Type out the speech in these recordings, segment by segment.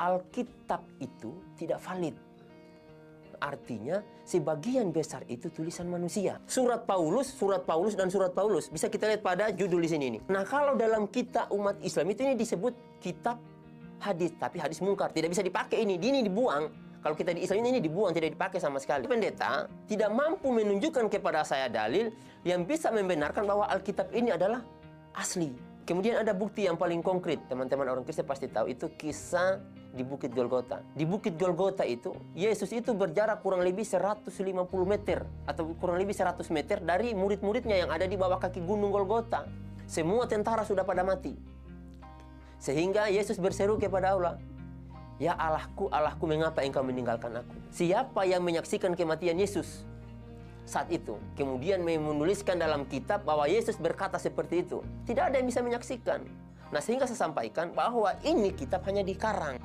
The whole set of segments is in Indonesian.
Alkitab itu tidak valid. Artinya sebagian besar itu tulisan manusia. Surat Paulus, dan surat Paulus. Bisa kita lihat pada judul di sini nih. Nah, kalau dalam kita umat Islam itu ini disebut kitab hadis, tapi hadis mungkar. Tidak bisa dipakai ini dibuang. Kalau kita di Islam ini dibuang, tidak dipakai sama sekali. Pendeta tidak mampu menunjukkan kepada saya dalil yang bisa membenarkan bahwa Alkitab ini adalah asli. Kemudian ada bukti yang paling konkret, teman-teman orang Kristen pasti tahu, itu kisah di Bukit Golgota. Di Bukit Golgota itu, Yesus itu berjarak kurang lebih 150 meter atau kurang lebih 100 meter dari murid-muridnya yang ada di bawah kaki gunung Golgota. Semua tentara sudah pada mati. Sehingga Yesus berseru kepada Allah, "Ya Allahku, Allahku, mengapa engkau meninggalkan aku?" Siapa yang menyaksikan kematian Yesus saat itu, kemudian menuliskan dalam kitab bahwa Yesus berkata seperti itu, tidak ada yang bisa menyaksikan. Nah, sehingga saya sampaikan bahwa ini kitab hanya dikarang.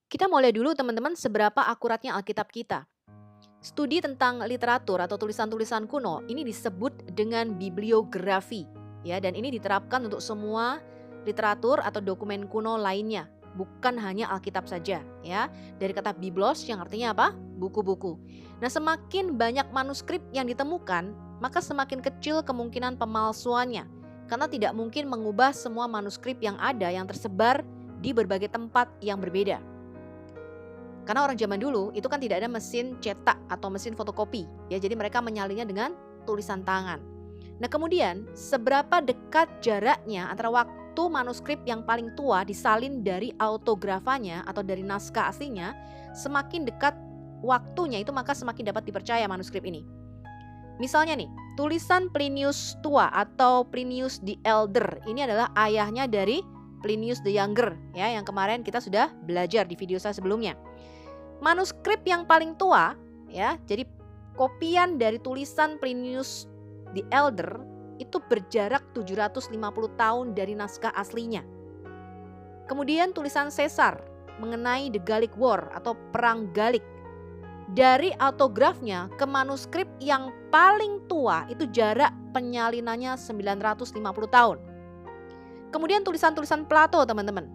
Kita mau lihat dulu teman-teman seberapa akuratnya Alkitab kita. Studi tentang literatur atau tulisan-tulisan kuno ini disebut dengan bibliografi, ya, dan ini diterapkan untuk semua literatur atau dokumen kuno lainnya, bukan hanya Alkitab saja, ya. Dari kata biblos yang artinya apa? Buku-buku. Nah, semakin banyak manuskrip yang ditemukan, maka semakin kecil kemungkinan pemalsuannya, karena tidak mungkin mengubah semua manuskrip yang ada yang tersebar di berbagai tempat yang berbeda. Karena orang zaman dulu itu kan tidak ada mesin cetak atau mesin fotokopi, ya, jadi mereka menyalinnya dengan tulisan tangan. Nah, kemudian seberapa dekat jaraknya antara waktu manuskrip yang paling tua disalin dari autografanya atau dari naskah aslinya, semakin dekat waktunya itu maka semakin dapat dipercaya manuskrip ini. Misalnya nih, tulisan Plinius Tua atau Plinius the Elder ini adalah ayahnya dari Plinius the Younger, ya, yang kemarin kita sudah belajar di video saya sebelumnya. Manuskrip yang paling tua, ya, jadi kopian dari tulisan Plinius the Elder itu berjarak 750 tahun dari naskah aslinya. Kemudian tulisan Caesar mengenai The Gallic War atau Perang Gallic, dari autografnya ke manuskrip yang paling tua itu jarak penyalinannya 950 tahun. Kemudian tulisan-tulisan Plato, teman-teman.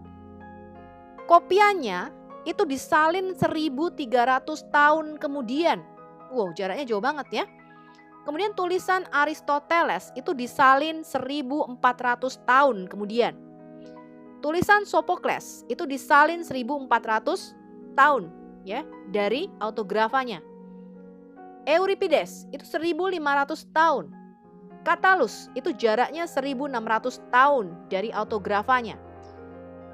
Kopiannya itu disalin 1300 tahun kemudian. Wow, jaraknya jauh banget ya. Kemudian tulisan Aristoteles itu disalin 1400 tahun kemudian. Tulisan Sophocles itu disalin 1400 tahun, ya, dari autografanya. Euripides itu 1500 tahun. Catullus itu jaraknya 1600 tahun dari autografanya.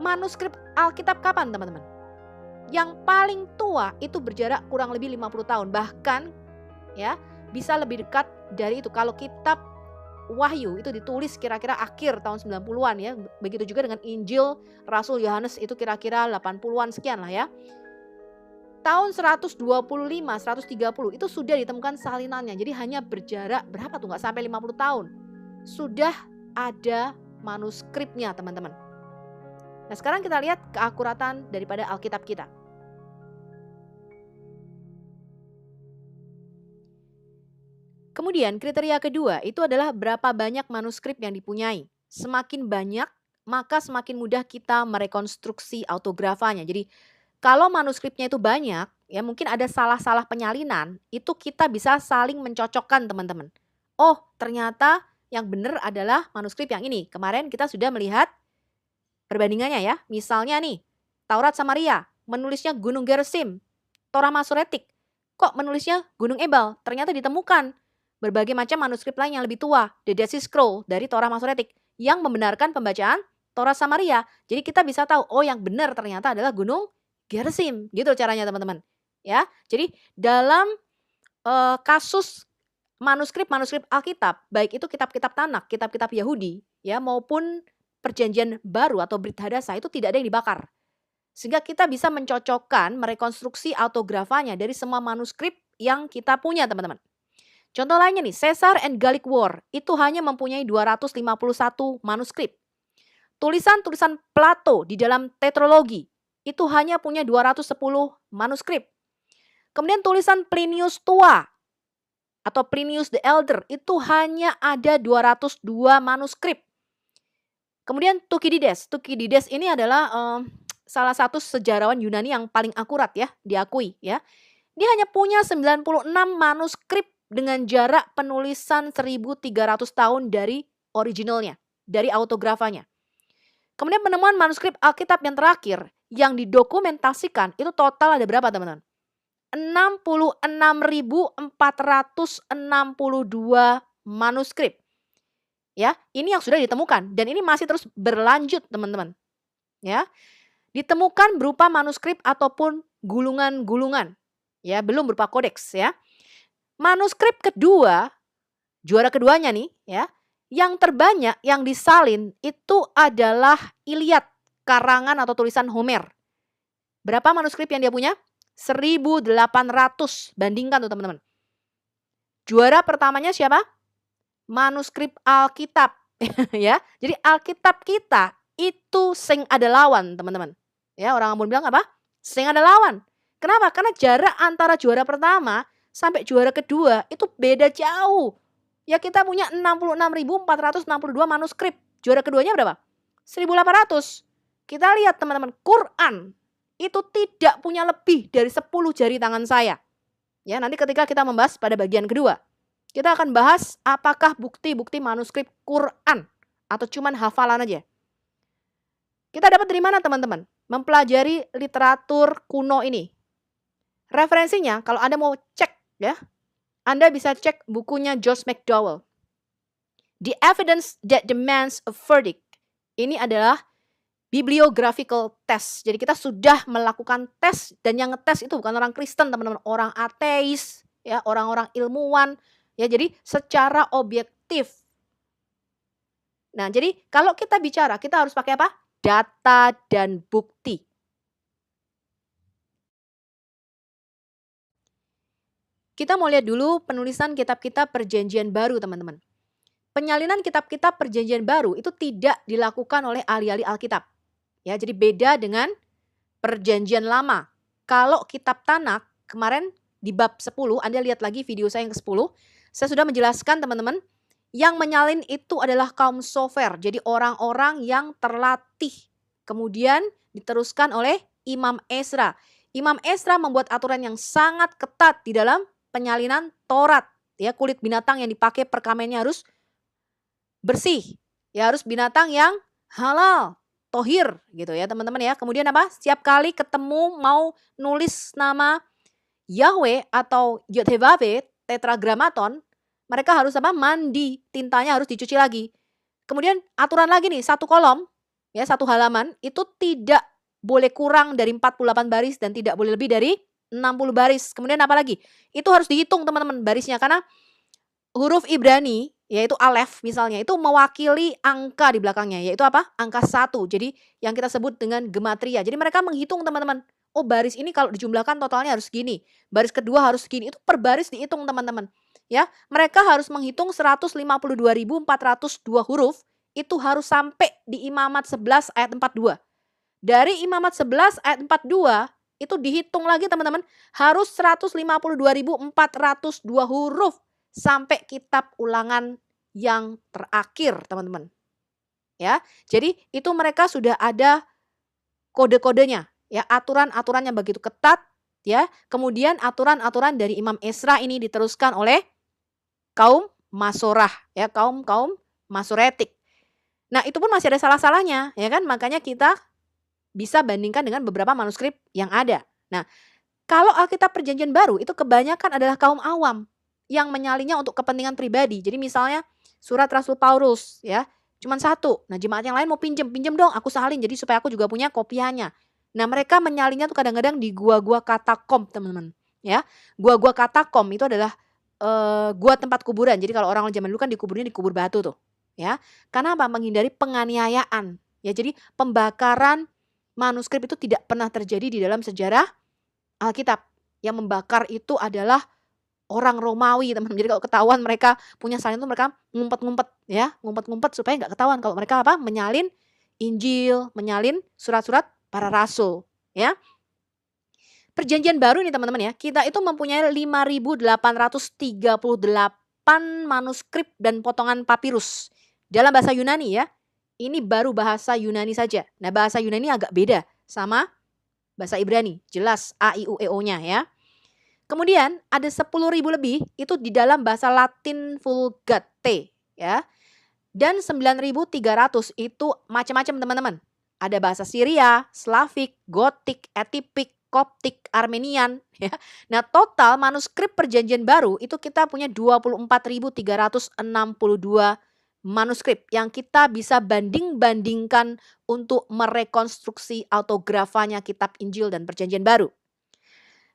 Manuskrip Alkitab kapan, teman-teman? Yang paling tua itu berjarak kurang lebih 50 tahun. Bahkan, ya, bisa lebih dekat dari itu. Kalau kitab Wahyu itu ditulis kira-kira akhir tahun 90-an, ya. Begitu juga dengan Injil Rasul Yohanes itu kira-kira 80-an sekian lah, ya. Tahun 125, 130 itu sudah ditemukan salinannya. Jadi hanya berjarak berapa tuh, nggak sampai 50 tahun. Sudah ada manuskripnya, teman-teman. Nah, sekarang kita lihat keakuratan daripada Alkitab kita. Kemudian kriteria kedua itu adalah berapa banyak manuskrip yang dipunyai. Semakin banyak, maka semakin mudah kita merekonstruksi autografanya. Jadi kalau manuskripnya itu banyak, ya mungkin ada salah-salah penyalinan, itu kita bisa saling mencocokkan, teman-teman. Oh, ternyata yang benar adalah manuskrip yang ini. Kemarin kita sudah melihat perbandingannya, ya. Misalnya nih, Taurat Samaria menulisnya Gunung Gerizim. Torah Masoretik kok menulisnya Gunung Ebal? Ternyata ditemukan berbagai macam manuskrip lain yang lebih tua, The Dead Sea Scroll dari Torah Masoretik, yang membenarkan pembacaan Torah Samaria. Jadi kita bisa tahu, oh yang benar ternyata adalah Gunung Gerizim. Gitu caranya, teman-teman. Ya, jadi dalam kasus manuskrip Alkitab, baik itu kitab-kitab Tanakh, kitab-kitab Yahudi, ya, maupun Perjanjian Baru atau Brit Hadasa, itu tidak ada yang dibakar. Sehingga kita bisa mencocokkan, merekonstruksi autografanya dari semua manuskrip yang kita punya, teman-teman. Contoh lainnya nih, Caesar and Gallic War itu hanya mempunyai 251 manuskrip. Tulisan-tulisan Plato di dalam tetralogi itu hanya punya 210 manuskrip. Kemudian tulisan Plinius Tua atau Plinius the Elder itu hanya ada 202 manuskrip. Kemudian Thukydides ini adalah salah satu sejarawan Yunani yang paling akurat ya, diakui ya. Dia hanya punya 96 manuskrip dengan jarak penulisan 1300 tahun dari originalnya, dari autografanya. Kemudian penemuan manuskrip Alkitab yang terakhir yang didokumentasikan itu total ada berapa teman-teman? 66.462 manuskrip. Ya, ini yang sudah ditemukan dan ini masih terus berlanjut, teman-teman. Ya. Ditemukan berupa manuskrip ataupun gulungan-gulungan. Ya, belum berupa kodeks ya. Manuskrip kedua, juara keduanya nih ya, yang terbanyak yang disalin itu adalah Iliad, karangan atau tulisan Homer. Berapa manuskrip yang dia punya? 1.800. Bandingkan tuh teman-teman. Juara pertamanya siapa? Manuskrip Alkitab. Ya, jadi Alkitab kita itu sing ada lawan, teman-teman. Ya, orang Ambon bilang apa? Sing ada lawan. Kenapa? Karena jarak antara juara pertama sampai juara kedua itu beda jauh. Ya, kita punya 66.462 manuskrip. Juara keduanya berapa? 1.800. Kita lihat teman-teman, Quran itu tidak punya lebih dari 10 jari tangan saya. Ya, nanti ketika kita membahas pada bagian kedua, kita akan bahas apakah bukti-bukti manuskrip Quran atau cuman hafalan aja. Kita dapat dari mana teman-teman? Mempelajari literatur kuno ini. Referensinya kalau Anda mau cek ya, Anda bisa cek bukunya Josh McDowell. The Evidence That Demands a Verdict. Ini adalah bibliographical test. Jadi kita sudah melakukan tes dan yang ngetes itu bukan orang Kristen, teman-teman, orang ateis, ya, orang-orang ilmuwan, ya. Jadi secara objektif. Nah, jadi kalau kita bicara, kita harus pakai apa? Data dan bukti. Kita mau lihat dulu penulisan kitab-kitab Perjanjian Baru, teman-teman. Penyalinan kitab-kitab Perjanjian Baru itu tidak dilakukan oleh ahli-ahli Alkitab. Ya, jadi beda dengan Perjanjian Lama. Kalau kitab Tanak kemarin di bab 10, Anda lihat lagi video saya yang ke-10, saya sudah menjelaskan teman-teman, yang menyalin itu adalah kaum sofer, jadi orang-orang yang terlatih. Kemudian diteruskan oleh Imam Ezra. Imam Ezra membuat aturan yang sangat ketat di dalam penyalinan Taurat. Ya, kulit binatang yang dipakai perkamennya harus bersih. Ya, harus binatang yang halal, tohir gitu ya teman-teman ya. Kemudian apa? Setiap kali ketemu mau nulis nama Yahweh atau Yod-Heh-Vav-He, tetragramaton, mereka harus apa? Mandi, tintanya harus dicuci lagi. Kemudian aturan lagi nih, satu kolom, ya satu halaman, itu tidak boleh kurang dari 48 baris dan tidak boleh lebih dari 60 baris. Kemudian apa lagi? Itu harus dihitung teman-teman barisnya, karena huruf Ibrani, yaitu Alef misalnya, itu mewakili angka di belakangnya, yaitu apa? Angka 1. Jadi yang kita sebut dengan gematria. Jadi mereka menghitung teman-teman. Oh, baris ini kalau dijumlahkan totalnya harus gini. Baris kedua harus gini. Itu per baris dihitung teman-teman. Ya, mereka harus menghitung 152.402 huruf. Itu harus sampai di Imamat 11 ayat 42. Dari Imamat 11 ayat 42 itu dihitung lagi teman-teman. Harus 152.402 huruf. Sampai kitab Ulangan yang terakhir, teman-teman. Ya, jadi itu mereka sudah ada kode-kodenya, ya, aturan-aturan yang begitu ketat, ya. Kemudian aturan-aturan dari Imam Ezra ini diteruskan oleh kaum Masorah, ya, kaum Masoretik. Nah, itu pun masih ada salah-salahnya, ya kan? Makanya kita bisa bandingkan dengan beberapa manuskrip yang ada. Nah, kalau Alkitab Perjanjian Baru itu kebanyakan adalah kaum awam yang menyalinya untuk kepentingan pribadi. Jadi misalnya surat Rasul Paulus, ya, cuman satu. Nah, jemaat yang lain mau pinjem dong, aku salin jadi supaya aku juga punya kopiannya. Nah, mereka menyalinya tuh kadang-kadang di gua-gua katakom, teman-teman. Ya, gua-gua katakom itu adalah gua tempat kuburan. Jadi kalau orang zaman dulu kan dikuburnya di kubur batu tuh, ya. Karena apa? Menghindari penganiayaan. Ya, jadi pembakaran manuskrip itu tidak pernah terjadi di dalam sejarah Alkitab. Yang membakar itu adalah orang Romawi, teman-teman. Jadi kalau ketahuan mereka punya salin itu mereka ngumpet-ngumpet, ya, ngumpet-ngumpet supaya nggak ketahuan kalau mereka apa? Menyalin Injil, menyalin surat-surat para rasul, ya. Perjanjian baru nih teman-teman ya, kita itu mempunyai 5.838 manuskrip dan potongan papirus dalam bahasa Yunani ya. Ini baru bahasa Yunani saja. Nah, bahasa Yunani agak beda sama bahasa Ibrani. Jelas A, I, U, E, O-nya ya. Kemudian ada 10.000 lebih itu di dalam bahasa Latin Vulgate ya. Dan 9.300 itu macam-macam teman-teman. Ada bahasa Syria, Slavik, Gotik, Etipik, Koptik, Armenian ya. Nah, total manuskrip perjanjian baru itu kita punya 24.362 manuskrip yang kita bisa banding-bandingkan untuk merekonstruksi autografanya kitab Injil dan perjanjian baru.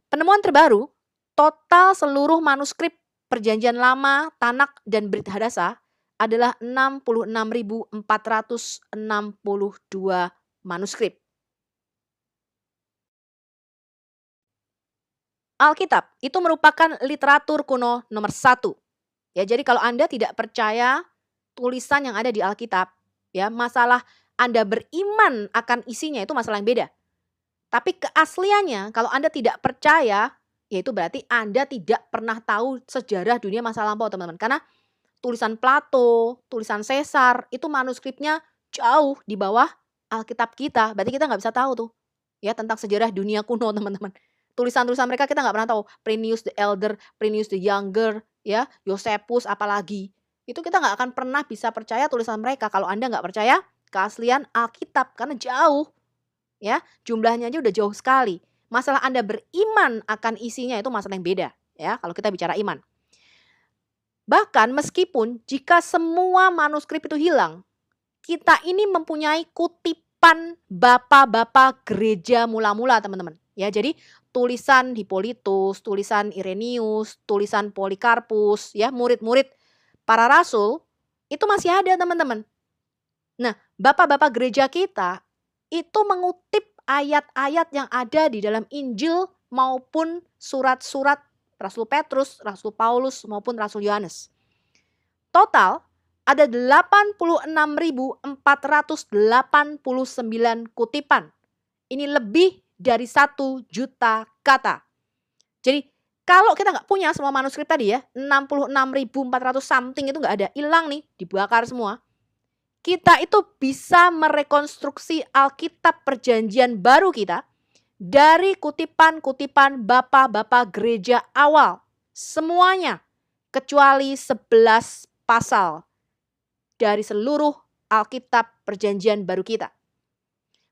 Penemuan terbaru, total seluruh manuskrip perjanjian lama, Tanak dan Brit Hadasa adalah 66.462 manuskrip. Alkitab itu merupakan literatur kuno nomor 1. Ya, jadi kalau Anda tidak percaya tulisan yang ada di Alkitab, ya, masalah Anda beriman akan isinya itu masalah yang beda. Tapi keasliannya kalau Anda tidak percaya, ya itu berarti Anda tidak pernah tahu sejarah dunia masa lampau, teman-teman. Karena tulisan Plato, tulisan Caesar, itu manuskripnya jauh di bawah Alkitab kita. Berarti kita nggak bisa tahu tuh ya tentang sejarah dunia kuno, teman-teman. Tulisan-tulisan mereka kita nggak pernah tahu. Plinius the Elder, Plinius the Younger, ya, Josephus apalagi. Itu kita nggak akan pernah bisa percaya tulisan mereka kalau Anda nggak percaya keaslian Alkitab karena jauh. Ya, jumlahnya aja udah jauh sekali. Masalah Anda beriman akan isinya itu masalah yang beda, ya, kalau kita bicara iman. Bahkan meskipun jika semua manuskrip itu hilang, kita ini mempunyai kutipan bapak-bapak gereja mula-mula, teman-teman. Ya, jadi tulisan Hippolytus, tulisan Irenaeus, tulisan Polikarpus, ya, murid-murid para rasul itu masih ada, teman-teman. Nah, bapak-bapak gereja kita itu mengutip ayat-ayat yang ada di dalam Injil maupun surat-surat Rasul Petrus, Rasul Paulus maupun Rasul Yohanes. Total ada 86.489 kutipan. Ini lebih dari 1 juta kata. Jadi kalau kita nggak punya semua manuskrip tadi ya, 66.400 something itu nggak ada, hilang nih, dibakar semua. Kita itu bisa merekonstruksi Alkitab perjanjian baru kita dari kutipan-kutipan bapak-bapak gereja awal. Semuanya kecuali 11 pasal dari seluruh Alkitab perjanjian baru kita.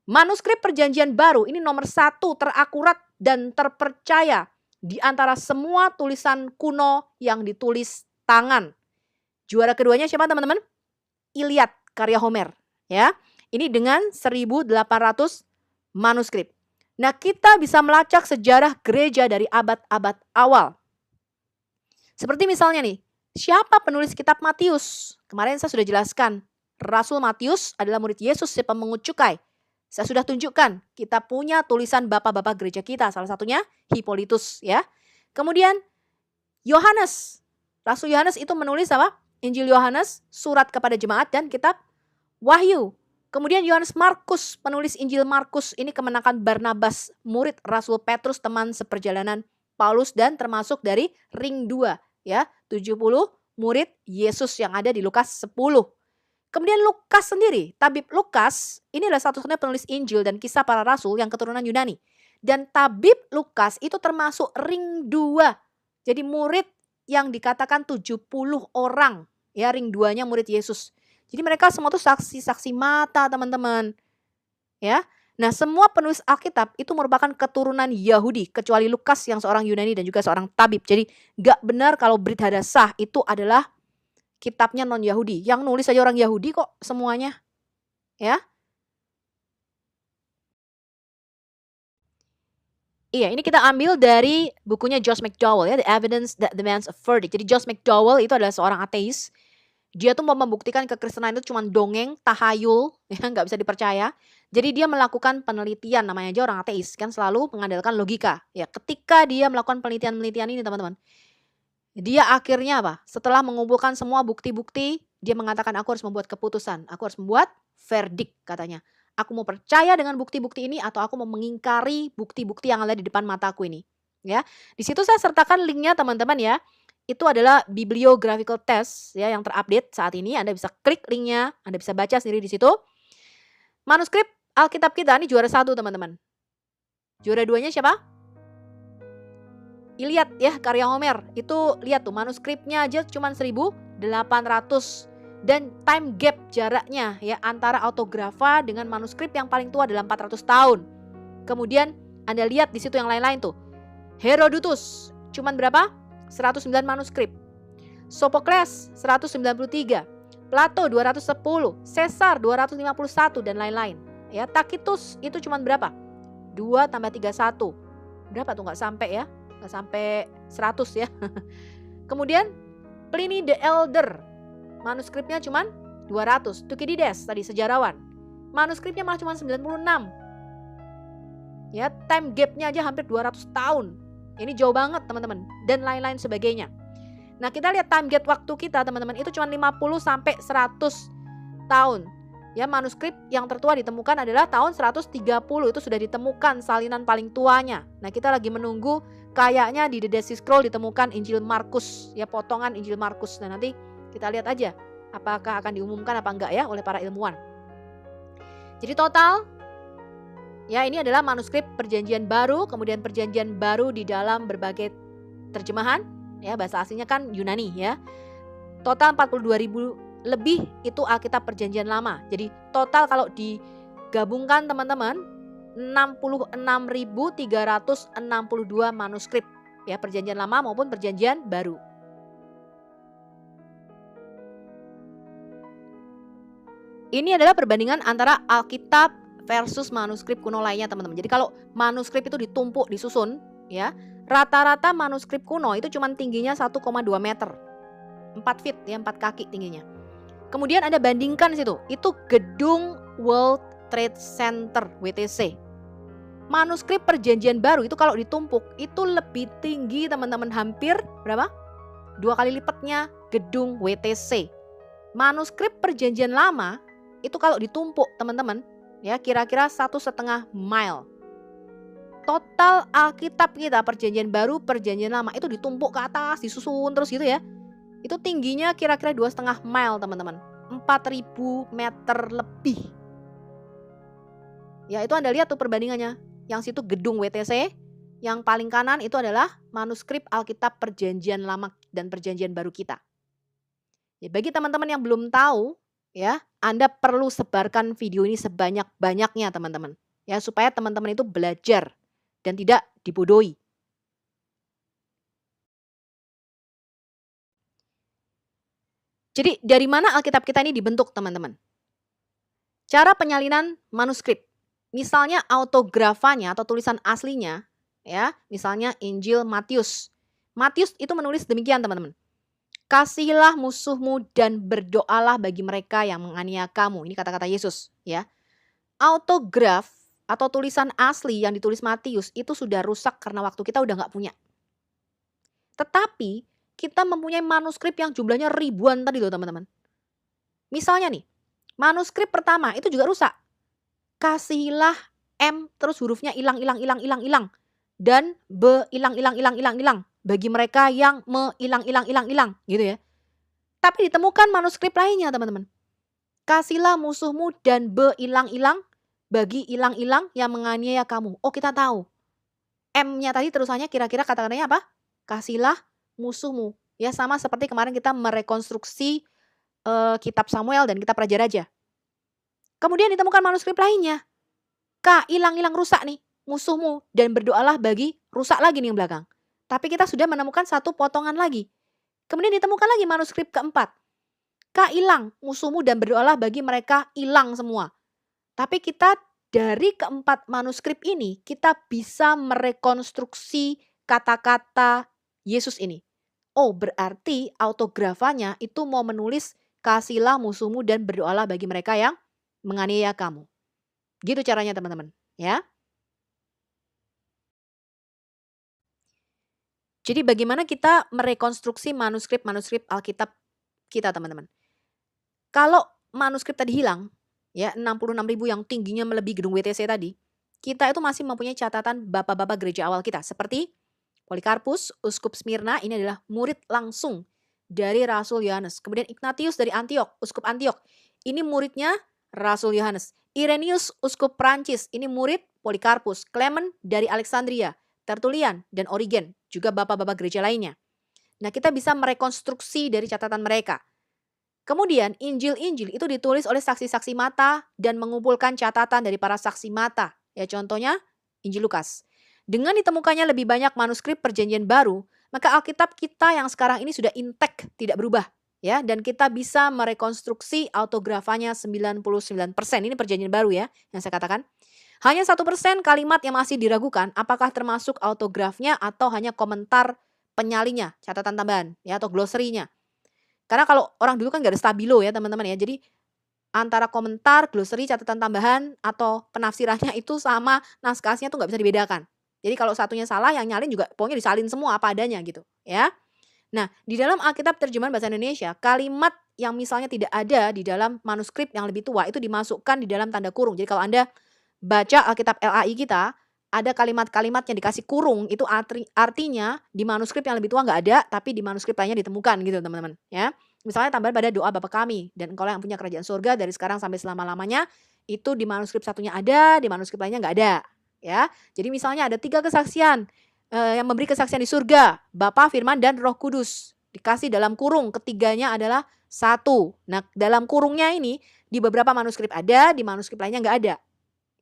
Manuskrip perjanjian baru ini nomor 1 terakurat dan terpercaya di antara semua tulisan kuno yang ditulis tangan. Juara keduanya siapa, teman-teman? Iliad karya Homer, ya. Ini dengan 1.800 manuskrip. Nah, kita bisa melacak sejarah gereja dari abad-abad awal. Seperti misalnya nih, siapa penulis kitab Matius? Kemarin saya sudah jelaskan, Rasul Matius adalah murid Yesus si pemungut cukai. Saya sudah tunjukkan, kita punya tulisan bapak-bapak gereja kita, salah satunya Hippolytus, ya. Kemudian Yohanes, Rasul Yohanes itu menulis apa? Injil Yohanes, surat kepada jemaat dan kitab Wahyu. Kemudian Yohanes Markus, penulis Injil Markus, ini kemenakan Barnabas, murid Rasul Petrus, teman seperjalanan Paulus dan termasuk dari ring 2, ya, 70 murid Yesus yang ada di Lukas 10. Kemudian Lukas sendiri, tabib Lukas, ini adalah satu-satunya penulis Injil dan kisah para rasul yang keturunan Yunani. Dan tabib Lukas itu termasuk ring 2. Jadi murid yang dikatakan 70 orang, ya, ring 2-nya murid Yesus. Jadi mereka semua tuh saksi-saksi mata, teman-teman. Ya. Nah, semua penulis Alkitab itu merupakan keturunan Yahudi kecuali Lukas yang seorang Yunani dan juga seorang tabib. Jadi gak benar kalau Brit Hadasah itu adalah kitabnya non-Yahudi. Yang nulis aja orang Yahudi kok semuanya. Ya. Iya, ini kita ambil dari bukunya Josh McDowell ya, The Evidence That Demands a Verdict. Jadi Josh McDowell itu adalah seorang ateis. Dia tuh mau membuktikan kekristenan itu cuma dongeng, tahayul, ya, nggak bisa dipercaya. Jadi dia melakukan penelitian, namanya aja orang ateis, kan selalu mengandalkan logika. Ya, ketika dia melakukan penelitian-penelitian ini, teman-teman, dia akhirnya apa? Setelah mengumpulkan semua bukti-bukti, dia mengatakan aku harus membuat keputusan, aku harus membuat verdict katanya. Aku mau percaya dengan bukti-bukti ini atau aku mau mengingkari bukti-bukti yang ada di depan mataku ini. Ya, di situ saya sertakan linknya teman-teman ya. Itu adalah bibliographical test ya yang terupdate saat ini. Anda bisa klik linknya, Anda bisa baca sendiri di situ. Manuskrip Alkitab kita ini juara 1 teman-teman. Juara 2-nya siapa? Iliad ya, karya Homer. Itu lihat tuh manuskripnya aja cuma 1800 dan time gap jaraknya ya antara autografa dengan manuskrip yang paling tua adalah 400 tahun. Kemudian Anda lihat di situ yang lain-lain tuh. Herodotus cuman berapa? 109 manuskrip. Sophocles 193. Plato 210, Caesar 251 dan lain-lain. Ya, Tacitus itu cuman berapa? 2 tambah 31. Berapa tuh, nggak sampai ya? Nggak sampai 100 ya. Kemudian Pliny the Elder, manuskripnya cuman 200. Thucydides tadi sejarawan, manuskripnya malah cuma 96. Ya, time gapnya aja hampir 200 tahun. Ini jauh banget teman-teman. Dan lain-lain sebagainya. Nah, kita lihat time gap waktu kita teman-teman itu cuma 50 sampai 100 tahun. Ya, manuskrip yang tertua ditemukan adalah tahun 130. Itu sudah ditemukan salinan paling tuanya. Nah, kita lagi menunggu kayaknya di The Dead Sea Scroll ditemukan Injil Markus. Ya, potongan Injil Markus. Nah, nanti kita lihat aja apakah akan diumumkan apa enggak ya oleh para ilmuwan. Jadi total ya ini adalah manuskrip perjanjian baru, kemudian perjanjian baru di dalam berbagai terjemahan. Ya, bahasa aslinya kan Yunani ya. Total 42.000 lebih itu Alkitab perjanjian lama. Jadi total kalau digabungkan teman-teman 66.362 manuskrip ya, perjanjian lama maupun perjanjian baru. Ini adalah perbandingan antara Alkitab versus manuskrip kuno lainnya teman-teman. Jadi kalau manuskrip itu ditumpuk, disusun ya, rata-rata manuskrip kuno itu cuma tingginya 1,2 meter. 4 feet ya, 4 kaki tingginya. Kemudian Anda bandingkan situ, itu gedung World Trade Center WTC. Manuskrip perjanjian baru itu kalau ditumpuk itu lebih tinggi teman-teman, hampir berapa? 2 kali lipatnya gedung WTC. Manuskrip perjanjian lama itu kalau ditumpuk teman-teman ya kira-kira 1,5 mile. Total Alkitab kita perjanjian baru, perjanjian lama itu ditumpuk ke atas, disusun terus gitu ya. Itu tingginya kira-kira 2,5 mile teman-teman. 4.000 meter lebih. Ya, itu Anda lihat tuh perbandingannya. Yang situ gedung WTC, yang paling kanan itu adalah manuskrip Alkitab perjanjian lama dan perjanjian baru kita. Ya, bagi teman-teman yang belum tahu, ya, Anda perlu sebarkan video ini sebanyak-banyaknya teman-teman. Ya, supaya teman-teman itu belajar dan tidak dibodohi. Jadi dari mana Alkitab kita ini dibentuk teman-teman? Cara penyalinan manuskrip. Misalnya autografanya atau tulisan aslinya, ya, misalnya Injil Matius. Matius itu menulis demikian teman-teman. Kasihilah musuhmu dan berdoalah bagi mereka yang menganiaya kamu. Ini kata-kata Yesus, ya. Autograf atau tulisan asli yang ditulis Matius itu sudah rusak karena waktu kita udah nggak punya. Tetapi kita mempunyai manuskrip yang jumlahnya ribuan tadi loh teman-teman. Misalnya nih, manuskrip pertama itu juga rusak. Kasihilah M terus hurufnya hilang dan B hilang bagi mereka yang hilang gitu ya. Tapi ditemukan manuskrip lainnya teman-teman. Kasihlah musuhmu dan B hilang bagi hilang yang menganiaya kamu. Oh, kita tahu. M-nya tadi terusannya kira-kira kata-katanya apa? Kasihlah musuhmu. Ya, sama seperti kemarin kita merekonstruksi kitab Samuel dan kitab Raja-Raja. Kemudian ditemukan manuskrip lainnya. K hilang rusak nih musuhmu dan berdoalah bagi rusak lagi nih yang belakang. Tapi kita sudah menemukan satu potongan lagi. Kemudian ditemukan lagi manuskrip keempat. K hilang musuhmu dan berdoalah bagi mereka hilang semua. Tapi kita dari keempat manuskrip ini kita bisa merekonstruksi kata-kata Yesus ini. Oh, berarti autografanya itu mau menulis kasihlah musuhmu dan berdoalah bagi mereka yang menganiaya kamu. Gitu caranya teman-teman, ya. Jadi bagaimana kita merekonstruksi manuskrip Alkitab kita teman-teman. Kalau manuskrip tadi hilang, ya 66.000 yang tingginya melebihi gedung WTC tadi, kita itu masih mempunyai catatan bapak-bapak gereja awal kita seperti Polikarpus, Uskup Smyrna, ini adalah murid langsung dari Rasul Yohanes. Kemudian Ignatius dari Antiok, Uskup Antiok, ini muridnya Rasul Yohanes. Irenaeus, Uskup Prancis, ini murid Polikarpus. Clement dari Alexandria, Tertullian dan Origen, juga bapak-bapak gereja lainnya. Nah, kita bisa merekonstruksi dari catatan mereka. Kemudian Injil-Injil itu ditulis oleh saksi-saksi mata dan mengumpulkan catatan dari para saksi mata. Ya, contohnya Injil Lukas. Dengan ditemukannya lebih banyak manuskrip Perjanjian Baru, maka Alkitab kita yang sekarang ini sudah intact, tidak berubah. Ya, dan kita bisa merekonstruksi autografanya 99%. Ini Perjanjian Baru ya, yang saya katakan. Hanya 1% kalimat yang masih diragukan apakah termasuk autografnya atau hanya komentar penyalinya, catatan tambahan ya atau glosarinya. Karena kalau orang dulu kan nggak ada stabilo ya teman-teman ya. Jadi antara komentar, glosari, catatan tambahan atau penafsirannya itu sama naskah aslinya tuh nggak bisa dibedakan. Jadi kalau satunya salah yang nyalin juga pokoknya disalin semua apa adanya gitu ya. Nah, di dalam Alkitab terjemahan bahasa Indonesia, kalimat yang misalnya tidak ada di dalam manuskrip yang lebih tua itu dimasukkan di dalam tanda kurung. Jadi kalau Anda baca Alkitab LAI kita, ada kalimat-kalimat yang dikasih kurung, itu artinya di manuskrip yang lebih tua nggak ada, tapi di manuskrip lainnya ditemukan gitu teman-teman ya. Misalnya tambahan pada doa Bapa kami, dan engkaulah yang punya kerajaan surga dari sekarang sampai selama-lamanya, itu di manuskrip satunya ada, di manuskrip lainnya nggak ada ya. Jadi misalnya ada 3 kesaksian yang memberi kesaksian di surga, Bapa, Firman, dan Roh Kudus. Dikasih dalam kurung, ketiganya adalah 1. Nah, dalam kurungnya ini di beberapa manuskrip ada, di manuskrip lainnya nggak ada.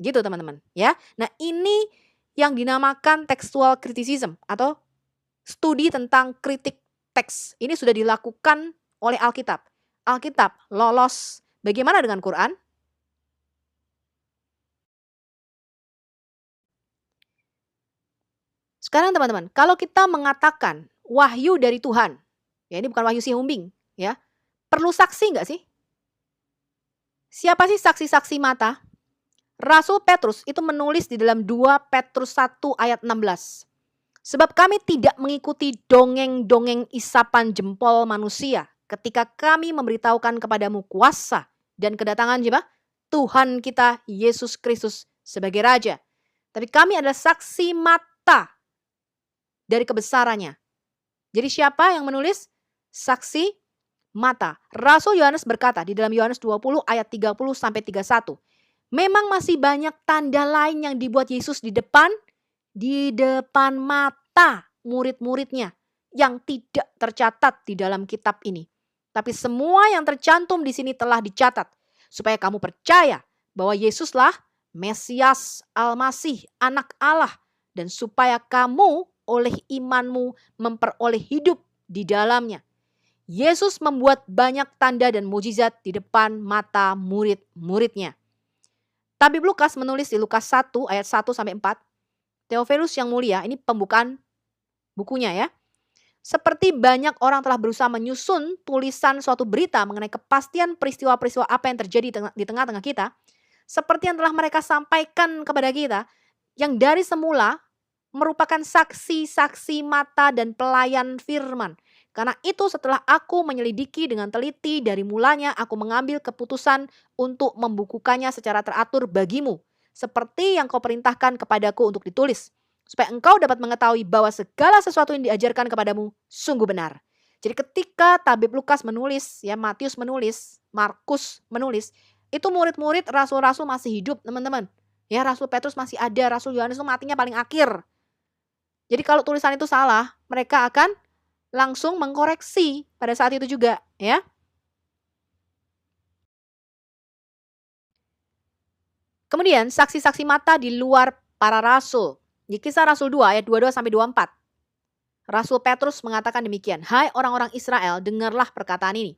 Gitu teman-teman ya. Nah, ini yang dinamakan textual criticism atau studi tentang kritik teks. Ini sudah dilakukan oleh Alkitab. Alkitab lolos. Bagaimana dengan Quran? Sekarang teman-teman, kalau kita mengatakan wahyu dari Tuhan, ya ini bukan wahyu si humbing, ya. Perlu saksi nggak sih? Siapa sih saksi-saksi mata? Rasul Petrus itu menulis di dalam 2 Petrus 1 ayat 16. Sebab kami tidak mengikuti dongeng-dongeng isapan jempol manusia ketika kami memberitahukan kepadamu kuasa dan kedatangan siapa? Tuhan kita Yesus Kristus sebagai Raja. Tapi kami adalah saksi mata dari kebesarannya. Jadi siapa yang menulis? Saksi mata. Rasul Yohanes berkata di dalam Yohanes 20 ayat 30 sampai 31. Memang masih banyak tanda lain yang dibuat Yesus di depan mata murid-muridnya yang tidak tercatat di dalam kitab ini. Tapi semua yang tercantum di sini telah dicatat supaya kamu percaya bahwa Yesuslah Mesias Al-Masih, Anak Allah, dan supaya kamu oleh imanmu memperoleh hidup di dalamnya. Yesus membuat banyak tanda dan mujizat di depan mata murid-muridnya. Tabib Lukas menulis di Lukas 1 ayat 1 sampai 4. Theophilus yang mulia, ini pembukaan bukunya ya. Seperti banyak orang telah berusaha menyusun tulisan suatu berita mengenai kepastian peristiwa-peristiwa apa yang terjadi di tengah-tengah kita. Seperti yang telah mereka sampaikan kepada kita, yang dari semula merupakan saksi-saksi mata dan pelayan firman. Karena itu setelah aku menyelidiki dengan teliti dari mulanya, aku mengambil keputusan untuk membukukannya secara teratur bagimu. Seperti yang kau perintahkan kepadaku untuk ditulis. Supaya engkau dapat mengetahui bahwa segala sesuatu yang diajarkan kepadamu sungguh benar. Jadi ketika tabib Lukas menulis, ya Matius menulis, Markus menulis, itu murid-murid rasul-rasul masih hidup teman-teman. Ya Rasul Petrus masih ada, Rasul Yohanes itu matinya paling akhir. Jadi kalau tulisan itu salah, mereka akan langsung mengkoreksi pada saat itu juga, ya. Kemudian saksi-saksi mata di luar para rasul. Di Kisah Rasul 2 ayat 22 sampai 24. Rasul Petrus mengatakan demikian, "Hai orang-orang Israel, dengarlah perkataan ini.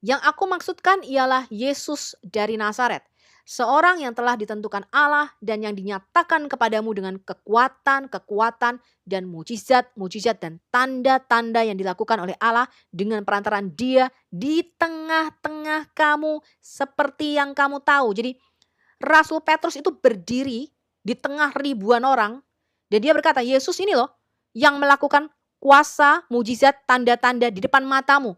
Yang aku maksudkan ialah Yesus dari Nazaret, seorang yang telah ditentukan Allah dan yang dinyatakan kepadamu dengan kekuatan dan mujizat dan tanda-tanda yang dilakukan oleh Allah dengan perantaraan Dia di tengah-tengah kamu seperti yang kamu tahu." Jadi Rasul Petrus itu berdiri di tengah ribuan orang dan dia berkata, Yesus ini loh yang melakukan kuasa, mujizat, tanda-tanda di depan matamu.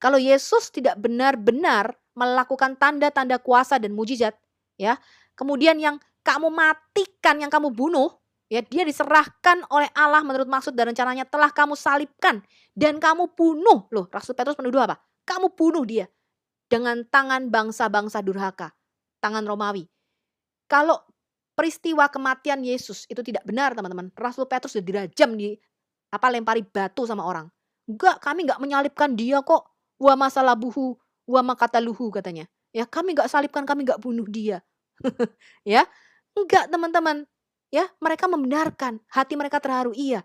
Kalau Yesus tidak benar-benar melakukan tanda-tanda kuasa dan mujizat, ya. Kemudian yang kamu matikan, yang kamu bunuh, ya, dia diserahkan oleh Allah menurut maksud dan rencananya telah kamu salibkan dan kamu bunuh. Loh, Rasul Petrus menuduh apa? Kamu bunuh dia dengan tangan bangsa-bangsa durhaka, tangan Romawi. Kalau peristiwa kematian Yesus itu tidak benar, teman-teman, Rasul Petrus sudah dirajam, lempari batu sama orang. Enggak, kami enggak menyalibkan dia kok. Wa masalabuhu wa makataluhu katanya. Ya, kami enggak salibkan, kami enggak bunuh dia. Ya, enggak, teman-teman. Ya, mereka membenarkan, hati mereka terharu, iya.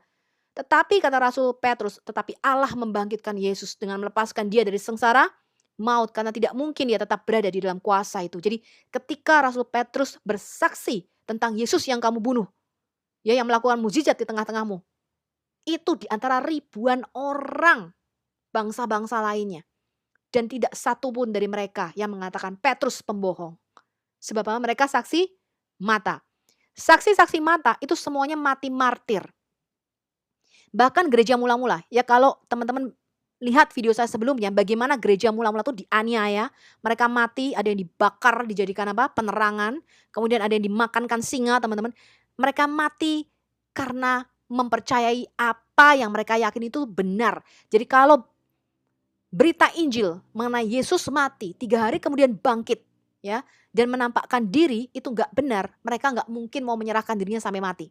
Tetapi kata Rasul Petrus, tetapi Allah membangkitkan Yesus dengan melepaskan dia dari sengsara maut, karena tidak mungkin dia tetap berada di dalam kuasa itu. Jadi ketika Rasul Petrus bersaksi tentang Yesus yang kamu bunuh, ya, yang melakukan mukjizat di tengah-tengahmu, itu di antara ribuan orang bangsa-bangsa lainnya. Dan tidak satu pun dari mereka yang mengatakan Petrus pembohong. Sebab apa? Mereka saksi mata. Saksi-saksi mata itu semuanya mati martir. Bahkan gereja mula-mula, ya, kalau teman-teman lihat video saya sebelumnya, bagaimana gereja mula-mula itu dianiaya, mereka mati, ada yang dibakar, dijadikan apa? Penerangan, kemudian ada yang dimakankan singa, teman-teman. Mereka mati karena mempercayai apa yang mereka yakin itu benar. Jadi kalau berita Injil mengenai Yesus mati, 3 hari kemudian bangkit, ya, dan menampakkan diri itu nggak benar, mereka nggak mungkin mau menyerahkan dirinya sampai mati.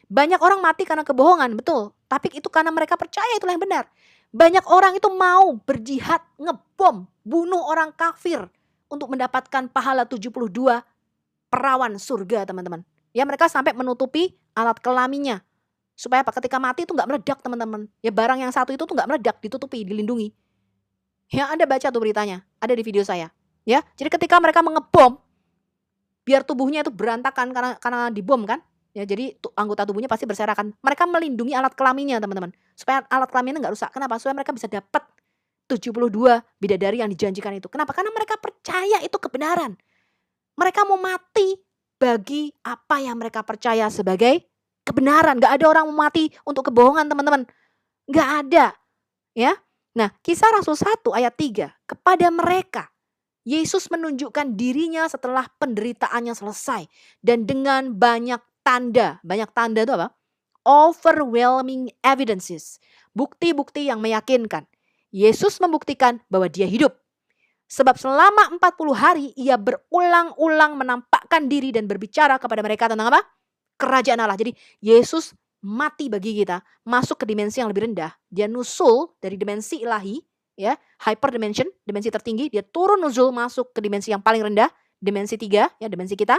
Banyak orang mati karena kebohongan, betul. Tapi itu karena mereka percaya itulah yang benar. Banyak orang itu mau berjihad, ngebom, bunuh orang kafir untuk mendapatkan pahala 72 perawan surga, teman-teman. Ya, mereka sampai menutupi alat kelaminnya. Supaya apa? Ketika mati itu nggak meledak, teman-teman. Ya, barang yang satu itu tuh nggak meledak, ditutupi, dilindungi. Ya, Anda baca tuh beritanya, ada di video saya. Ya, jadi ketika mereka mengebom, biar tubuhnya itu berantakan karena dibom kan. Ya, jadi anggota tubuhnya pasti berserakan. Mereka melindungi alat kelaminnya, teman-teman. Supaya alat kelaminnya nggak rusak. Kenapa? Supaya mereka bisa dapat 72 bidadari yang dijanjikan itu. Kenapa? Karena mereka percaya itu kebenaran. Mereka mau mati bagi apa yang mereka percaya sebagai kebenaran. Nggak ada orang mau mati untuk kebohongan, teman-teman. Nggak ada. Ya. Nah, Kisah Rasul 1 ayat 3. Kepada mereka Yesus menunjukkan dirinya setelah penderitaannya selesai. Dan dengan banyak tanda. Banyak tanda itu apa? Overwhelming evidences. Bukti-bukti yang meyakinkan. Yesus membuktikan bahwa dia hidup. Sebab selama 40 hari ia berulang-ulang menampakkan diri dan berbicara kepada mereka tentang apa? Kerajaan Allah. Jadi Yesus mati bagi kita. Masuk ke dimensi yang lebih rendah. Dia nusul dari dimensi ilahi. Ya, hyperdimension, dimensi tertinggi. Dia turun nuzul masuk ke dimensi yang paling rendah. Dimensi 3, ya, dimensi kita.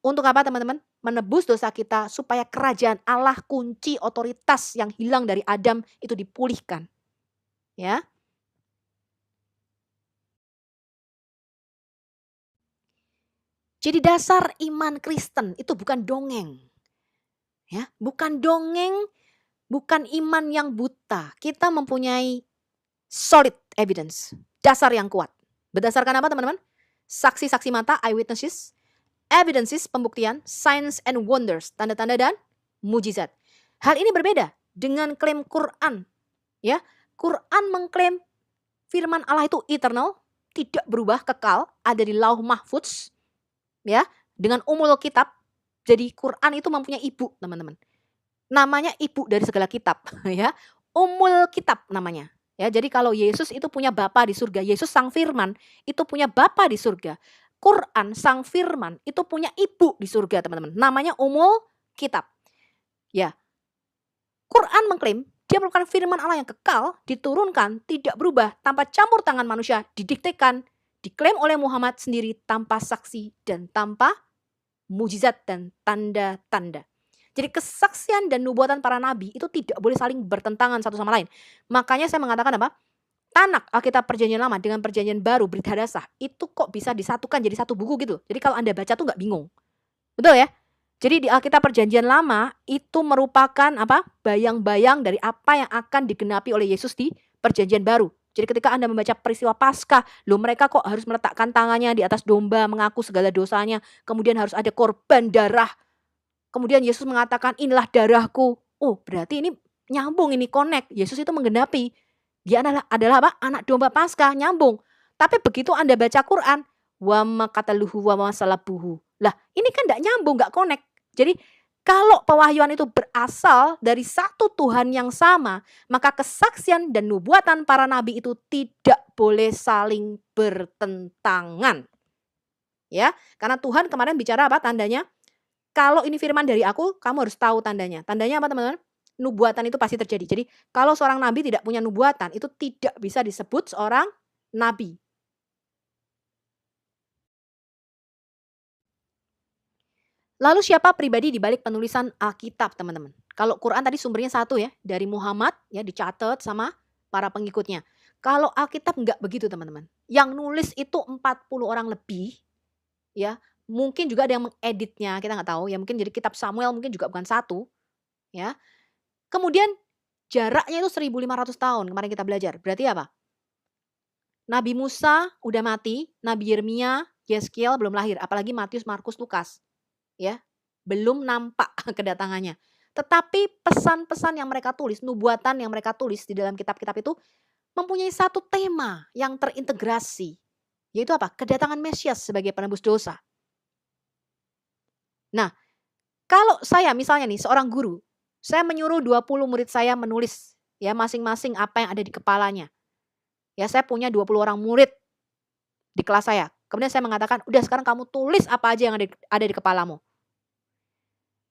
Untuk apa, teman-teman? Menebus dosa kita supaya kerajaan Allah, kunci otoritas yang hilang dari Adam itu dipulihkan. Ya. Jadi dasar iman Kristen itu bukan dongeng. Ya, bukan dongeng, bukan iman yang buta. Kita mempunyai solid evidence, dasar yang kuat. Berdasarkan apa, teman-teman? Saksi-saksi mata, eyewitnesses, evidences, pembuktian, signs and wonders, tanda-tanda dan mujizat. Hal ini berbeda dengan klaim Quran. Ya, Quran mengklaim firman Allah itu eternal, tidak berubah, kekal, ada di lauh mahfudz, ya, dengan umul kitab. Jadi Quran itu mempunyai ibu, teman-teman. Namanya ibu dari segala kitab, ya. Umul kitab namanya. Ya, jadi kalau Yesus itu punya bapa di surga, Yesus sang firman itu punya bapa di surga. Quran sang firman itu punya ibu di surga, teman-teman. Namanya umul kitab. Ya. Quran mengklaim dia merupakan firman Allah yang kekal, diturunkan, tidak berubah, tanpa campur tangan manusia, didiktekan, diklaim oleh Muhammad sendiri tanpa saksi dan tanpa mujizat dan tanda-tanda. Jadi kesaksian dan nubuatan para nabi itu tidak boleh saling bertentangan satu sama lain. Makanya saya mengatakan apa? Tanak Alkitab Perjanjian Lama dengan Perjanjian Baru Berita Dasar itu kok bisa disatukan jadi satu buku gitu. Jadi kalau Anda baca tuh nggak bingung. Betul ya? Jadi di Alkitab Perjanjian Lama itu merupakan apa? Bayang-bayang dari apa yang akan digenapi oleh Yesus di Perjanjian Baru. Jadi ketika Anda membaca peristiwa Paskah, loh mereka kok harus meletakkan tangannya di atas domba, mengaku segala dosanya, kemudian harus ada korban darah. Kemudian Yesus mengatakan, inilah darahku. Oh, berarti ini nyambung, ini connect. Yesus itu menggenapi. Dia adalah apa? Anak domba Paskah, nyambung. Tapi begitu Anda baca Quran, wa ma qataluhu wa ma salabuhu. Lah, ini kan enggak nyambung, enggak connect. Jadi kalau pewahyuan itu berasal dari satu Tuhan yang sama, maka kesaksian dan nubuatan para nabi itu tidak boleh saling bertentangan. Ya, karena Tuhan kemarin bicara apa tandanya? Kalau ini firman dari aku, kamu harus tahu tandanya. Tandanya apa teman-teman? Nubuatan itu pasti terjadi. Jadi kalau seorang nabi tidak punya nubuatan, itu tidak bisa disebut seorang nabi. Lalu siapa pribadi di balik penulisan Alkitab, teman-teman? Kalau Quran tadi sumbernya satu ya, dari Muhammad ya, dicatat sama para pengikutnya. Kalau Alkitab enggak begitu, teman-teman. Yang nulis itu 40 orang lebih ya. Mungkin juga ada yang mengeditnya, kita nggak tahu ya, mungkin jadi kitab Samuel mungkin juga bukan satu ya. Kemudian jaraknya itu 1500 tahun kemarin kita belajar. Berarti apa? Nabi Musa udah mati, Nabi Yeremia, Yeskiel belum lahir, apalagi Matius, Markus, Lukas. Ya, belum nampak kedatangannya. Tetapi pesan-pesan yang mereka tulis, nubuatan yang mereka tulis di dalam kitab-kitab itu mempunyai satu tema yang terintegrasi. Yaitu apa? Kedatangan Mesias sebagai penebus dosa. Nah, kalau saya misalnya nih seorang guru, saya menyuruh 20 murid saya menulis ya masing-masing apa yang ada di kepalanya. Ya, saya punya 20 orang murid di kelas saya. Kemudian saya mengatakan, udah sekarang kamu tulis apa aja yang ada di kepalamu.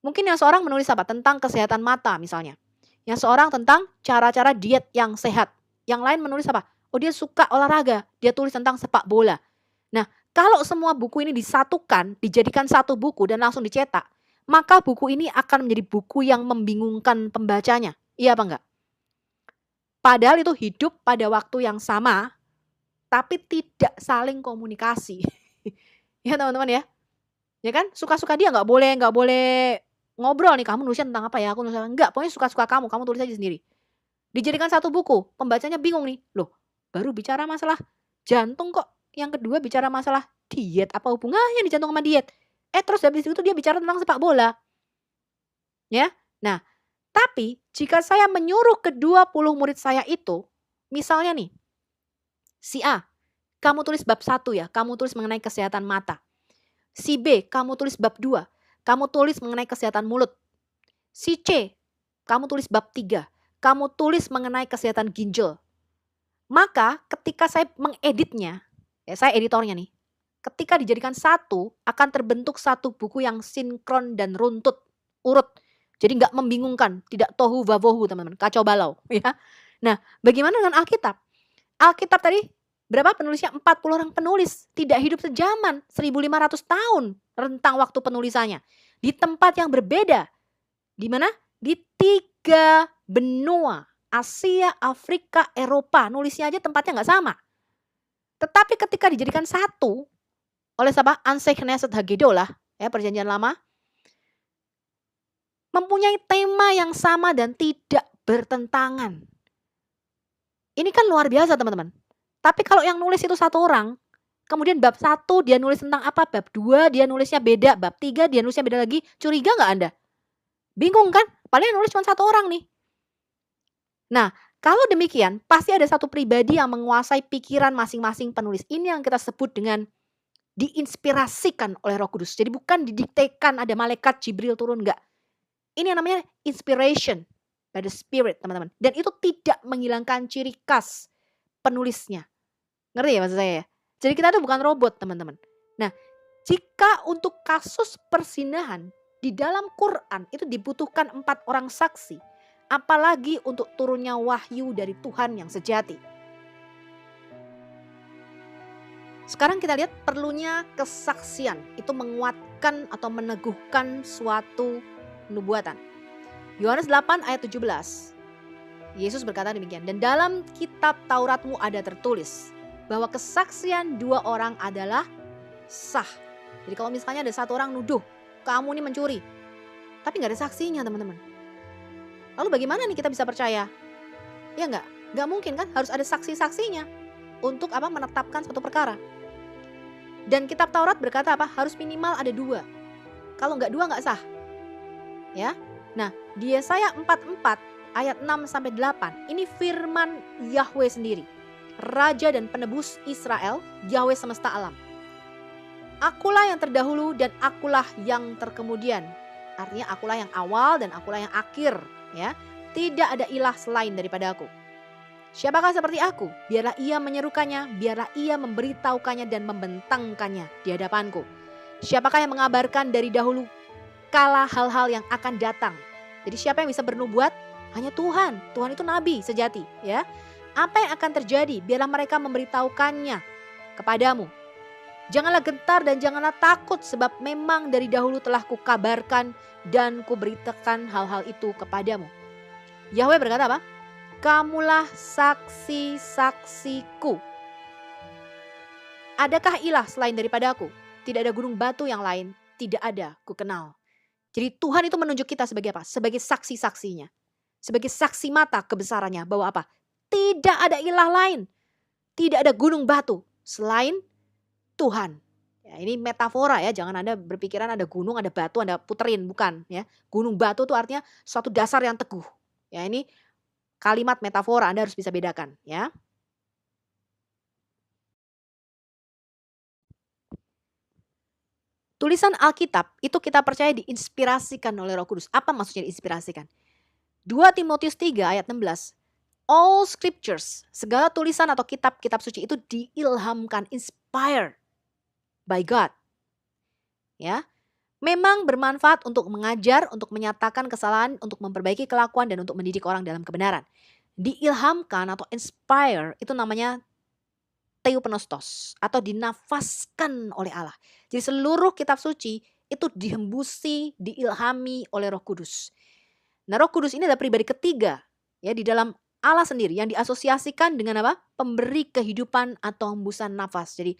Mungkin yang seorang menulis apa? Tentang kesehatan mata misalnya. Yang seorang tentang cara-cara diet yang sehat. Yang lain menulis apa? Oh, dia suka olahraga, dia tulis tentang sepak bola. Nah, kalau semua buku ini disatukan, dijadikan satu buku dan langsung dicetak, maka buku ini akan menjadi buku yang membingungkan pembacanya. Iya apa enggak? Padahal itu hidup pada waktu yang sama, tapi tidak saling komunikasi. Ya teman-teman ya. Ya kan? Suka-suka dia nggak boleh ngobrol nih, kamu nulisnya tentang apa ya? Aku nulisnya enggak, pokoknya suka-suka kamu tulis aja sendiri. Dijadikan satu buku, pembacanya bingung nih. Loh, baru bicara masalah jantung kok. Yang kedua bicara masalah diet, apa hubungannya di jantung sama diet? Terus habis itu dia bicara tentang sepak bola. Ya. Nah, tapi jika saya menyuruh ke-20 murid saya itu, misalnya nih, si A, kamu tulis bab 1 ya, kamu tulis mengenai kesehatan mata. Si B, kamu tulis bab 2, kamu tulis mengenai kesehatan mulut. Si C, kamu tulis bab 3, kamu tulis mengenai kesehatan ginjal. Maka ketika saya mengeditnya, ya saya editornya nih, ketika dijadikan satu, akan terbentuk satu buku yang sinkron dan runtut, urut. Jadi nggak membingungkan, tidak tohu vavohu teman-teman, kacau balau. Ya. Nah, bagaimana dengan Alkitab? Alkitab tadi berapa penulisnya? 40 orang penulis, tidak hidup sejaman, 1500 tahun rentang waktu penulisannya. Di tempat yang berbeda. Di mana? Di 3 benua, Asia, Afrika, Eropa. Nulisnya aja tempatnya nggak sama. Tetapi ketika dijadikan satu oleh siapa? Anseh Knesset Hagedolah, ya perjanjian lama, mempunyai tema yang sama dan tidak bertentangan. Ini kan luar biasa teman-teman. Tapi kalau yang nulis itu satu orang, kemudian bab 1 dia nulis tentang apa, bab 2 dia nulisnya beda, bab 3 dia nulisnya beda lagi, curiga nggak Anda? Bingung kan? Paling yang nulis cuma satu orang nih. Nah, kalau demikian pasti ada satu pribadi yang menguasai pikiran masing-masing penulis. Ini yang kita sebut dengan diinspirasikan oleh Roh Kudus. Jadi bukan didiktekan ada malaikat Jibril turun, enggak. Ini yang namanya inspiration by the Spirit, teman-teman. Dan itu tidak menghilangkan ciri khas penulisnya. Ngerti ya maksud saya ya? Jadi kita itu bukan robot, teman-teman. Nah, jika untuk kasus persinahan di dalam Quran itu dibutuhkan 4 orang saksi, apalagi untuk turunnya wahyu dari Tuhan yang sejati. Sekarang kita lihat perlunya kesaksian, itu menguatkan atau meneguhkan suatu nubuatan. Yohanes 8 ayat 17. Yesus berkata demikian, dan dalam kitab Tauratmu ada tertulis bahwa kesaksian 2 orang adalah sah. Jadi kalau misalnya ada 1 orang nuduh, kamu ini mencuri, tapi gak ada saksinya teman-teman. Lalu bagaimana nih kita bisa percaya? Ya enggak mungkin kan, harus ada saksi-saksinya untuk apa? Menetapkan suatu perkara. Dan kitab Taurat berkata apa? Harus minimal ada 2. Kalau enggak 2 enggak sah. Ya. Nah, di Yesaya 44 ayat 6 sampai 8, ini firman Yahweh sendiri. Raja dan penebus Israel, Yahweh semesta alam. Akulah yang terdahulu dan akulah yang terkemudian. Artinya akulah yang awal dan akulah yang akhir. Ya, tidak ada ilah selain daripada aku. Siapakah seperti aku? Biarlah ia menyerukannya, biarlah ia memberitahukannya dan membentangkannya di hadapanku. Siapakah yang mengabarkan dari dahulu kala hal-hal yang akan datang? Jadi siapa yang bisa bernubuat? Hanya Tuhan. Tuhan itu nabi sejati, ya. Apa yang akan terjadi? Biarlah mereka memberitahukannya kepadamu. Janganlah gentar dan janganlah takut, sebab memang dari dahulu telah kukabarkan dan kuberitakan hal-hal itu kepadamu. Yahweh berkata apa? Kamulah saksi-saksiku. Adakah ilah selain daripada aku? Tidak ada gunung batu yang lain, tidak ada ku kenal. Jadi Tuhan itu menunjuk kita sebagai apa? Sebagai saksi-saksinya. Sebagai saksi mata kebesarannya, bahwa apa? Tidak ada ilah lain. Tidak ada gunung batu selain Tuhan. Ya, ini metafora ya, jangan Anda berpikiran ada gunung, ada batu, Anda puterin, bukan ya. Gunung batu itu artinya suatu dasar yang teguh. Ya, ini kalimat metafora, Anda harus bisa bedakan ya. Tulisan Alkitab itu kita percaya diinspirasikan oleh Roh Kudus. Apa maksudnya diinspirasikan? 2 Timotius 3 ayat 16. All scriptures, segala tulisan atau kitab-kitab suci itu diilhamkan, inspired by God. Ya. Memang bermanfaat untuk mengajar, untuk menyatakan kesalahan, untuk memperbaiki kelakuan dan untuk mendidik orang dalam kebenaran. Diilhamkan atau inspire itu namanya theopneustos atau dinafaskan oleh Allah. Jadi seluruh kitab suci itu dihembusi, diilhami oleh Roh Kudus. Nah, Roh Kudus ini adalah pribadi ketiga ya di dalam Allah sendiri yang diasosiasikan dengan apa? Pemberi kehidupan atau hembusan nafas. Jadi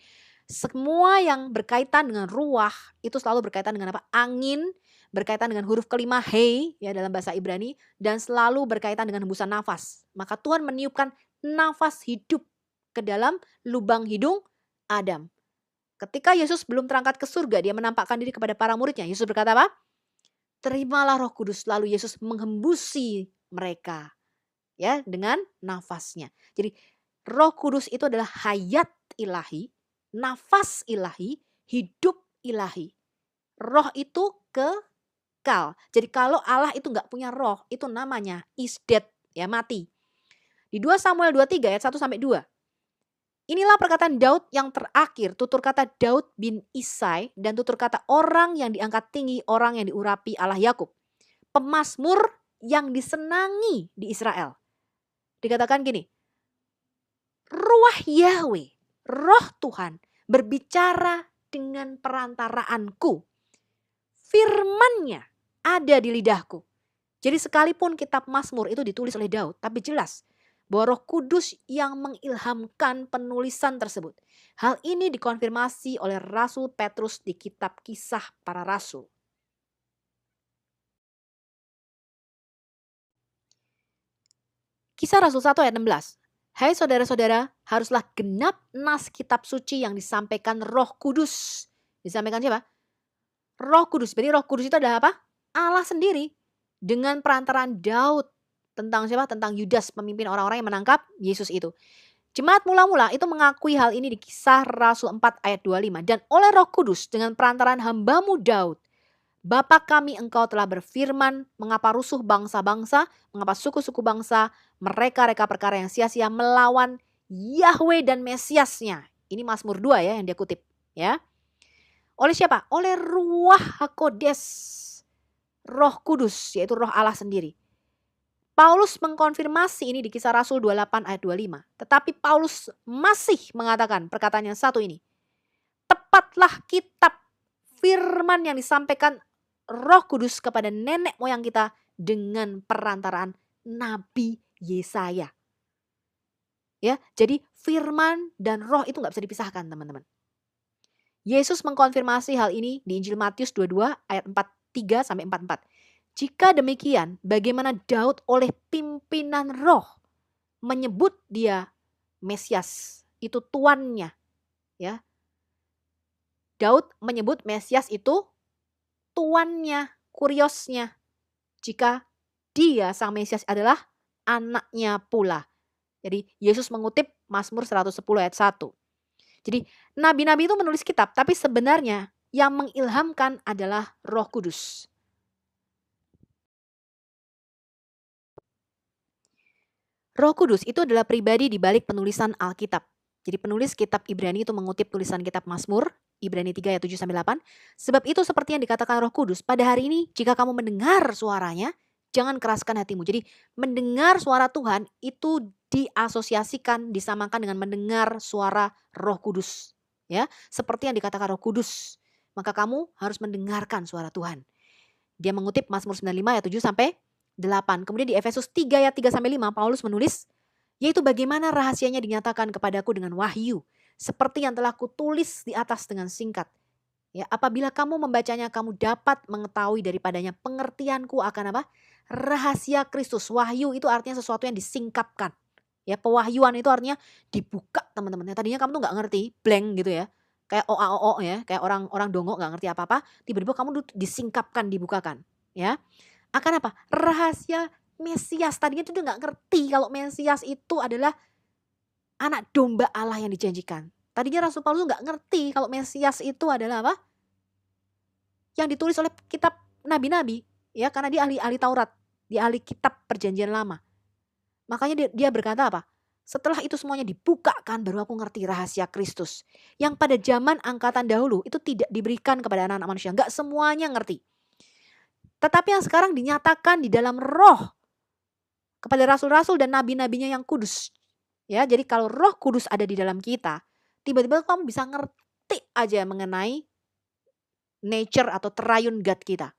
semua yang berkaitan dengan ruah itu selalu berkaitan dengan apa? Angin, berkaitan dengan huruf kelima hei ya dalam bahasa Ibrani, dan selalu berkaitan dengan hembusan nafas. Maka Tuhan meniupkan nafas hidup ke dalam lubang hidung Adam. Ketika Yesus belum terangkat ke surga, dia menampakkan diri kepada para muridnya. Yesus berkata apa? Terimalah Roh Kudus. Lalu Yesus menghembusi mereka ya dengan nafasnya. Jadi Roh Kudus itu adalah hayat ilahi, nafas ilahi, hidup ilahi. Roh itu kekal. Jadi kalau Allah itu nggak punya roh, itu namanya is dead, ya mati. Di 2 Samuel 23 ayat 1 sampai 2. Inilah perkataan Daud yang terakhir, tutur kata Daud bin Isai dan tutur kata orang yang diangkat tinggi, orang yang diurapi Allah Yakub. Pemazmur yang disenangi di Israel. Dikatakan gini, ruah Yahweh, roh Tuhan berbicara dengan perantaraanku. Firman-Nya ada di lidahku. Jadi sekalipun kitab Mazmur itu ditulis oleh Daud, tapi jelas bahwa Roh Kudus yang mengilhamkan penulisan tersebut. Hal ini dikonfirmasi oleh Rasul Petrus di kitab Kisah Para Rasul. Kisah Rasul 1 ayat 16. Hai saudara-saudara, haruslah genap nas kitab suci yang disampaikan Roh Kudus. Disampaikan siapa? Roh Kudus. Jadi Roh Kudus itu adalah apa? Allah sendiri dengan perantaraan Daud. Tentang siapa? Tentang Yudas, pemimpin orang-orang yang menangkap Yesus itu. Jemaat mula-mula itu mengakui hal ini di Kisah Rasul 4 ayat 25. Dan oleh Roh Kudus dengan perantaraan hambamu Daud, Bapa kami engkau telah berfirman, mengapa rusuh bangsa-bangsa, mengapa suku-suku bangsa mereka-reka perkara yang sia-sia melawan Yahweh dan Mesiasnya. Ini Mazmur 2 ya yang dia kutip. Ya. Oleh siapa? Oleh Ruach HaKodes, Roh Kudus, yaitu Roh Allah sendiri. Paulus mengkonfirmasi ini di Kisah Rasul 28 ayat 25. Tetapi Paulus masih mengatakan perkataan yang satu ini. Tepatlah kitab firman yang disampaikan Roh Kudus kepada nenek moyang kita dengan perantaraan Nabi Yesaya. Ya, jadi firman dan roh itu gak bisa dipisahkan teman-teman. Yesus mengkonfirmasi hal ini di Injil Matius 22 ayat 43 sampai 44. Jika demikian, bagaimana Daud oleh pimpinan roh menyebut dia Mesias, itu tuannya, ya. Daud menyebut Mesias itu tuannya, kuriosnya. Jika dia sang Mesias adalah anaknya pula. Jadi Yesus mengutip Mazmur 110 ayat 1. Jadi nabi-nabi itu menulis kitab, tapi sebenarnya yang mengilhamkan adalah Roh Kudus. Roh Kudus itu adalah pribadi di balik penulisan Alkitab. Jadi penulis kitab Ibrani itu mengutip tulisan kitab Mazmur, Ibrani 3 ayat 7-8. Sebab itu seperti yang dikatakan Roh Kudus, pada hari ini jika kamu mendengar suaranya, jangan keraskan hatimu. Jadi mendengar suara Tuhan itu diasosiasikan, disamakan dengan mendengar suara Roh Kudus. Ya, seperti yang dikatakan Roh Kudus, maka kamu harus mendengarkan suara Tuhan. Dia mengutip Mazmur 95 ayat 7-8. Kemudian di Efesus 3 ayat 3-5 Paulus menulis, yaitu bagaimana rahasianya dinyatakan kepadaku dengan wahyu, seperti yang telah kutulis di atas dengan singkat. Ya, apabila kamu membacanya, kamu dapat mengetahui daripadanya pengertianku akan apa? Rahasia Kristus. Wahyu itu artinya sesuatu yang disingkapkan. Ya, pewahyuan itu artinya dibuka, teman-teman. Tadinya kamu tuh nggak ngerti, blank gitu ya. Kayak OA ya, kayak orang dongok nggak ngerti apa-apa, tiba-tiba kamu disingkapkan, dibukakan, ya. Akan apa? Rahasia Mesias. Tadinya tuh dia nggak ngerti kalau Mesias itu adalah anak domba Allah yang dijanjikan. Tadinya Rasul Paulus nggak ngerti kalau Mesias itu adalah apa? Yang ditulis oleh kitab nabi-nabi, ya, karena dia ahli Taurat, dia ahli kitab perjanjian lama. Makanya dia berkata apa? Setelah itu semuanya dibukakan baru aku ngerti rahasia Kristus. Yang pada zaman angkatan dahulu itu tidak diberikan kepada anak-anak manusia. Enggak semuanya ngerti. Tetapi yang sekarang dinyatakan di dalam Roh kepada rasul-rasul dan nabi-nabinya yang kudus. Ya, jadi kalau Roh Kudus ada di dalam kita, tiba-tiba kamu bisa ngerti aja mengenai nature atau triune God kita.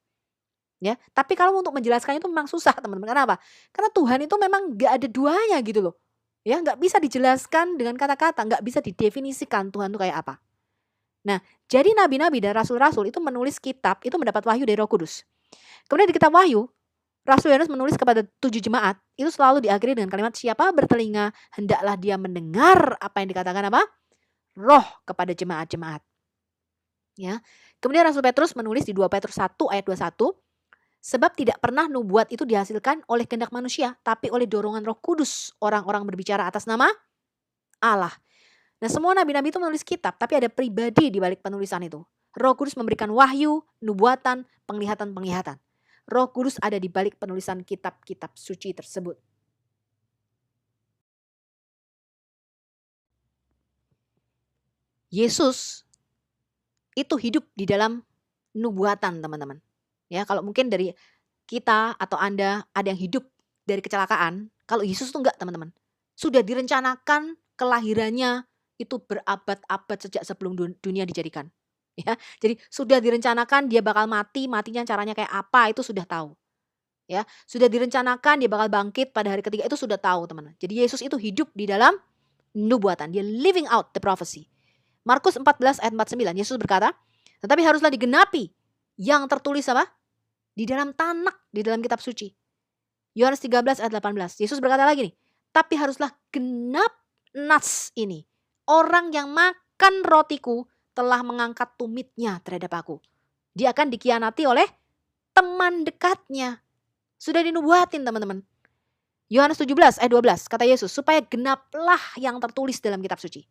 Ya, tapi kalau untuk menjelaskannya itu memang susah, teman-teman. Kenapa? Karena Tuhan itu memang nggak ada duanya gitu loh. Ya, nggak bisa dijelaskan dengan kata-kata, nggak bisa didefinisikan Tuhan itu kayak apa. Nah, jadi nabi-nabi dan rasul-rasul itu menulis kitab, itu mendapat wahyu dari Roh Kudus. Kemudian di kitab Wahyu, Rasul Yohanes menulis kepada 7 jemaat, itu selalu diakhiri dengan kalimat, siapa bertelinga, hendaklah dia mendengar apa yang dikatakan apa? Roh kepada jemaat-jemaat. Ya. Kemudian Rasul Petrus menulis di 2 Petrus 1 ayat 21, sebab tidak pernah nubuat itu dihasilkan oleh kehendak manusia, tapi oleh dorongan Roh Kudus orang-orang berbicara atas nama Allah. Nah, semua nabi-nabi itu menulis kitab, tapi ada pribadi di balik penulisan itu. Roh Kudus memberikan wahyu, nubuatan, penglihatan-penglihatan. Roh Kudus ada di balik penulisan kitab-kitab suci tersebut. Yesus itu hidup di dalam nubuatan, teman-teman. Ya, kalau mungkin dari kita atau Anda ada yang hidup dari kecelakaan, kalau Yesus itu enggak, teman-teman. Sudah direncanakan kelahirannya itu berabad-abad sejak sebelum dunia dijadikan. Ya, jadi sudah direncanakan dia bakal mati, matinya caranya kayak apa itu sudah tahu. Ya, sudah direncanakan dia bakal bangkit pada hari ketiga itu sudah tahu, teman-teman. Jadi Yesus itu hidup di dalam nubuatan, dia living out the prophecy. Markus 14 ayat 49, Yesus berkata, tetapi haruslah digenapi yang tertulis apa? Di dalam tanak, di dalam kitab suci. Yohanes 13 ayat 18. Yesus berkata lagi nih, tapi haruslah genap nas ini. Orang yang makan rotiku telah mengangkat tumitnya terhadap aku. Dia akan dikhianati oleh teman dekatnya. Sudah dinubuatin, teman-teman. Yohanes 17 ayat 12 kata Yesus, supaya genaplah yang tertulis dalam kitab suci.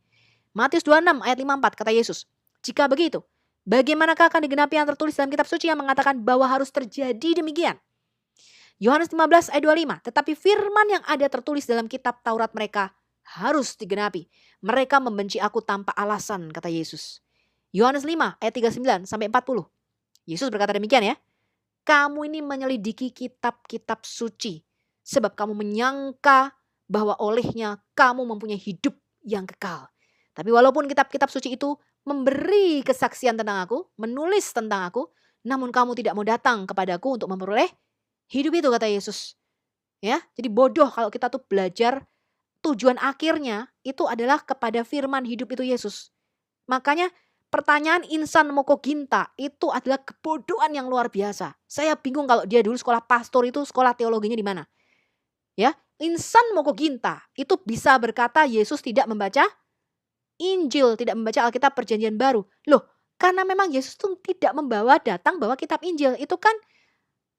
Matius 26 ayat 54 kata Yesus, jika begitu, bagaimanakah akan digenapi yang tertulis dalam kitab suci yang mengatakan bahwa harus terjadi demikian? Yohanes 15 ayat 25, tetapi firman yang ada tertulis dalam kitab Taurat mereka harus digenapi. Mereka membenci aku tanpa alasan, kata Yesus. Yohanes 5 ayat 39 sampai 40. Yesus berkata demikian ya. Kamu ini menyelidiki kitab-kitab suci, sebab kamu menyangka bahwa olehnya kamu mempunyai hidup yang kekal. Tapi walaupun kitab-kitab suci itu memberi kesaksian tentang aku, menulis tentang aku, namun kamu tidak mau datang kepadaku untuk memperoleh hidup itu, kata Yesus. Ya, jadi bodoh kalau kita tuh belajar tujuan akhirnya itu adalah kepada firman hidup itu Yesus. Makanya pertanyaan insan moko ginta itu adalah kebodohan yang luar biasa. Saya bingung kalau dia dulu sekolah pastor itu sekolah teologinya di mana. Ya, insan moko ginta itu bisa berkata Yesus tidak membaca Injil, tidak membaca Alkitab Perjanjian Baru. Loh, karena memang Yesus tuh tidak membawa kitab Injil. Itu kan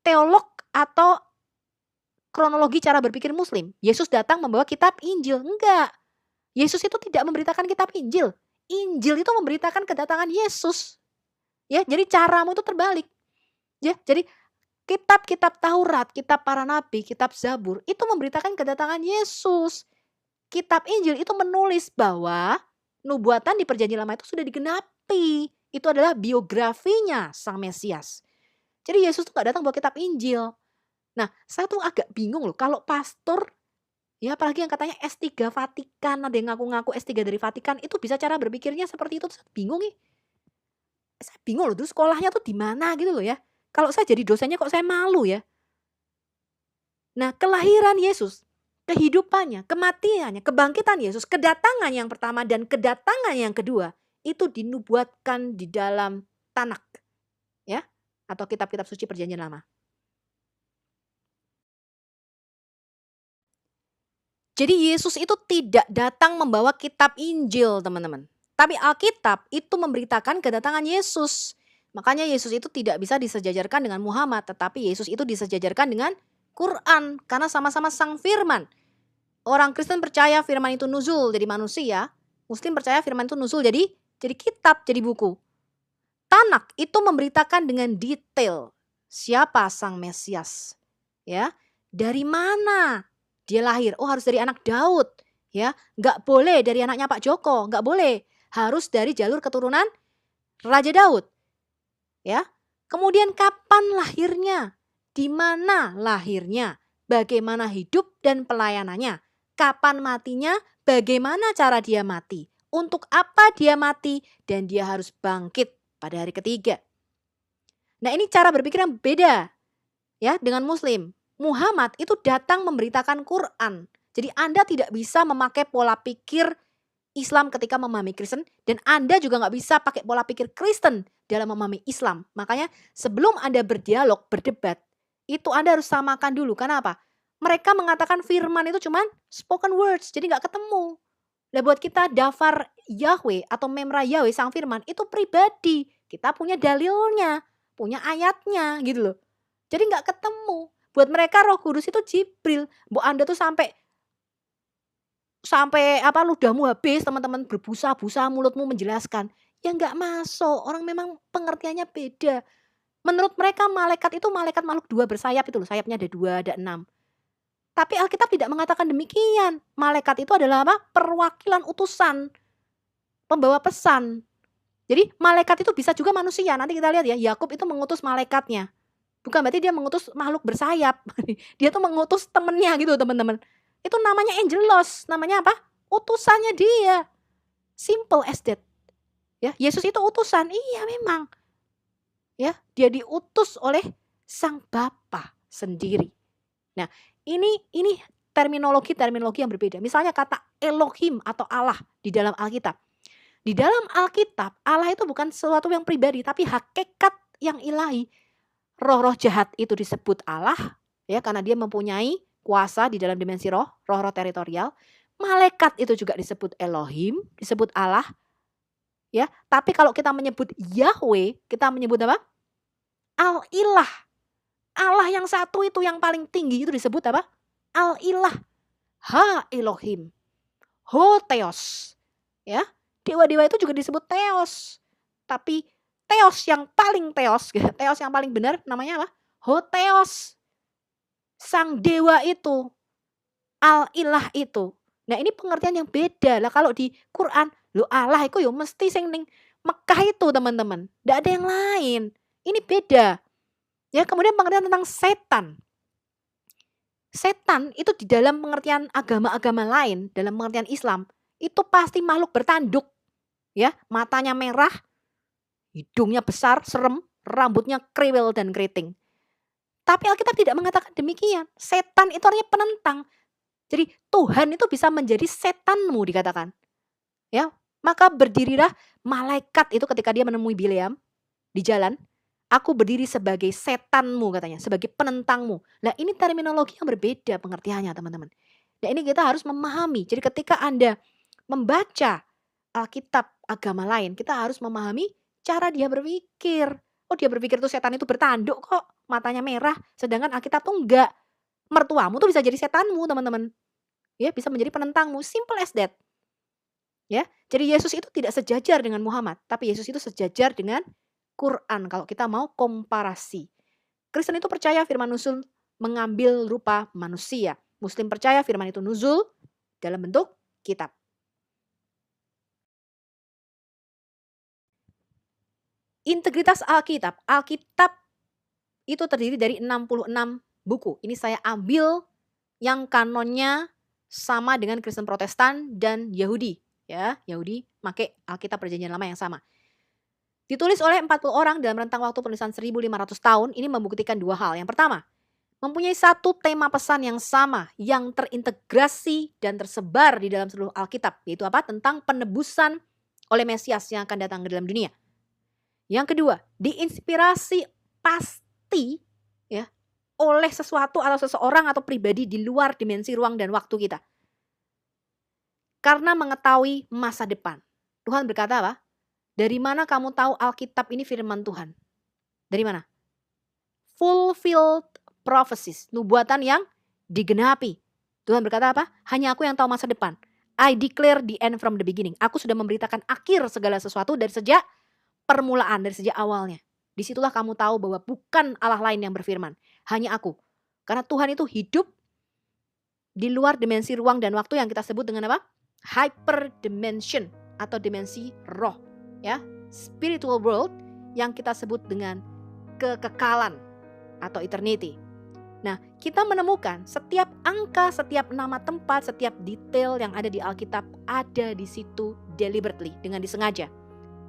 teolog atau kronologi cara berpikir Muslim. Yesus datang membawa kitab Injil. Enggak. Yesus itu tidak memberitakan kitab Injil. Injil itu memberitakan kedatangan Yesus. Ya, jadi caramu itu terbalik. Ya, jadi kitab-kitab Taurat, kitab para nabi, kitab Zabur itu memberitakan kedatangan Yesus. Kitab Injil itu menulis bahwa nubuatan di Perjanjian Lama itu sudah digenapi. Itu adalah biografinya Sang Mesias. Jadi Yesus itu gak datang bawa kitab Injil. Nah, saya tuh agak bingung loh kalau pastor, ya apalagi yang katanya S3 Vatikan, ada yang ngaku-ngaku S3 dari Vatikan, itu bisa cara berpikirnya seperti itu. Saya bingung nih. Saya bingung loh, terus sekolahnya tuh di mana gitu loh ya. Kalau saya jadi dosennya kok saya malu ya. Nah, kelahiran Yesus, kehidupannya, kematiannya, kebangkitan Yesus, kedatangan yang pertama dan kedatangan yang kedua, itu dinubuatkan di dalam Tanak, ya, atau kitab-kitab suci Perjanjian Lama. Jadi Yesus itu tidak datang membawa kitab Injil, teman-teman. Tapi Alkitab itu memberitakan kedatangan Yesus. Makanya Yesus itu tidak bisa disejajarkan dengan Muhammad, tetapi Yesus itu disejajarkan dengan Quran karena sama-sama Sang Firman. Orang Kristen percaya firman itu nuzul jadi manusia, Muslim percaya firman itu nuzul jadi kitab, jadi buku. Tanak itu memberitakan dengan detail siapa Sang Mesias. Ya, dari mana dia lahir? Oh, harus dari anak Daud, ya. Enggak boleh dari anaknya Pak Joko, enggak boleh. Harus dari jalur keturunan Raja Daud. Ya. Kemudian kapan lahirnya? Di mana lahirnya? Bagaimana hidup dan pelayanannya? Kapan matinya? Bagaimana cara dia mati? Untuk apa dia mati? Dan dia harus bangkit pada hari ketiga. Nah, ini cara berpikir yang beda ya dengan Muslim. Muhammad itu datang memberitakan Quran. Jadi Anda tidak bisa memakai pola pikir Islam ketika memahami Kristen, dan Anda juga nggak bisa pakai pola pikir Kristen dalam memahami Islam. Makanya sebelum Anda berdialog, berdebat, itu Anda harus samakan dulu. Karena apa? Mereka mengatakan firman itu cuman spoken words, jadi nggak ketemu. Nah, buat kita dafar Yahweh atau memra Yahweh Sang Firman itu pribadi. Kita punya dalilnya, punya ayatnya gitu loh. Jadi nggak ketemu. Buat mereka Roh Kudus itu Jibril. Bu Anda tuh sampai ludahmu habis, teman-teman berbusa-busa mulutmu menjelaskan. Ya nggak masuk. Orang memang pengertiannya beda. Menurut mereka malaikat itu malaikat makhluk dua bersayap itu loh. Sayapnya ada 2, ada 6. Tapi Alkitab tidak mengatakan demikian. Malaikat itu adalah apa? Perwakilan utusan. Pembawa pesan. Jadi malaikat itu bisa juga manusia. Nanti kita lihat ya, Yakub itu mengutus malaikatnya. Bukan berarti dia mengutus makhluk bersayap. Dia tuh mengutus temennya gitu teman-teman. Itu namanya angelos. Namanya apa? Utusannya dia. Simple as that. Ya, Yesus itu utusan. Iya memang. Ya, dia diutus oleh Sang Bapa sendiri. Nah, ini terminologi yang berbeda. Misalnya kata Elohim atau Allah di dalam Alkitab. Di dalam Alkitab, Allah itu bukan sesuatu yang pribadi, tapi hakikat yang ilahi. Roh-roh jahat itu disebut Allah, ya, karena dia mempunyai kuasa di dalam dimensi roh-roh teritorial. Malaikat itu juga disebut Elohim, disebut Allah. Ya, tapi kalau kita menyebut Yahweh, kita menyebut apa? Al-Ilah. Allah yang satu itu yang paling tinggi itu disebut apa? Al-Ilah. Ha-Elohim. Ho-Theos. Ya, dewa-dewa itu juga disebut Theos. Tapi Theos yang paling Theos yang paling benar namanya apa? Ho-Theos. Sang dewa itu. Al-Ilah itu. Nah, ini pengertian yang beda lah. Kalau di Quran, lo Allah itu ya mesti sing ning Mekah itu teman-teman. Nggak ada yang lain. Ini beda. Ya, kemudian pengertian tentang setan. Setan itu di dalam pengertian agama-agama lain, dalam pengertian Islam, itu pasti makhluk bertanduk. Ya, matanya merah, hidungnya besar, serem, rambutnya kriwil dan keriting. Tapi Alkitab tidak mengatakan demikian. Setan itu artinya penentang. Jadi Tuhan itu bisa menjadi setanmu dikatakan. Ya, maka berdirilah malaikat itu ketika dia menemui Bileam di jalan. Aku berdiri sebagai setanmu katanya, sebagai penentangmu. Nah, ini terminologi yang berbeda pengertiannya teman-teman. Nah, ini kita harus memahami. Jadi ketika Anda membaca Alkitab agama lain, kita harus memahami cara dia berpikir. Oh, dia berpikir tuh setan itu bertanduk kok, matanya merah, sedangkan Alkitab tuh enggak. mertuamu tuh bisa jadi setanmu, teman-teman. Ya, bisa menjadi penentangmu, simple as that. Ya, jadi Yesus itu tidak sejajar dengan Muhammad, tapi Yesus itu sejajar dengan Quran kalau kita mau komparasi. Kristen itu percaya firman nuzul mengambil rupa manusia. Muslim percaya firman itu nuzul dalam bentuk kitab. Integritas Alkitab. Alkitab itu terdiri dari 66 buku. Ini saya ambil yang kanonnya sama dengan Kristen Protestan dan Yahudi. Ya, Yahudi pakai Alkitab Perjanjian Lama yang sama. Ditulis oleh 40 orang dalam rentang waktu penulisan 1500 tahun. Ini membuktikan dua hal. Yang pertama, mempunyai satu tema pesan yang sama, yang terintegrasi dan tersebar di dalam seluruh Alkitab. Yaitu apa? Tentang penebusan oleh Mesias yang akan datang ke dalam dunia. Yang kedua, diinspirasi pasti ya oleh sesuatu atau seseorang atau pribadi di luar dimensi ruang dan waktu kita. Karena mengetahui masa depan. Tuhan berkata apa? Dari mana kamu tahu Alkitab ini firman Tuhan? Dari mana? Fulfilled prophecies, nubuatan yang digenapi. Tuhan berkata apa? Hanya aku yang tahu masa depan. I declare the end from the beginning. Aku sudah memberitakan akhir segala sesuatu dari sejak permulaan, dari sejak awalnya. Disitulah kamu tahu bahwa bukan Allah lain yang berfirman. Hanya aku. Karena Tuhan itu hidup di luar dimensi ruang dan waktu yang kita sebut dengan apa? Hyperdimension atau dimensi roh. Ya, spiritual world yang kita sebut dengan kekekalan atau eternity. Nah, kita menemukan setiap angka, setiap nama tempat, setiap detail yang ada di Alkitab ada di situ deliberately, dengan disengaja.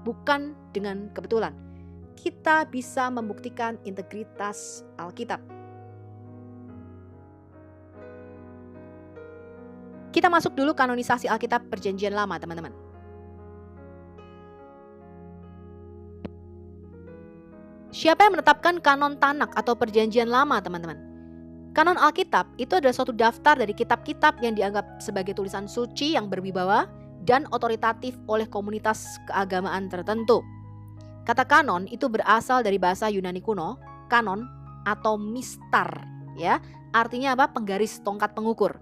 Bukan dengan kebetulan. Kita bisa membuktikan integritas Alkitab. Kita masuk dulu kanonisasi Alkitab Perjanjian Lama, teman-teman. Siapa yang menetapkan kanon Tanak atau Perjanjian Lama, teman-teman? Kanon Alkitab itu adalah suatu daftar dari kitab-kitab yang dianggap sebagai tulisan suci yang berwibawa dan otoritatif oleh komunitas keagamaan tertentu. Kata kanon itu berasal dari bahasa Yunani kuno, kanon atau mistar, ya. Artinya apa? Penggaris, tongkat pengukur.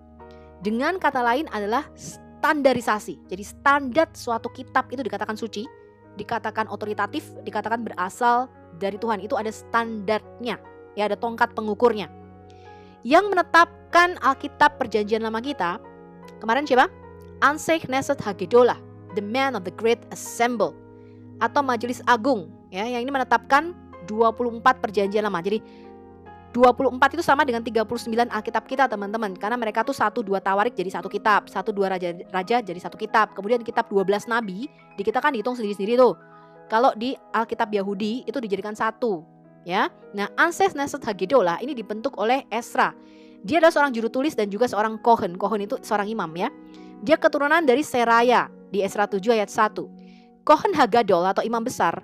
Dengan kata lain adalah standarisasi. Jadi standar suatu kitab itu dikatakan suci, dikatakan otoritatif, dikatakan berasal dari Tuhan. Itu ada standarnya, ya, ada tongkat pengukurnya. Yang menetapkan Alkitab Perjanjian Lama kita kemarin siapa? Anseh Knesset Hagedolah, the man of the great assemble, atau Majelis Agung, ya, yang ini menetapkan 24 Perjanjian Lama. Jadi 24 itu sama dengan 39 Alkitab kita, teman-teman, karena mereka tuh 1-2 Tawarik jadi satu kitab, 1-2 raja jadi satu kitab. Kemudian kitab 12 nabi di kita kan dihitung sendiri-sendiri tuh. Kalau di Alkitab Yahudi itu dijadikan satu, ya. Nah, Anseh Knesset Hagedolah ini dibentuk oleh Ezra. Dia adalah seorang juru tulis dan juga seorang Kohen. Kohen itu seorang imam, ya. Dia keturunan dari Seraya di Ezra 7 ayat 1. Kohen Hagadol atau imam besar,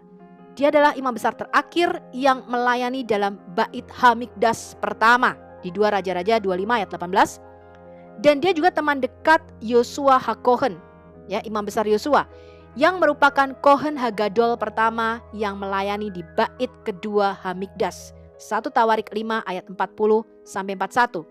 dia adalah imam besar terakhir yang melayani dalam Bait Hamikdas pertama di 2 Raja-Raja 25 ayat 18. Dan dia juga teman dekat Yosua HaKohen, ya, imam besar Yosua, yang merupakan Kohen Hagadol pertama yang melayani di Bait kedua Hamikdas. 1 Tawarik 5 ayat 40 sampai 41.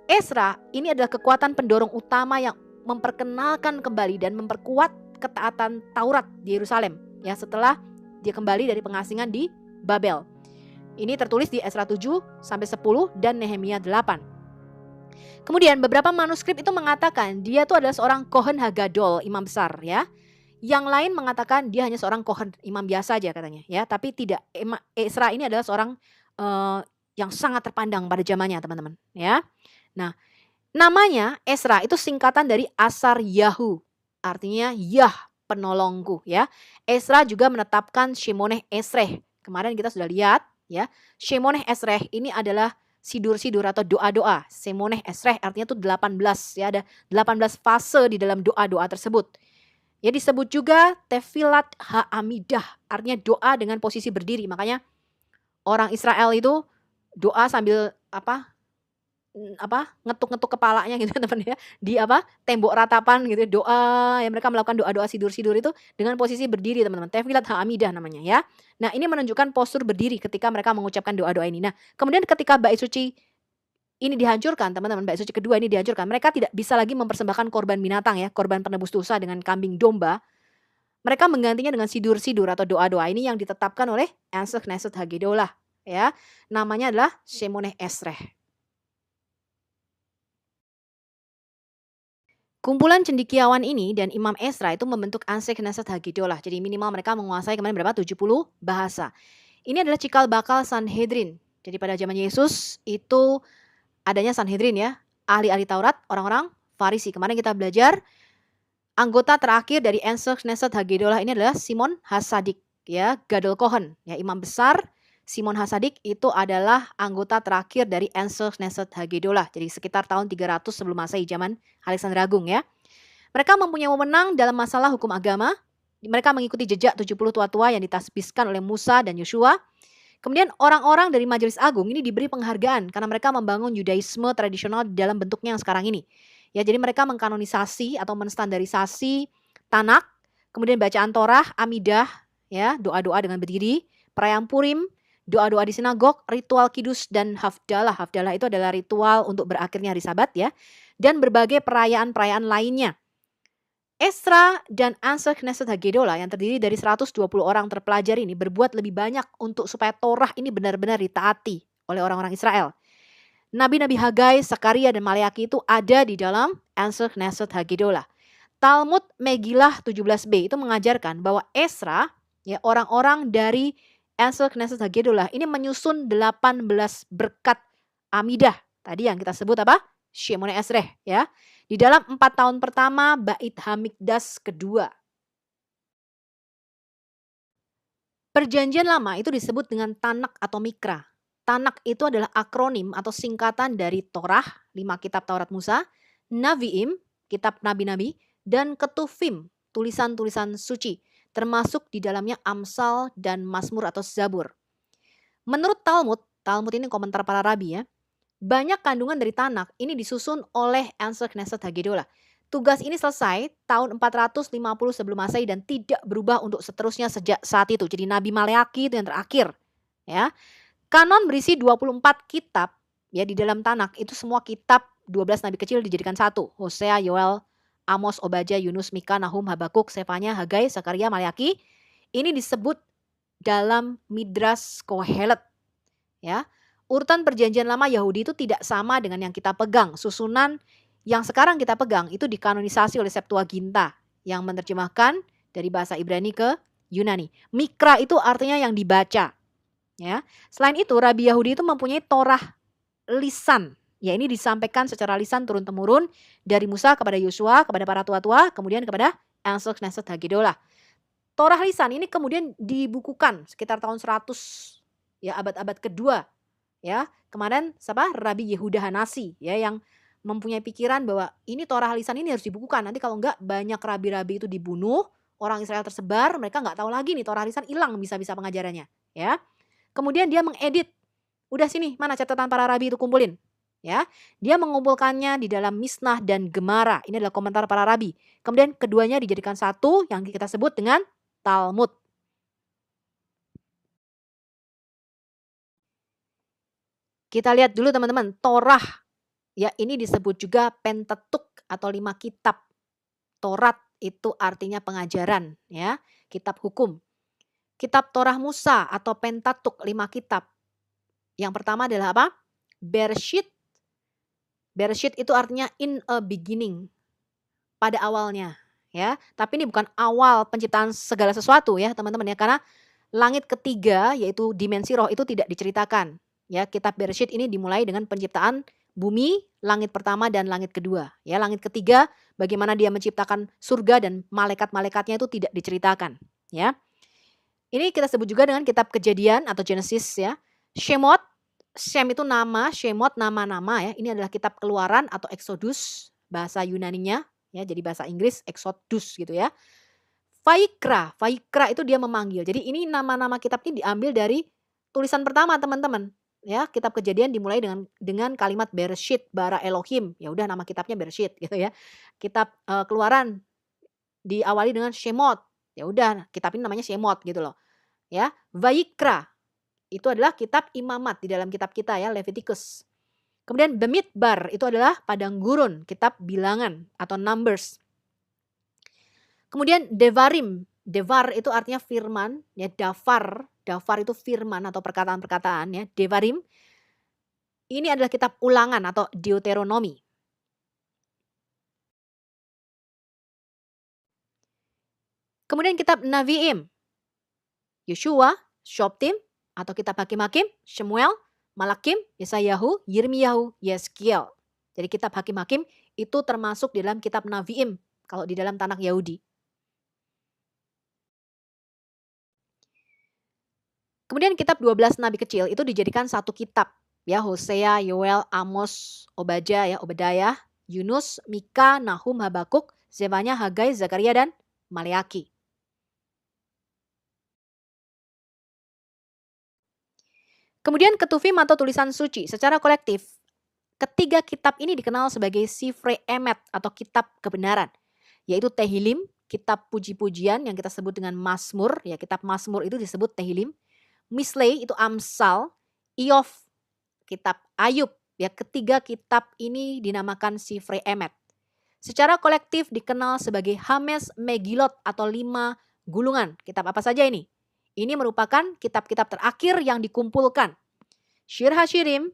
Ezra ini adalah kekuatan pendorong utama yang memperkenalkan kembali dan memperkuat ketaatan Taurat di Yerusalem, ya, setelah dia kembali dari pengasingan di Babel. Ini tertulis di Ezra 7 sampai 10 dan Nehemia 8. Kemudian beberapa manuskrip itu mengatakan dia itu adalah seorang Kohen Hagadol, imam besar, ya. Yang lain mengatakan dia hanya seorang Kohen, imam biasa aja katanya, ya. Tapi tidak, Ezra ini adalah seorang yang sangat terpandang pada zamannya, teman-teman, ya. Nah, namanya Ezra itu singkatan dari Asar Yahu, artinya Yah, penolongku, ya. Ezra juga menetapkan Shemoneh Esreh. Kemarin kita sudah lihat, ya. Shemoneh Esreh ini adalah sidur-sidur atau doa-doa. Shemoneh Esreh artinya itu 18, ya, ada 18 fase di dalam doa-doa tersebut. Ya, disebut juga Tefilat Ha'amidah, artinya doa dengan posisi berdiri. Makanya orang Israel itu doa sambil ngetuk-ngetuk kepalanya gitu, teman, ya, di tembok ratapan gitu, doa, ya, mereka melakukan doa-doa sidur-sidur itu dengan posisi berdiri, teman-teman. Tefilat Ha'amidah namanya, ya. Nah, ini menunjukkan postur berdiri ketika mereka mengucapkan doa-doa ini. Nah, kemudian ketika bait suci ini dihancurkan, teman-teman, bait suci kedua ini dihancurkan. Mereka tidak bisa lagi mempersembahkan korban binatang ya, korban penebus dosa dengan kambing domba. Mereka menggantinya dengan sidur-sidur atau doa-doa. Ini yang ditetapkan oleh Anseh Knesset Hagedolah ya. Namanya adalah Shemoneh Esreh. Kumpulan cendekiawan ini dan Imam Esra itu membentuk Anseh Knesset Hagedolah. Jadi minimal mereka menguasai kemarin berapa? 70 bahasa. Ini adalah cikal bakal Sanhedrin. Jadi pada zaman Yesus itu adanya Sanhedrin ya. Ahli-ahli Taurat, orang-orang Farisi. Kemarin kita belajar anggota terakhir dari Anseh Knesset Hagedolah ini adalah Simon Hasadik ya, Gadol Kohen ya, imam besar. Simon Hasadik itu adalah anggota terakhir dari Anseh Knesset Hagedolah. Jadi sekitar tahun 300 sebelum Masehi, zaman Alexander Agung ya. Mereka mempunyai wewenang dalam masalah hukum agama. Mereka mengikuti jejak 70 tua-tua yang ditasbiskan oleh Musa dan Yosua. Kemudian orang-orang dari Majelis Agung ini diberi penghargaan karena mereka membangun Yudaisme tradisional dalam bentuknya yang sekarang ini. Ya, jadi mereka mengkanonisasi atau menstandarisasi Tanak, kemudian bacaan Torah, Amidah, ya, doa-doa dengan berdiri, perayaan Purim, doa-doa di sinagog, ritual kidus dan hafdalah. Hafdalah itu adalah ritual untuk berakhirnya hari Sabat ya, dan berbagai perayaan-perayaan lainnya. Esra dan Anseh Knesset Hagedolah yang terdiri dari 120 orang terpelajar ini berbuat lebih banyak untuk supaya Torah ini benar-benar ditaati oleh orang-orang Israel. Nabi-nabi Hagai, Sakaria, dan Maleaki itu ada di dalam Anseh Knesset Hagedolah. Talmud Megillah 17b itu mengajarkan bahwa Esra, ya, orang-orang dari Anseh Knesset Hagedolah ini menyusun 18 berkat Amidah. Tadi yang kita sebut apa? Shemoneh Esreh ya. Di dalam 4 tahun pertama Bait Hamikdas kedua. Perjanjian lama itu disebut dengan Tanak atau Mikra. Tanak itu adalah akronim atau singkatan dari Torah, 5 kitab Taurat Musa, Naviim, kitab nabi-nabi, dan Ketuvim, tulisan-tulisan suci, termasuk di dalamnya Amsal dan Mazmur atau Zabur. Menurut Talmud, Talmud ini komentar para rabi ya, banyak kandungan dari Tanak ini disusun oleh Anseh Knesset Hagedolah. Tugas ini selesai tahun 450 sebelum Masehi dan tidak berubah untuk seterusnya sejak saat itu. Jadi Nabi Maleaki itu yang terakhir ya. Kanon berisi 24 kitab ya di dalam Tanak. Itu semua kitab 12 nabi kecil dijadikan satu. Hosea, Yoel, Amos, Obadya, Yunus, Mika, Nahum, Habakuk, Sefanya, Hagai, Sakaria, Maleaki. Ini disebut dalam Midras Kohelet ya. Urutan perjanjian lama Yahudi itu tidak sama dengan yang kita pegang. Susunan yang sekarang kita pegang itu dikanonisasi oleh Septuaginta yang menerjemahkan dari bahasa Ibrani ke Yunani. Mikra itu artinya yang dibaca. Ya. Selain itu, Rabi Yahudi itu mempunyai Torah lisan. Ya, ini disampaikan secara lisan turun-temurun dari Musa kepada Yosua, kepada para tua-tua, kemudian kepada Anseh Knesset Hagedolah. Torah lisan ini kemudian dibukukan sekitar tahun 100 ya, abad-abad kedua. Ya, kemarin siapa? Rabi Yehuda Hanasi ya, yang mempunyai pikiran bahwa ini Torah lisan ini harus dibukukan. Nanti kalau enggak banyak rabi-rabi itu dibunuh, orang Israel tersebar, mereka enggak tahu lagi nih Torah lisan, hilang bisa-bisa pengajarannya, ya. Kemudian dia mengedit. Udah sini, mana catatan para rabi itu kumpulin, ya. Dia mengumpulkannya di dalam Misnah dan Gemara. Ini adalah komentar para rabi. Kemudian keduanya dijadikan satu yang kita sebut dengan Talmud. Kita lihat dulu teman-teman, Torah ya, ini disebut juga Pentateuch atau 5 kitab. Torat itu artinya pengajaran ya, kitab hukum. Kitab Torah Musa atau Pentateuch 5 kitab. Yang pertama adalah apa? Bereshit. Bereshit itu artinya in a beginning, pada awalnya ya. Tapi ini bukan awal penciptaan segala sesuatu ya teman-teman ya, karena langit ketiga yaitu dimensi roh itu tidak diceritakan. Ya, kitab Bereshit ini dimulai dengan penciptaan bumi, langit pertama dan langit kedua. Ya, langit ketiga bagaimana dia menciptakan surga dan malaikat-malaikatnya itu tidak diceritakan. Ya, ini kita sebut juga dengan kitab Kejadian atau Genesis ya. Shemot, Shem itu nama, Shemot nama-nama ya. Ini adalah kitab Keluaran atau Exodus bahasa Yunaninya ya. Jadi bahasa Inggris Exodus gitu ya. Vaikra, Vaikra itu dia memanggil. Jadi ini nama-nama kitab ini diambil dari tulisan pertama teman-teman. Ya, kitab Kejadian dimulai dengan kalimat Bereshit bara Elohim. Ya udah nama kitabnya Bereshit gitu ya. Kitab Keluaran diawali dengan Shemot. Ya udah kitab ini namanya Shemot gitu loh. Ya, Vaikra itu adalah kitab imamat di dalam kitab kita ya, Leviticus. Kemudian Bamidbar itu adalah padang gurun, kitab bilangan atau numbers. Kemudian Devarim, Devar itu artinya firman, ya Dafar, Dafar itu firman atau perkataan-perkataan ya. Devarim ini adalah kitab ulangan atau Deuteronomi. Kemudian kitab Naviim, Yeshua, Shoptim atau kitab Hakim-Hakim, Shemuel, Malakim, Yesayahu, Yirmiyahu, Yeskiel. Jadi kitab Hakim-Hakim itu termasuk di dalam kitab Naviim kalau di dalam Tanakh Yahudi. Kemudian kitab 12 nabi kecil itu dijadikan satu kitab. Ya, Hosea, Yoel, Amos, Obadiah, Yunus, Mika, Nahum, Habakuk, Zefanya, Hagai, Zakaria, dan Maleaki. Kemudian Ketuvim atau tulisan suci secara kolektif. Ketiga kitab ini dikenal sebagai Sifrei Emet atau kitab kebenaran. Yaitu Tehilim, kitab puji-pujian yang kita sebut dengan Mazmur. Ya, kitab Mazmur itu disebut Tehilim. Mislei itu Amsal, Iov, kitab Ayub. Ya, ketiga kitab ini dinamakan Sifrei Emet. Secara kolektif dikenal sebagai Hames Megilot atau 5 gulungan. Kitab apa saja ini? Ini merupakan kitab-kitab terakhir yang dikumpulkan. Shir Hashirim,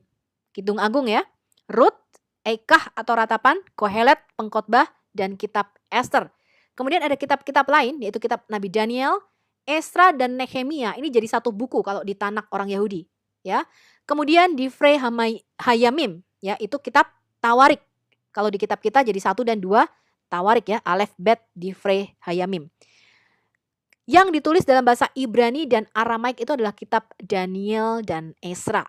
Kidung Agung ya, Rut, Eikah atau Ratapan, Kohelet, Pengkhotbah, dan kitab Esther. Kemudian ada kitab-kitab lain yaitu kitab Nabi Daniel, Esra, dan Nehemia. Ini jadi satu buku kalau di Tanakh orang Yahudi. Ya. Kemudian Divrei Hayamim, ya itu kitab Tawarik. Kalau di kitab kita jadi 1 dan 2 Tawarik ya, Alef Bet Divrei Hayamim. Yang ditulis dalam bahasa Ibrani dan Aramaik itu adalah kitab Daniel dan Esra.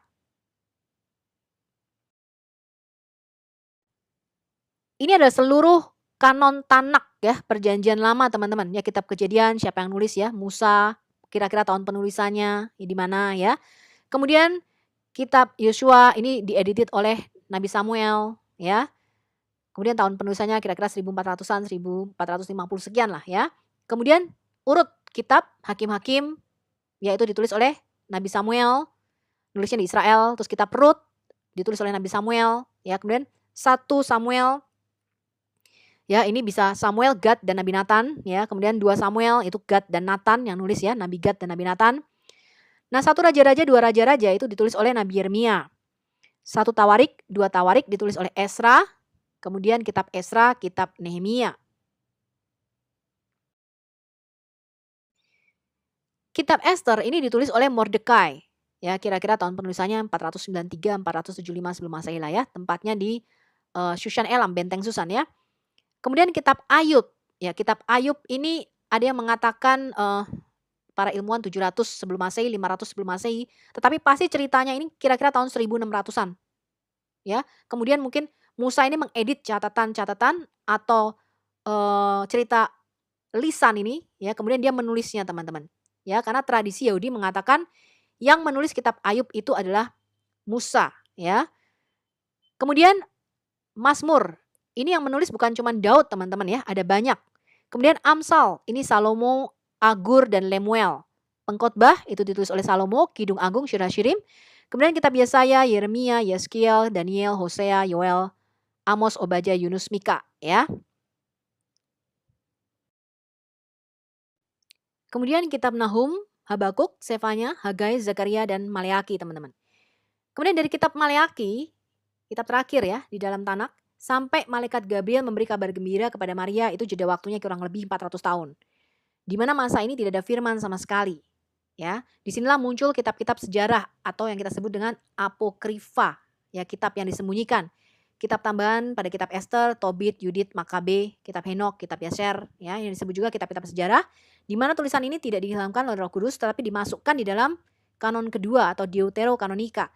Ini adalah seluruh kanon Tanakh ya, perjanjian lama teman-teman. Ya, kitab Kejadian siapa yang nulis ya? Musa, kira-kira tahun penulisannya ya, di mana ya. Kemudian kitab Yosua ini diedited oleh Nabi Samuel ya. Kemudian tahun penulisannya kira-kira 1400-an, 1450 sekian lah ya. Kemudian urut kitab Hakim-Hakim yaitu ditulis oleh Nabi Samuel, nulisnya di Israel. Terus kitab Rut ditulis oleh Nabi Samuel ya. Kemudian 1 Samuel ya, ini bisa Samuel, Gad, dan Nabi Nathan ya. Kemudian 2 Samuel itu Gad dan Nathan yang nulis ya, Nabi Gad dan Nabi Nathan. Nah, 1 Raja-Raja, 2 Raja-Raja itu ditulis oleh Nabi Yeremia. 1 Tawarik, 2 Tawarik ditulis oleh Esra. Kemudian kitab Esra, kitab Nehemia. Kitab Esther ini ditulis oleh Mordekai. Ya, kira-kira tahun penulisannya 493, 475 sebelum Masehi lah ya. Tempatnya di Shushan Elam, Benteng Susan ya. Kemudian kitab Ayub. Ya, kitab Ayub ini ada yang mengatakan para ilmuwan 700 sebelum Masehi, 500 sebelum Masehi. Tetapi pasti ceritanya ini kira-kira tahun 1600-an. Ya, kemudian mungkin Musa ini mengedit catatan-catatan atau cerita lisan ini ya, kemudian dia menulisnya teman-teman. Ya, karena tradisi Yahudi mengatakan yang menulis kitab Ayub itu adalah Musa ya. Kemudian Mazmur, ini yang menulis bukan cuma Daud teman-teman ya, ada banyak. Kemudian Amsal, ini Salomo, Agur, dan Lemuel. Pengkhotbah itu ditulis oleh Salomo, Kidung Agung, Shir Hashirim. Kemudian kitab Yesaya, Yeremia, Yeskiel, Daniel, Hosea, Yoel, Amos, Obadiah, Yunus, Mika ya. Kemudian kitab Nahum, Habakuk, Zefanya, Hagai, Zakaria, dan Maleaki teman-teman. Kemudian dari kitab Maleaki, kitab terakhir ya di dalam Tanakh, sampai malaikat Gabriel memberi kabar gembira kepada Maria, itu jeda waktunya kurang lebih 400 tahun. Di mana masa ini tidak ada firman sama sekali. Ya, disinilah muncul kitab-kitab sejarah atau yang kita sebut dengan apokrifa, ya kitab yang disembunyikan. Kitab tambahan pada kitab Esther, Tobit, Yudit, Makabe, kitab Henok, kitab Yaser, ya yang disebut juga kitab-kitab sejarah, di mana tulisan ini tidak dihilangkan oleh Roh Kudus tetapi dimasukkan di dalam kanon kedua atau Deuterokanonika.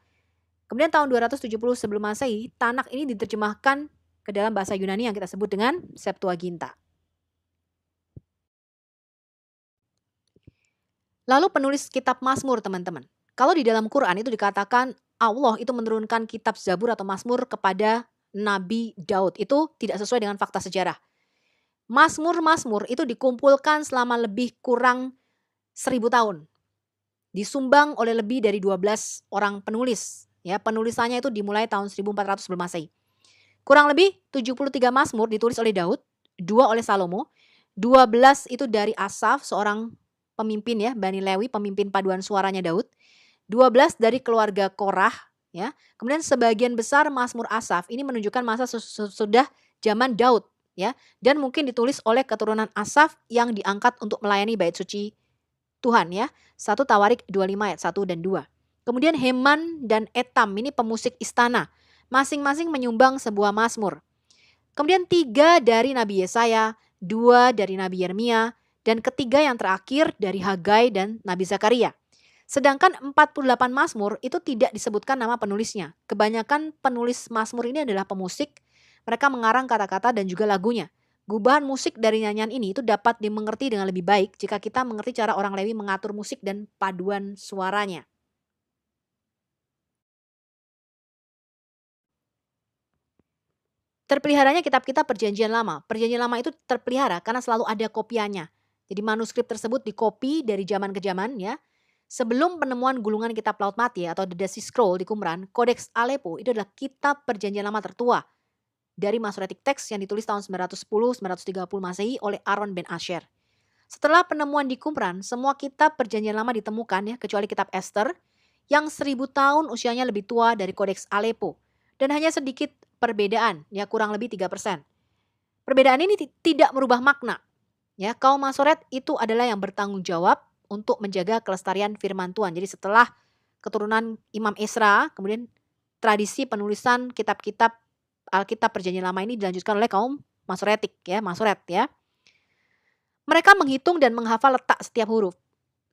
Kemudian tahun 270 sebelum Masehi, Tanakh ini diterjemahkan ke dalam bahasa Yunani yang kita sebut dengan Septuaginta. Lalu penulis kitab Mazmur teman-teman. Kalau di dalam Quran itu dikatakan Allah itu menurunkan kitab Zabur atau Mazmur kepada Nabi Daud. Itu tidak sesuai dengan fakta sejarah. Mazmur-Mazmur itu dikumpulkan selama lebih kurang 1000 tahun. Disumbang oleh lebih dari 12 orang penulis. Ya, penulisannya itu dimulai tahun 1400 sebelum Masehi. Kurang lebih 73 Mazmur ditulis oleh Daud, 2 oleh Salomo, 12 itu dari Asaf, seorang pemimpin ya, Bani Lewi, pemimpin paduan suaranya Daud, 12 dari keluarga Korah ya. Kemudian sebagian besar Mazmur Asaf ini menunjukkan masa sudah zaman Daud ya, dan mungkin ditulis oleh keturunan Asaf yang diangkat untuk melayani bait suci Tuhan ya. 1 Tawarik 25 ayat 1 dan 2. Kemudian Heman dan Etam ini pemusik istana, masing-masing menyumbang sebuah mazmur. Kemudian 3 dari Nabi Yesaya, 2 dari Nabi Yeremia, dan ketiga yang terakhir dari Hagai dan Nabi Zakaria. Sedangkan 48 mazmur itu tidak disebutkan nama penulisnya. Kebanyakan penulis mazmur ini adalah pemusik, mereka mengarang kata-kata dan juga lagunya. Gubahan musik dari nyanyian ini itu dapat dimengerti dengan lebih baik jika kita mengerti cara orang Lewi mengatur musik dan paduan suaranya. Terpeliharanya kitab-kitab Perjanjian Lama. Perjanjian Lama itu terpelihara karena selalu ada kopiannya. Jadi manuskrip tersebut dikopi dari zaman ke zaman ya. Sebelum penemuan gulungan kitab Laut Mati atau The Dead Sea Scroll di Qumran, Codex Aleppo itu adalah kitab Perjanjian Lama tertua dari Masoretic Text yang ditulis tahun 910-930 Masehi oleh Aaron ben Asher. Setelah penemuan di Qumran, semua kitab Perjanjian Lama ditemukan ya, kecuali kitab Esther yang 1000 tahun usianya lebih tua dari Codex Aleppo. Dan hanya sedikit perbedaan, ya kurang lebih 3%. Perbedaan ini tidak merubah makna. Ya, kaum Masoret itu adalah yang bertanggung jawab untuk menjaga kelestarian firman Tuhan. Jadi setelah keturunan Imam Esra, kemudian tradisi penulisan kitab-kitab Alkitab Perjanjian Lama ini dilanjutkan oleh kaum Masoretik ya, Masoret ya. Mereka menghitung dan menghafal letak setiap huruf.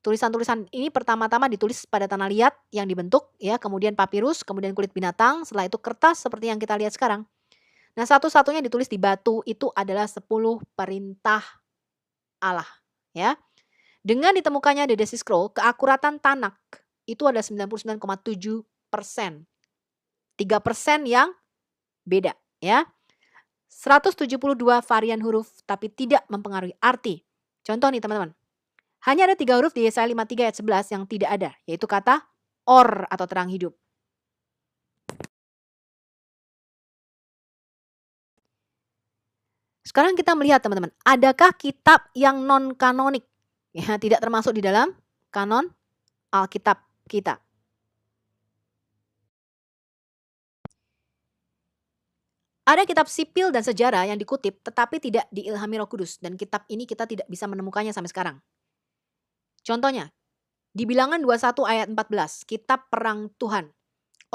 Tulisan-tulisan ini pertama-tama ditulis pada tanah liat yang dibentuk ya, kemudian papirus, kemudian kulit binatang, setelah itu kertas seperti yang kita lihat sekarang. Nah, satu-satunya ditulis di batu itu adalah 10 perintah Allah ya. Dengan ditemukannya The Dead Sea Scroll, keakuratan Tanak itu ada 99,7%. 3% yang beda ya. 172 varian huruf tapi tidak mempengaruhi arti. Contoh nih teman-teman. Hanya ada 3 huruf di Yesaya 53 ayat 11 yang tidak ada, yaitu kata or atau terang hidup. Sekarang kita melihat teman-teman, adakah kitab yang non-kanonik? Ya, tidak termasuk di dalam kanon Alkitab kita. Ada kitab sipil dan sejarah yang dikutip tetapi tidak diilhami Roh Kudus dan kitab ini kita tidak bisa menemukannya sampai sekarang. Contohnya, di Bilangan 21 ayat 14, kitab perang Tuhan.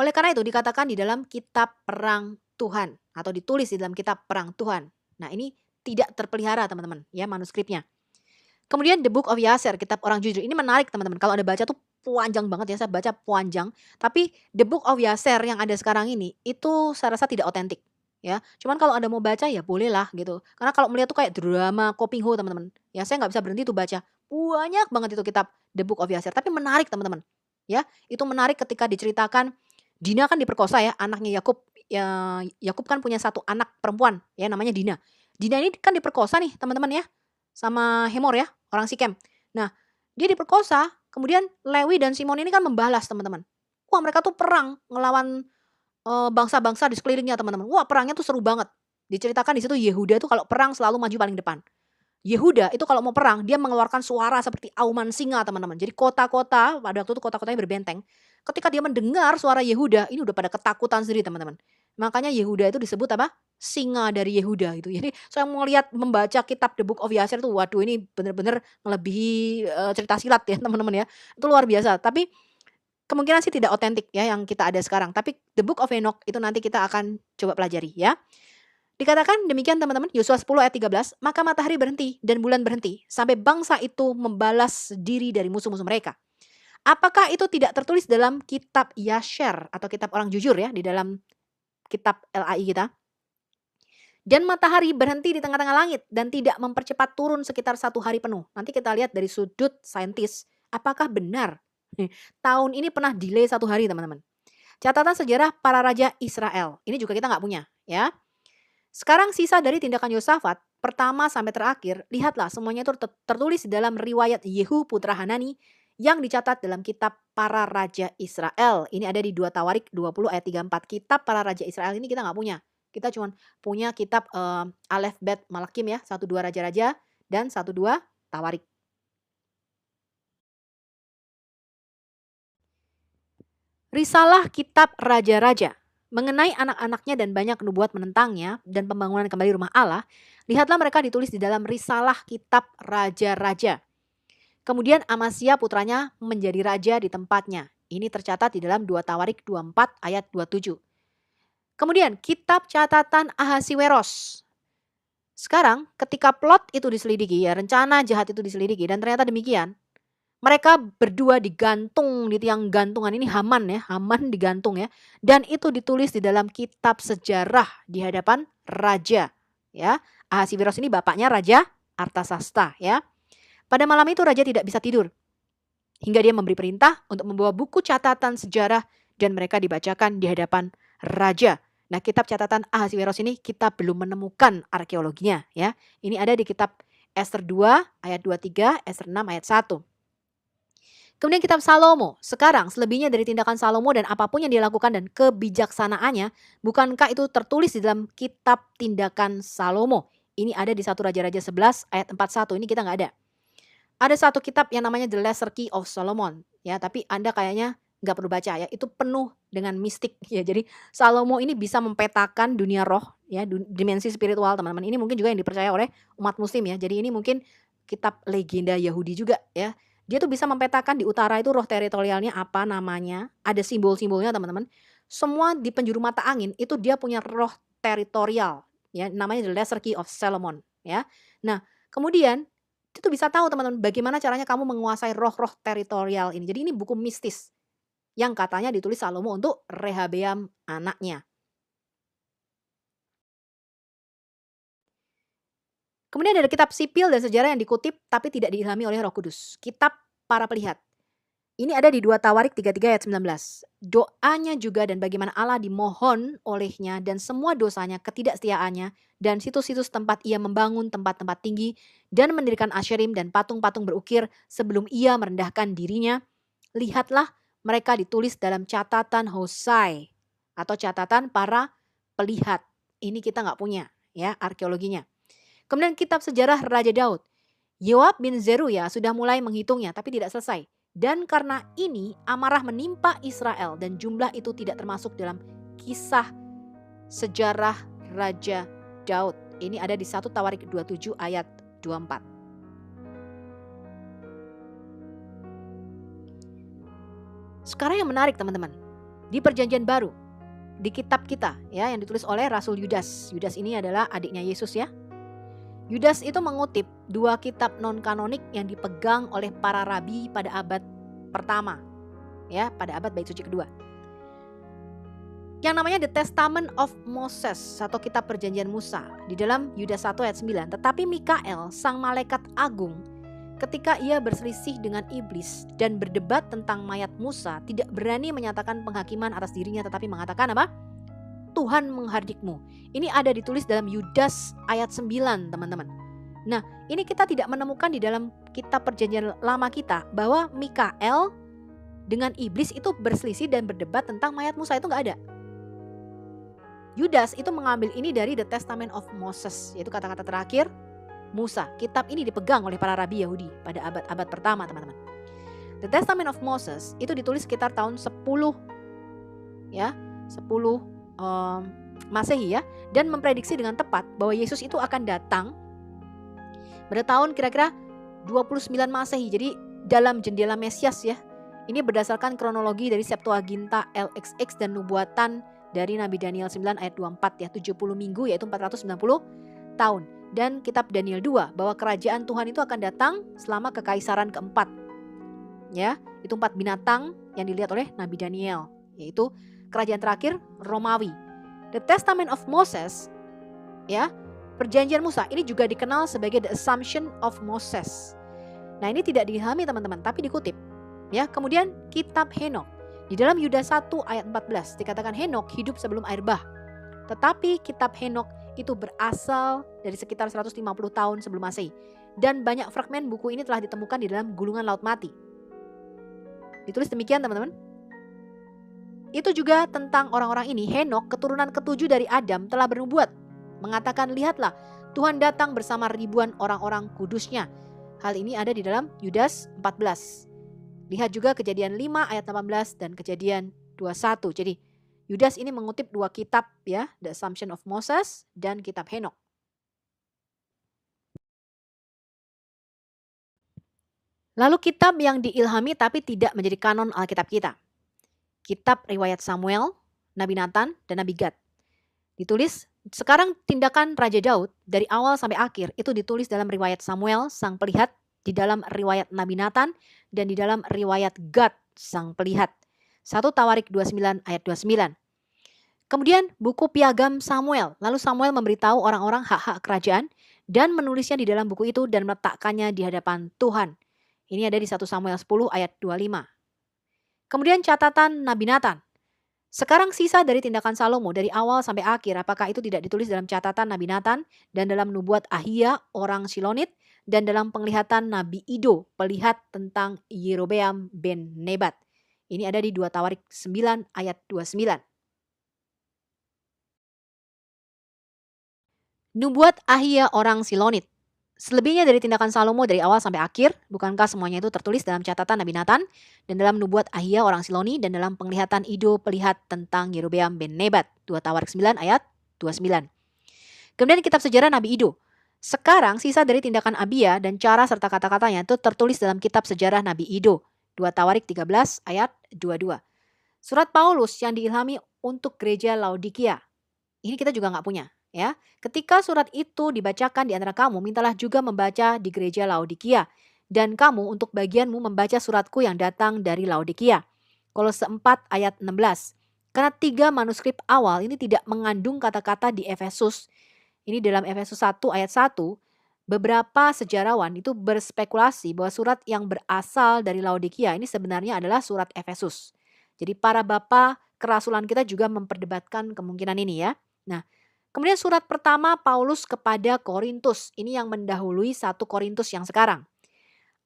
Oleh karena itu dikatakan di dalam kitab perang Tuhan atau ditulis di dalam kitab perang Tuhan. Nah, ini tidak terpelihara teman-teman ya manuskripnya. Kemudian The Book of Yasser, kitab orang jujur. Ini menarik teman-teman. Kalau Anda baca tuh panjang banget ya, saya baca panjang. Tapi The Book of Yasser yang ada sekarang ini itu saya rasa tidak otentik. Ya, cuman kalau Anda mau baca ya bolehlah gitu. Karena kalau melihat tuh kayak drama Kopingho teman-teman. Ya, saya nggak bisa berhenti tuh baca. Banyak banget itu kitab The Book of Yasser. Tapi menarik teman-teman. Ya, itu menarik ketika diceritakan Dina kan diperkosa ya, anaknya Yakub. Ya, Yakub kan punya satu anak perempuan ya namanya Dina. Dina ini kan diperkosa nih teman-teman ya sama Hemor ya, orang Sikem. Nah, dia diperkosa, kemudian Lewi dan Simon ini kan membalas teman-teman. Wah, mereka tuh perang ngelawan bangsa-bangsa di sekelilingnya teman-teman. Wah, perangnya tuh seru banget. Diceritakan di situ Yehuda tuh kalau perang selalu maju paling depan. Yehuda itu kalau mau perang dia mengeluarkan suara seperti auman singa teman-teman. Jadi kota-kota pada waktu itu kota-kotanya berbenteng. Ketika dia mendengar suara Yehuda ini udah pada ketakutan sendiri teman-teman. Makanya Yehuda itu disebut apa? Singa dari Yehuda gitu. Jadi saya mau lihat membaca kitab The Book of Yasser tuh waduh ini bener-bener melebihi cerita silat ya teman-teman ya. Itu luar biasa. Tapi kemungkinan sih tidak otentik ya yang kita ada sekarang. Tapi The Book of Enoch itu nanti kita akan coba pelajari ya. Dikatakan demikian teman-teman, Yosua 10 ayat 13, maka matahari berhenti dan bulan berhenti sampai bangsa itu membalas diri dari musuh-musuh mereka. Apakah itu tidak tertulis dalam kitab Yasher atau kitab orang jujur ya di dalam kitab LAI kita? Dan matahari berhenti di tengah-tengah langit dan tidak mempercepat turun sekitar 1 hari penuh. Nanti kita lihat dari sudut saintis, apakah benar tahun ini pernah delay 1 hari teman-teman. Catatan sejarah para raja Israel, ini juga kita nggak punya ya. Sekarang sisa dari tindakan Yosafat, pertama sampai terakhir, lihatlah semuanya itu tertulis di dalam riwayat Yehu putra Hanani yang dicatat dalam kitab para raja Israel. Ini ada di 2 Tawarik 20 ayat 34. Kitab para raja Israel ini kita nggak punya. Kita cuma punya kitab Alef Bet Malakim ya, 1-2 raja-raja dan 1-2 Tawarik. Risalah kitab raja-raja mengenai anak-anaknya dan banyak nubuat menentangnya dan pembangunan kembali rumah Allah, lihatlah mereka ditulis di dalam risalah kitab raja-raja. Kemudian Amasya putranya menjadi raja di tempatnya. Ini tercatat di dalam 2 Tawarik 24 ayat 27. Kemudian kitab catatan Ahasiweros. Sekarang ketika plot itu diselidiki, ya rencana jahat itu diselidiki dan ternyata demikian. Mereka berdua digantung di tiang gantungan, ini Haman ya, Haman digantung ya. Dan itu ditulis di dalam kitab sejarah di hadapan raja ya. Ahasiweros ini bapaknya Raja Artasasta ya. Pada malam itu raja tidak bisa tidur hingga dia memberi perintah untuk membawa buku catatan sejarah dan mereka dibacakan di hadapan raja. Nah, kitab catatan Ahasiweros ini kita belum menemukan arkeologinya ya. Ini ada di kitab Ester 2 ayat 23, Ester 6 ayat 1. Kemudian kitab Salomo. Sekarang selebihnya dari tindakan Salomo dan apapun yang dia lakukan dan kebijaksanaannya, bukankah itu tertulis di dalam kitab tindakan Salomo? Ini ada di 1 Raja-Raja 11 ayat 41. Ini kita nggak ada. Ada satu kitab yang namanya The Lesser Key of Solomon. Ya, tapi Anda kayaknya nggak perlu baca ya. Itu penuh dengan mistik ya. Jadi Salomo ini bisa mempetakan dunia roh ya, dimensi spiritual teman-teman. Ini mungkin juga yang dipercaya oleh umat muslim ya. Jadi ini mungkin kitab legenda Yahudi juga ya. Dia tuh bisa mempetakan di utara itu roh teritorialnya apa namanya, ada simbol-simbolnya teman-teman. Semua di penjuru mata angin itu dia punya roh teritorial ya, namanya The Lesser Key of Solomon ya. Nah, kemudian itu bisa tahu teman-teman bagaimana caranya kamu menguasai roh-roh teritorial ini. Jadi ini buku mistis yang katanya ditulis Salomo untuk Rehabeam anaknya. Kemudian ada kitab sipil dan sejarah yang dikutip tapi tidak diilhami oleh Roh Kudus. Kitab para pelihat. Ini ada di 2 Tawarik 33 ayat 19. Doanya juga dan bagaimana Allah dimohon olehnya dan semua dosanya, ketidaksetiaannya dan situs-situs tempat ia membangun tempat-tempat tinggi dan mendirikan asherim dan patung-patung berukir sebelum ia merendahkan dirinya. Lihatlah mereka ditulis dalam catatan Hosai atau catatan para pelihat. Ini kita nggak punya ya arkeologinya. Kemudian kitab sejarah Raja Daud. Yoab bin Zeruya sudah mulai menghitungnya tapi tidak selesai. Dan karena ini amarah menimpa Israel dan jumlah itu tidak termasuk dalam kisah sejarah Raja Daud. Ini ada di 1 Tawarik 27 ayat 24. Sekarang yang menarik teman-teman. Di perjanjian baru. Di kitab kita ya yang ditulis oleh Rasul Yudas. Yudas ini adalah adiknya Yesus ya. Yudas itu mengutip 2 kitab non-kanonik yang dipegang oleh para rabi pada abad pertama. Ya, pada abad Bait Suci kedua. Yang namanya The Testament of Moses atau kitab perjanjian Musa. Di dalam Yudas 1 ayat 9. Tetapi Mikael, sang malaikat agung, ketika ia berselisih dengan iblis dan berdebat tentang mayat Musa, tidak berani menyatakan penghakiman atas dirinya tetapi mengatakan apa? Tuhan menghardikmu. Ini ada ditulis dalam Yudas ayat 9 teman-teman. Nah ini kita tidak menemukan di dalam kitab perjanjian lama kita bahwa Mikael dengan iblis itu berselisih dan berdebat tentang mayat Musa, itu gak ada. Yudas itu mengambil ini dari The Testament of Moses, yaitu kata-kata terakhir Musa. Kitab ini dipegang oleh para rabi Yahudi pada abad-abad pertama teman-teman. The Testament of Moses itu ditulis sekitar tahun 10 ya, 10 Masehi ya, dan memprediksi dengan tepat bahwa Yesus itu akan datang pada tahun kira-kira 29 Masehi. Jadi dalam jendela Mesias ya. Ini berdasarkan kronologi dari Septuaginta LXX dan nubuatan dari Nabi Daniel 9 ayat 24 ya, 70 minggu yaitu 490 tahun. Dan kitab Daniel 2 bahwa kerajaan Tuhan itu akan datang selama kekaisaran keempat. Ya, itu 4 binatang yang dilihat oleh Nabi Daniel, yaitu kerajaan terakhir Romawi. The Testament of Moses ya, perjanjian Musa ini juga dikenal sebagai The Assumption of Moses. Nah, ini tidak dihami teman-teman tapi dikutip. Ya, kemudian kitab Henok. Di dalam Yudas 1 ayat 14 dikatakan Henok hidup sebelum air bah. Tetapi kitab Henok itu berasal dari sekitar 150 tahun sebelum Masehi dan banyak fragmen buku ini telah ditemukan di dalam gulungan Laut Mati. Ditulis demikian teman-teman. Itu juga tentang orang-orang ini, Henok keturunan ketujuh dari Adam telah bernubuat, mengatakan, lihatlah Tuhan datang bersama ribuan orang-orang kudusnya. Hal ini ada di dalam Yudas 14. Lihat juga Kejadian 5 ayat 18 dan Kejadian 21. Jadi Yudas ini mengutip dua kitab ya, The Assumption of Moses dan kitab Henok. Lalu kitab yang diilhami tapi tidak menjadi kanon Alkitab kita. Kitab riwayat Samuel, Nabi Nathan, dan Nabi Gad. Ditulis, sekarang tindakan Raja Daud dari awal sampai akhir itu ditulis dalam riwayat Samuel, sang pelihat, di dalam riwayat Nabi Nathan, dan di dalam riwayat Gad, sang pelihat. 1 Tawarik 29 ayat 29. Kemudian buku piagam Samuel, lalu Samuel memberitahu orang-orang hak-hak kerajaan dan menulisnya di dalam buku itu dan meletakkannya di hadapan Tuhan. Ini ada di 1 Samuel 10 ayat 25. Kemudian catatan Nabi Nathan. Sekarang sisa dari tindakan Salomo dari awal sampai akhir, apakah itu tidak ditulis dalam catatan Nabi Nathan dan dalam nubuat Ahia orang Silonit dan dalam penglihatan Nabi Ido, pelihat tentang Yerobeam ben Nebat. Ini ada di 2 Tawarik 9 ayat 29. Nubuat Ahia orang Silonit. Selebihnya dari tindakan Salomo dari awal sampai akhir, bukankah semuanya itu tertulis dalam catatan Nabi Nathan dan dalam nubuat Ahia orang Siloni dan dalam penglihatan Ido pelihat tentang Yerobeam ben Nebat, 2 Tawarik 9 ayat 29. Kemudian kitab sejarah Nabi Ido. Sekarang sisa dari tindakan Abia dan cara serta kata-katanya itu tertulis dalam kitab sejarah Nabi Ido, 2 Tawarik 13 ayat 22. Surat Paulus yang diilhami untuk gereja Laodikia. Ini kita juga nggak punya. Ya, ketika surat itu dibacakan di antara kamu, mintalah juga membaca di gereja Laodikia. Dan kamu untuk bagianmu membaca suratku yang datang dari Laodikia. Kolose 4 ayat 16. Karena 3 manuskrip awal ini tidak mengandung kata-kata di Efesus. Ini dalam Efesus 1 ayat 1, beberapa sejarawan itu berspekulasi bahwa surat yang berasal dari Laodikia ini sebenarnya adalah surat Efesus. Jadi para bapa kerasulan kita juga memperdebatkan kemungkinan ini ya. Nah, kemudian surat pertama Paulus kepada Korintus, ini yang mendahului 1 Korintus yang sekarang.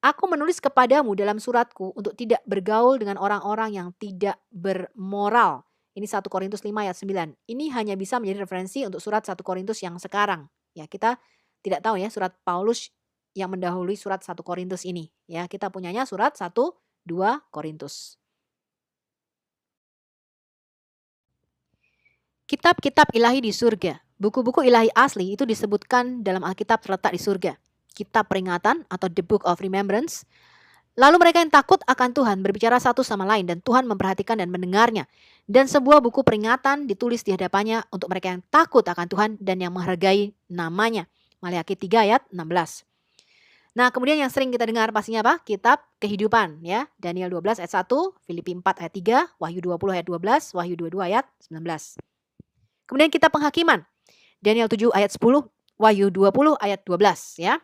Aku menulis kepadamu dalam suratku untuk tidak bergaul dengan orang-orang yang tidak bermoral. Ini 1 Korintus 5 ayat 9. Ini hanya bisa menjadi referensi untuk surat 1 Korintus yang sekarang. Ya, kita tidak tahu ya surat Paulus yang mendahului surat 1 Korintus ini. Ya, kita punyanya surat 1, 2 Korintus. Kitab-kitab ilahi di surga. Buku-buku ilahi asli itu disebutkan dalam Alkitab terletak di surga. Kitab peringatan atau The Book of Remembrance. Lalu mereka yang takut akan Tuhan berbicara satu sama lain dan Tuhan memperhatikan dan mendengarnya. Dan sebuah buku peringatan ditulis di hadapannya untuk mereka yang takut akan Tuhan dan yang menghargai namanya. Maleakhi 3 ayat 16. Nah, kemudian yang sering kita dengar pastinya apa? Kitab kehidupan ya. Daniel 12 ayat 1, Filipi 4 ayat 3, Wahyu 20 ayat 12, Wahyu 22 ayat 19. Kemudian kitab penghakiman. Daniel 7 ayat 10, Wahyu 20 ayat 12 ya.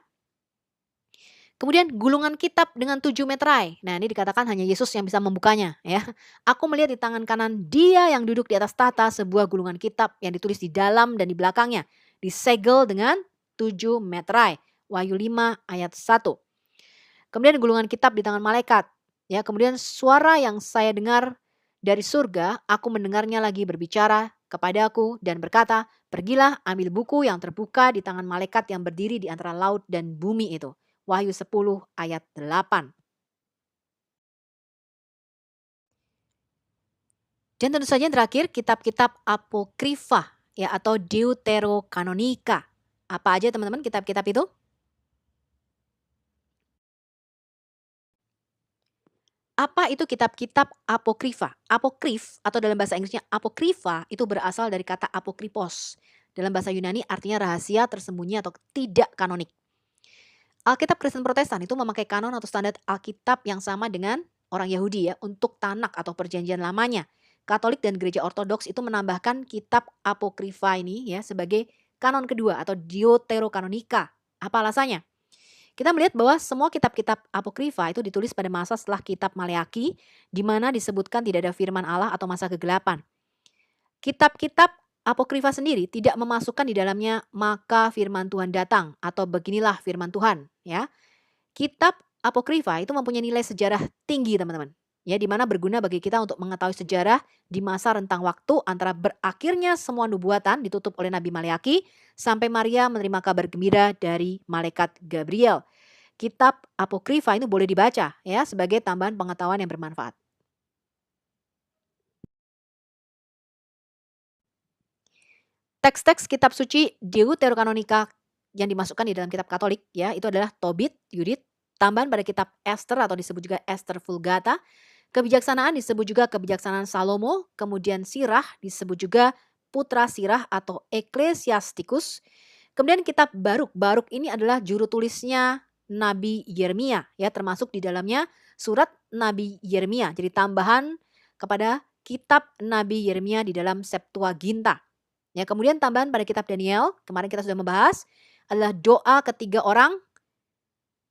Kemudian gulungan kitab dengan 7 meterai. Nah, ini dikatakan hanya Yesus yang bisa membukanya ya. Aku melihat di tangan kanan Dia yang duduk di atas tahta sebuah gulungan kitab yang ditulis di dalam dan di belakangnya, disegel dengan 7 meterai. Wahyu 5 ayat 1. Kemudian gulungan kitab di tangan malaikat. Ya, kemudian suara yang saya dengar dari surga, aku mendengarnya lagi berbicara kepadaku dan berkata, pergilah ambil buku yang terbuka di tangan malaikat yang berdiri di antara laut dan bumi itu. Wahyu 10 ayat 8. Dan tentu saja yang terakhir kitab-kitab apokrifa ya atau deuterokanonika. Apa aja teman-teman kitab-kitab itu? Apa itu kitab-kitab apokrifa? Apokrif atau dalam bahasa Inggrisnya apokrifa itu berasal dari kata apokripos. Dalam bahasa Yunani artinya rahasia, tersembunyi atau tidak kanonik. Alkitab Kristen Protestan itu memakai kanon atau standar Alkitab yang sama dengan orang Yahudi ya untuk Tanak atau perjanjian lamanya. Katolik dan gereja Ortodoks itu menambahkan kitab apokrifa ini ya sebagai kanon kedua atau deuterokanonika. Apa alasannya? Kita melihat bahwa semua kitab-kitab apokrifa itu ditulis pada masa setelah kitab Maleakhi di mana disebutkan tidak ada firman Allah atau masa kegelapan. Kitab-kitab apokrifa sendiri tidak memasukkan di dalamnya maka firman Tuhan datang atau beginilah firman Tuhan ya. Kitab apokrifa itu mempunyai nilai sejarah tinggi teman-teman ya, di mana berguna bagi kita untuk mengetahui sejarah di masa rentang waktu antara berakhirnya semua nubuatan ditutup oleh Nabi Maleaki sampai Maria menerima kabar gembira dari malaikat Gabriel. Kitab apokrifa itu boleh dibaca ya sebagai tambahan pengetahuan yang bermanfaat. Teks-teks kitab suci Deuterokanonika yang dimasukkan di dalam kitab Katolik ya, itu adalah Tobit, Yudit, tambahan pada kitab Esther atau disebut juga Esther Vulgata, kebijaksanaan disebut juga kebijaksanaan Salomo, kemudian Sirah disebut juga Putra Sirah atau Ecclesiasticus. Kemudian kitab Baruk. Baruk ini adalah juru tulisnya Nabi Yeremia ya, termasuk di dalamnya surat Nabi Yeremia. Jadi tambahan kepada kitab Nabi Yeremia di dalam Septuaginta. Ya, kemudian tambahan pada kitab Daniel, kemarin kita sudah membahas, adalah doa ketiga orang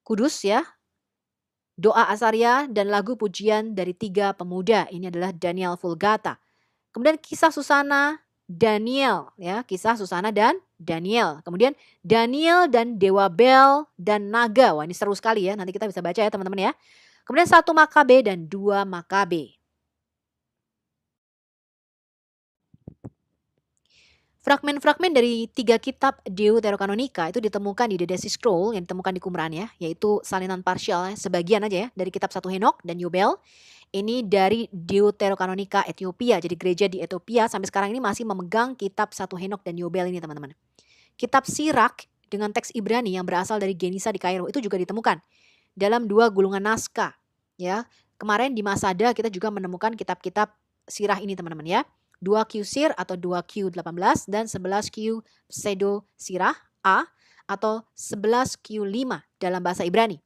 kudus ya. Doa Asaria dan lagu pujian dari 3 pemuda. Ini adalah Daniel Vulgata. Kemudian kisah Susana, Daniel ya, kisah Susana dan Daniel. Kemudian Daniel dan Dewa Bel dan Naga. Wah, ini seru sekali ya. Nanti kita bisa baca ya teman-teman ya. Kemudian 1 Makabe dan 2 Makabe. Fragmen-fragmen dari 3 kitab Deuterokanonika itu ditemukan di The Dead Sea Scroll yang ditemukan di Qumran ya, yaitu salinan parsial ya, sebagian aja ya dari kitab 1 Henok dan Yobel. Ini dari Deuterokanonika Ethiopia. Jadi gereja di Ethiopia sampai sekarang ini masih memegang kitab 1 Henok dan Yobel ini teman-teman. Kitab Sirak dengan teks Ibrani yang berasal dari Genisa di Kairo itu juga ditemukan dalam 2 gulungan naskah ya. Kemarin di Masada kita juga menemukan kitab-kitab sirah ini teman-teman ya. 2Q Sir atau 2Q18 dan 11Q Pseudo Sirah A atau 11Q5 dalam bahasa Ibrani.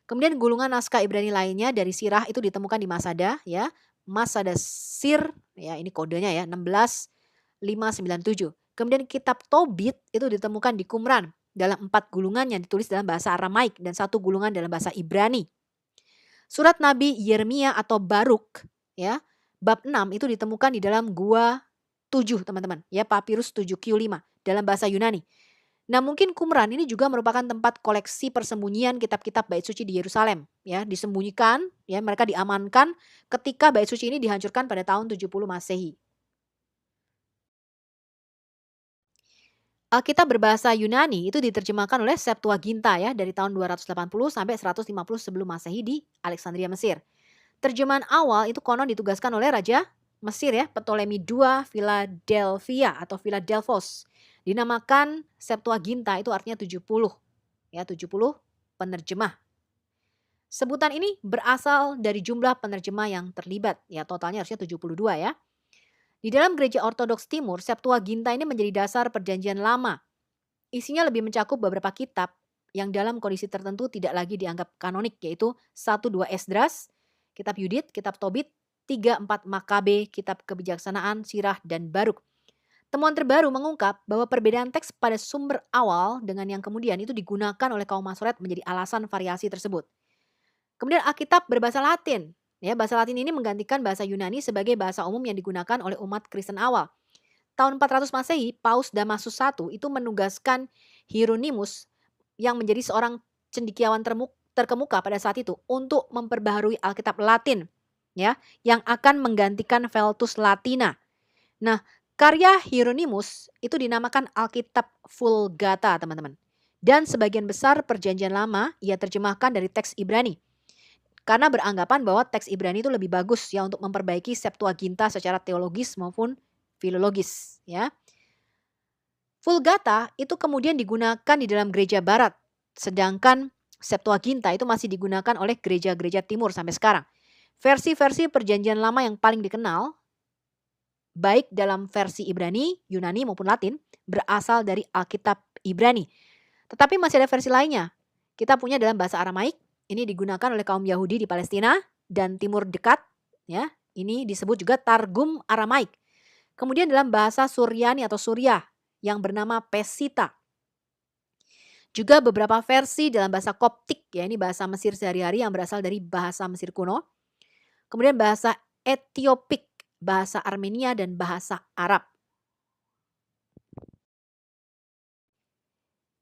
Kemudian gulungan naskah Ibrani lainnya dari Sirah itu ditemukan di Masada ya. Masada Sir ya, ini kodenya ya 16597. Kemudian kitab Tobit itu ditemukan di Qumran dalam 4 gulungan yang ditulis dalam bahasa Aramaik dan 1 gulungan dalam bahasa Ibrani. Surat Nabi Yeremia atau Baruk ya, bab 6 itu ditemukan di dalam gua 7 teman-teman ya, Papirus 7Q5 dalam bahasa Yunani. Nah, mungkin Qumran ini juga merupakan tempat koleksi persembunyian kitab-kitab bait suci di Yerusalem ya, disembunyikan ya, mereka diamankan ketika bait suci ini dihancurkan pada tahun 70 Masehi. Alkitab berbahasa Yunani itu diterjemahkan oleh Septuaginta ya dari tahun 280 sampai 150 sebelum Masehi di Alexandria, Mesir. Terjemahan awal itu konon ditugaskan oleh Raja Mesir ya, Ptolemy II Philadelphia atau Philadelphos. Dinamakan Septuaginta itu artinya 70 ya, 70 penerjemah. Sebutan ini berasal dari jumlah penerjemah yang terlibat ya, totalnya harusnya 72 ya. Di dalam gereja Ortodoks Timur, Septuaginta ini menjadi dasar perjanjian lama. Isinya lebih mencakup beberapa kitab yang dalam kondisi tertentu tidak lagi dianggap kanonik, yaitu 1-2 Esdras, kitab Yudit, kitab Tobit, 3-4 Makabe, kitab kebijaksanaan, Sirah, dan Baruk. Temuan terbaru mengungkap bahwa perbedaan teks pada sumber awal dengan yang kemudian itu digunakan oleh kaum Masoret menjadi alasan variasi tersebut. Kemudian Alkitab berbahasa Latin. Ya, bahasa Latin ini menggantikan bahasa Yunani sebagai bahasa umum yang digunakan oleh umat Kristen awal. Tahun 400 Masehi, Paus Damasus I itu menugaskan Hieronymus yang menjadi seorang cendekiawan terkemuka pada saat itu untuk memperbaharui Alkitab Latin ya, yang akan menggantikan Veltus Latina. Nah, karya Hieronymus itu dinamakan Alkitab Vulgata, teman-teman. Dan sebagian besar perjanjian lama ia terjemahkan dari teks Ibrani. Karena beranggapan bahwa teks Ibrani itu lebih bagus ya untuk memperbaiki Septuaginta secara teologis maupun filologis ya. Vulgata itu kemudian digunakan di dalam gereja barat, sedangkan Septuaginta itu masih digunakan oleh gereja-gereja timur sampai sekarang. Versi-versi perjanjian lama yang paling dikenal, baik dalam versi Ibrani, Yunani maupun Latin, berasal dari Alkitab Ibrani. Tetapi masih ada versi lainnya. Kita punya dalam bahasa Aramaik, ini digunakan oleh kaum Yahudi di Palestina dan Timur Dekat, ya. Ini disebut juga Targum Aramaik. Kemudian dalam bahasa Suryani atau Suriah yang bernama Pesita. Juga beberapa versi dalam bahasa Koptik, ya, ini bahasa Mesir sehari-hari yang berasal dari bahasa Mesir kuno. Kemudian bahasa Etiopik, bahasa Armenia dan bahasa Arab.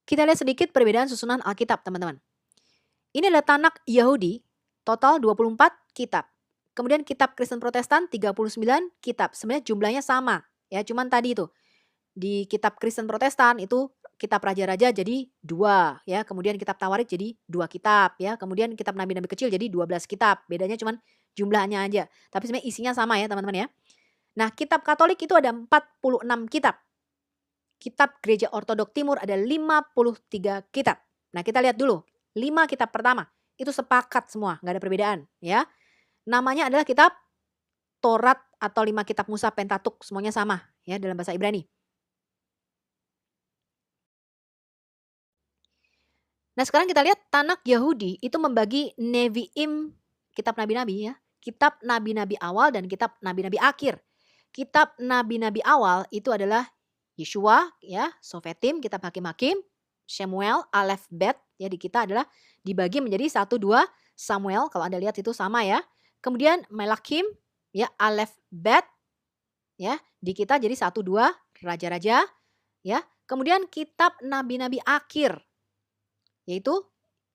Kita lihat sedikit perbedaan susunan Alkitab, teman-teman. Ini adalah Tanak Yahudi, total 24 kitab. Kemudian kitab Kristen Protestan 39 kitab. Sebenarnya jumlahnya sama ya, cuman tadi itu di kitab Kristen Protestan itu kitab raja-raja jadi 2 ya, kemudian kitab Tawarik jadi 2 kitab ya, kemudian kitab nabi-nabi kecil jadi 12 kitab. Bedanya cuman jumlahnya aja. Tapi sebenarnya isinya sama ya, teman-teman ya. Nah, kitab Katolik itu ada 46 kitab. Kitab Gereja Ortodok Timur ada 53 kitab. Nah, kita lihat dulu 5 kitab pertama itu sepakat semua, nggak ada perbedaan ya. Namanya adalah kitab Torat atau 5 kitab Musa Pentatuk, semuanya sama ya dalam bahasa Ibrani. Nah, sekarang kita lihat Tanakh Yahudi itu membagi Nevi'im, kitab nabi-nabi ya, kitab nabi-nabi awal dan kitab nabi-nabi akhir. Kitab nabi-nabi awal itu adalah Yeshua ya, Sofetim, kitab Hakim-Hakim, Shemuel, Aleph, Bet ya, di kita adalah dibagi menjadi 1, 2 Samuel, kalau Anda lihat itu sama ya. Kemudian Melakhim ya, Aleph, Bet ya, di kita jadi 1, 2 raja-raja ya. Kemudian kitab nabi-nabi akhir yaitu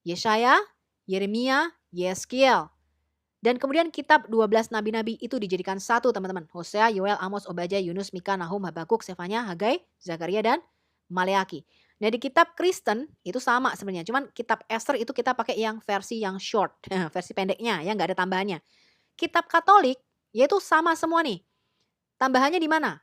Yesaya, Yeremia, Yeskiel. Dan kemudian kitab 12 nabi-nabi itu dijadikan satu, teman-teman. Hosea, Yoel, Amos, Obadya, Yunus, Mika, Nahum, Habakuk, Sefanya, Hagai, Zakaria, dan Maleaki. Nah, di kitab Kristen itu sama sebenarnya. Cuman kitab Esther itu kita pakai yang versi yang short, versi pendeknya ya, nggak ada tambahannya. Kitab Katolik yaitu sama semua nih. Tambahannya di mana?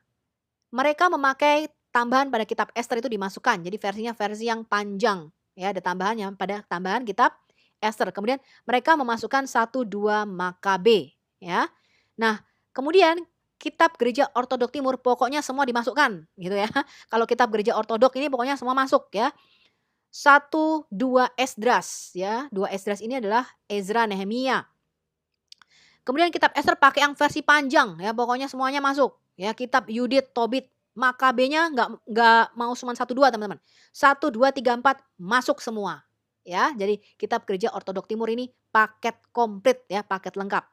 Mereka memakai tambahan pada kitab Esther itu dimasukkan. Jadi versinya versi yang panjang. Ya, ada tambahannya pada tambahan kitab Esther. Kemudian mereka memasukkan 1, 2 Makabe ya. Nah, kemudian kitab Gereja Ortodok Timur pokoknya semua dimasukkan gitu ya. Kalau kitab Gereja Ortodok ini pokoknya semua masuk ya. 1, 2 Esdras ya. 2 Esdras ini adalah Ezra, Nehemia. Kemudian kitab Esther pakai yang versi panjang ya, pokoknya semuanya masuk. Ya, kitab Yudit, Tobit, Makabenya nggak mau cuma 1, 2 teman-teman. 1, 2, 3, 4 masuk semua. Ya, jadi kitab Gereja Ortodok Timur ini paket komplit ya, paket lengkap.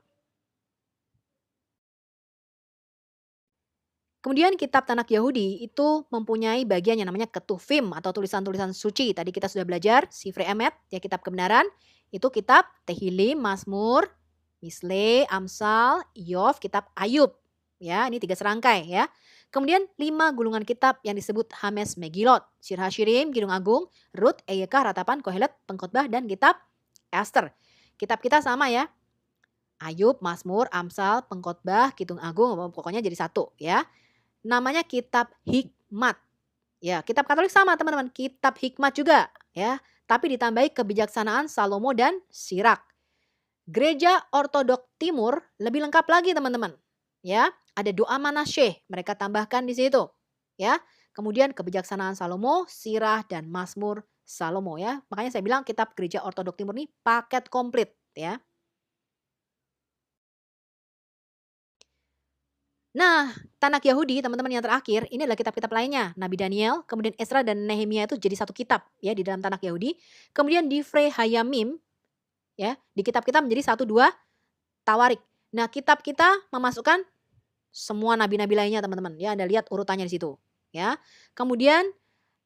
Kemudian kitab Tanakh Yahudi itu mempunyai bagian yang namanya Ketuvim atau tulisan-tulisan suci. Tadi kita sudah belajar Sifrei Emet ya, kitab kebenaran. Itu kitab Tehilim, Mazmur, Misle, Amsal, Iov, kitab Ayub. Ya, ini 3 serangkai ya. Kemudian 5 gulungan kitab yang disebut Hames Megilot, Shir Hashirim, Kidung Agung, Rut, Eyekah, Ratapan, Kohelet, Pengkhotbah, dan kitab Esther. Kitab kita sama ya. Ayub, Mazmur, Amsal, Pengkhotbah, Kidung Agung, pokoknya jadi satu ya. Namanya kitab hikmat. Ya, kitab Katolik sama teman-teman, kitab hikmat juga ya, tapi ditambahi kebijaksanaan Salomo dan Sirak. Gereja Ortodok Timur lebih lengkap lagi teman-teman. Ya, ada doa Manasyeh, mereka tambahkan di situ. Ya, kemudian kebijaksanaan Salomo, Sirah, dan Mazmur Salomo ya. Makanya saya bilang kitab Gereja Ortodok Timur ini paket komplit ya. Nah, Tanakh Yahudi teman-teman yang terakhir, ini adalah kitab-kitab lainnya. Nabi Daniel, kemudian Esra dan Nehemia itu jadi satu kitab ya di dalam Tanakh Yahudi. Kemudian Divrei Hayamim ya, di kitab kita menjadi 1, 2 Tawarik. Nah, kitab kita memasukkan semua nabi-nabi lainnya teman-teman ya, Anda lihat urutannya di situ ya. Kemudian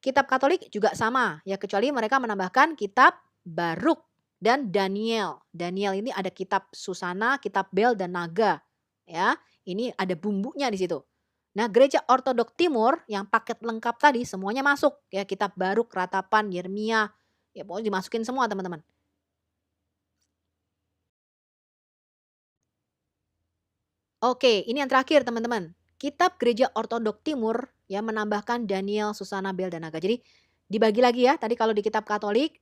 kitab Katolik juga sama ya, kecuali mereka menambahkan kitab Baruk dan Daniel. Daniel ini ada kitab Susana, kitab Bel, dan Naga ya. Ini ada bumbunya di situ. Nah, Gereja Ortodok Timur yang paket lengkap tadi semuanya masuk ya, kitab Baruk, Ratapan, Yeremia, ya pokoknya dimasukin semua teman-teman. Oke, ini yang terakhir teman-teman. Kitab Gereja Ortodok Timur yang menambahkan Daniel, Susana, Bel, dan Naga. Jadi dibagi lagi ya. Tadi kalau di kitab Katolik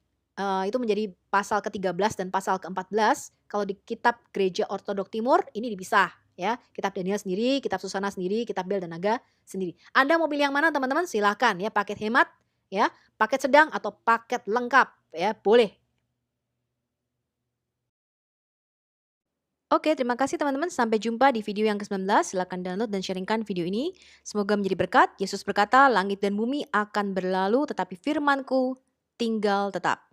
itu menjadi pasal ke-13 dan pasal ke-14. Kalau di kitab Gereja Ortodok Timur ini dipisah ya. Kitab Daniel sendiri, kitab Susana sendiri, kitab Bel dan Naga sendiri. Anda mau pilih yang mana teman-teman? Silahkan ya, paket hemat ya, paket sedang atau paket lengkap ya, boleh. Oke, terima kasih teman-teman. Sampai jumpa di video yang ke-19. Silakan download dan sharingkan video ini. Semoga menjadi berkat. Yesus berkata, langit dan bumi akan berlalu, tetapi firman-Ku tinggal tetap.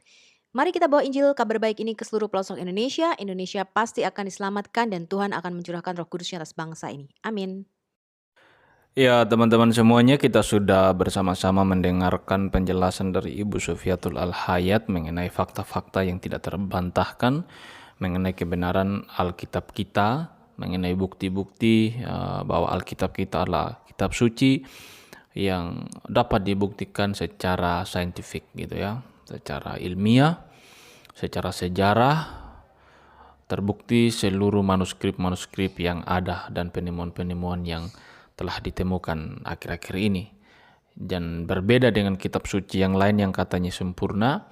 Mari kita bawa Injil kabar baik ini ke seluruh pelosok Indonesia. Indonesia pasti akan diselamatkan dan Tuhan akan mencurahkan Roh Kudus-Nya atas bangsa ini. Amin. Ya, teman-teman semuanya, kita sudah bersama-sama mendengarkan penjelasan dari Ibu Sufiatul Al-Hayat mengenai fakta-fakta yang tidak terbantahkan mengenai kebenaran Alkitab kita mengenai bukti-bukti bahwa Alkitab kita adalah kitab suci yang dapat dibuktikan secara saintifik gitu ya, secara ilmiah, secara sejarah, terbukti seluruh manuskrip-manuskrip yang ada dan penemuan-penemuan yang telah ditemukan akhir-akhir ini. Dan berbeda dengan kitab suci yang lain yang katanya sempurna,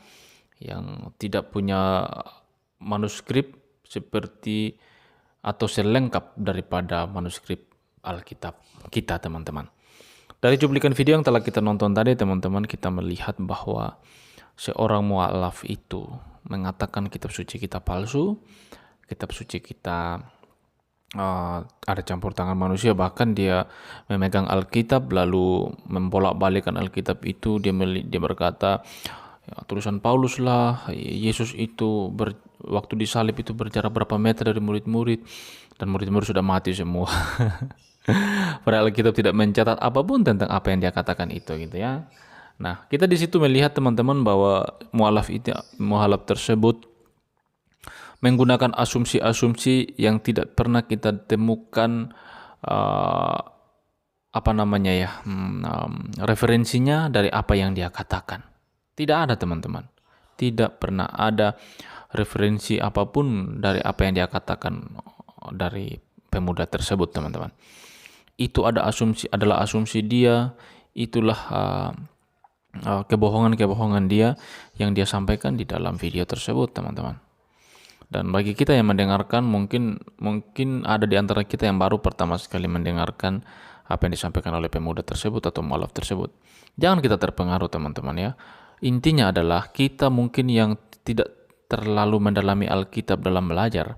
yang tidak punya manuskrip seperti atau selengkap daripada manuskrip Alkitab kita, teman-teman. Dari cuplikan video yang telah kita nonton tadi, teman-teman, kita melihat bahwa seorang mu'alaf itu mengatakan kitab suci kita palsu, kitab suci kita ada campur tangan manusia, bahkan dia memegang Alkitab lalu membolak-balikkan Alkitab itu. Dia berkata, ya, tulisan Paulus lah, Yesus itu waktu disalib itu berjarak berapa meter dari murid-murid, dan murid-murid sudah mati semua. Padahal Alkitab tidak mencatat apapun tentang apa yang dia katakan itu gitu ya. Nah, kita di situ melihat, teman-teman, bahwa mu'alaf tersebut menggunakan asumsi-asumsi yang tidak pernah kita temukan referensinya dari apa yang dia katakan. Tidak ada, teman-teman. Tidak pernah ada referensi apapun dari apa yang dia katakan dari pemuda tersebut, teman-teman. Itu adalah asumsi dia, itulah kebohongan-kebohongan dia yang dia sampaikan di dalam video tersebut, teman-teman. Dan bagi kita yang mendengarkan, mungkin ada di antara kita yang baru pertama sekali mendengarkan apa yang disampaikan oleh pemuda tersebut atau mu'alaf tersebut. Jangan kita terpengaruh, teman-teman ya. Intinya adalah kita mungkin yang tidak terlalu mendalami Alkitab dalam belajar.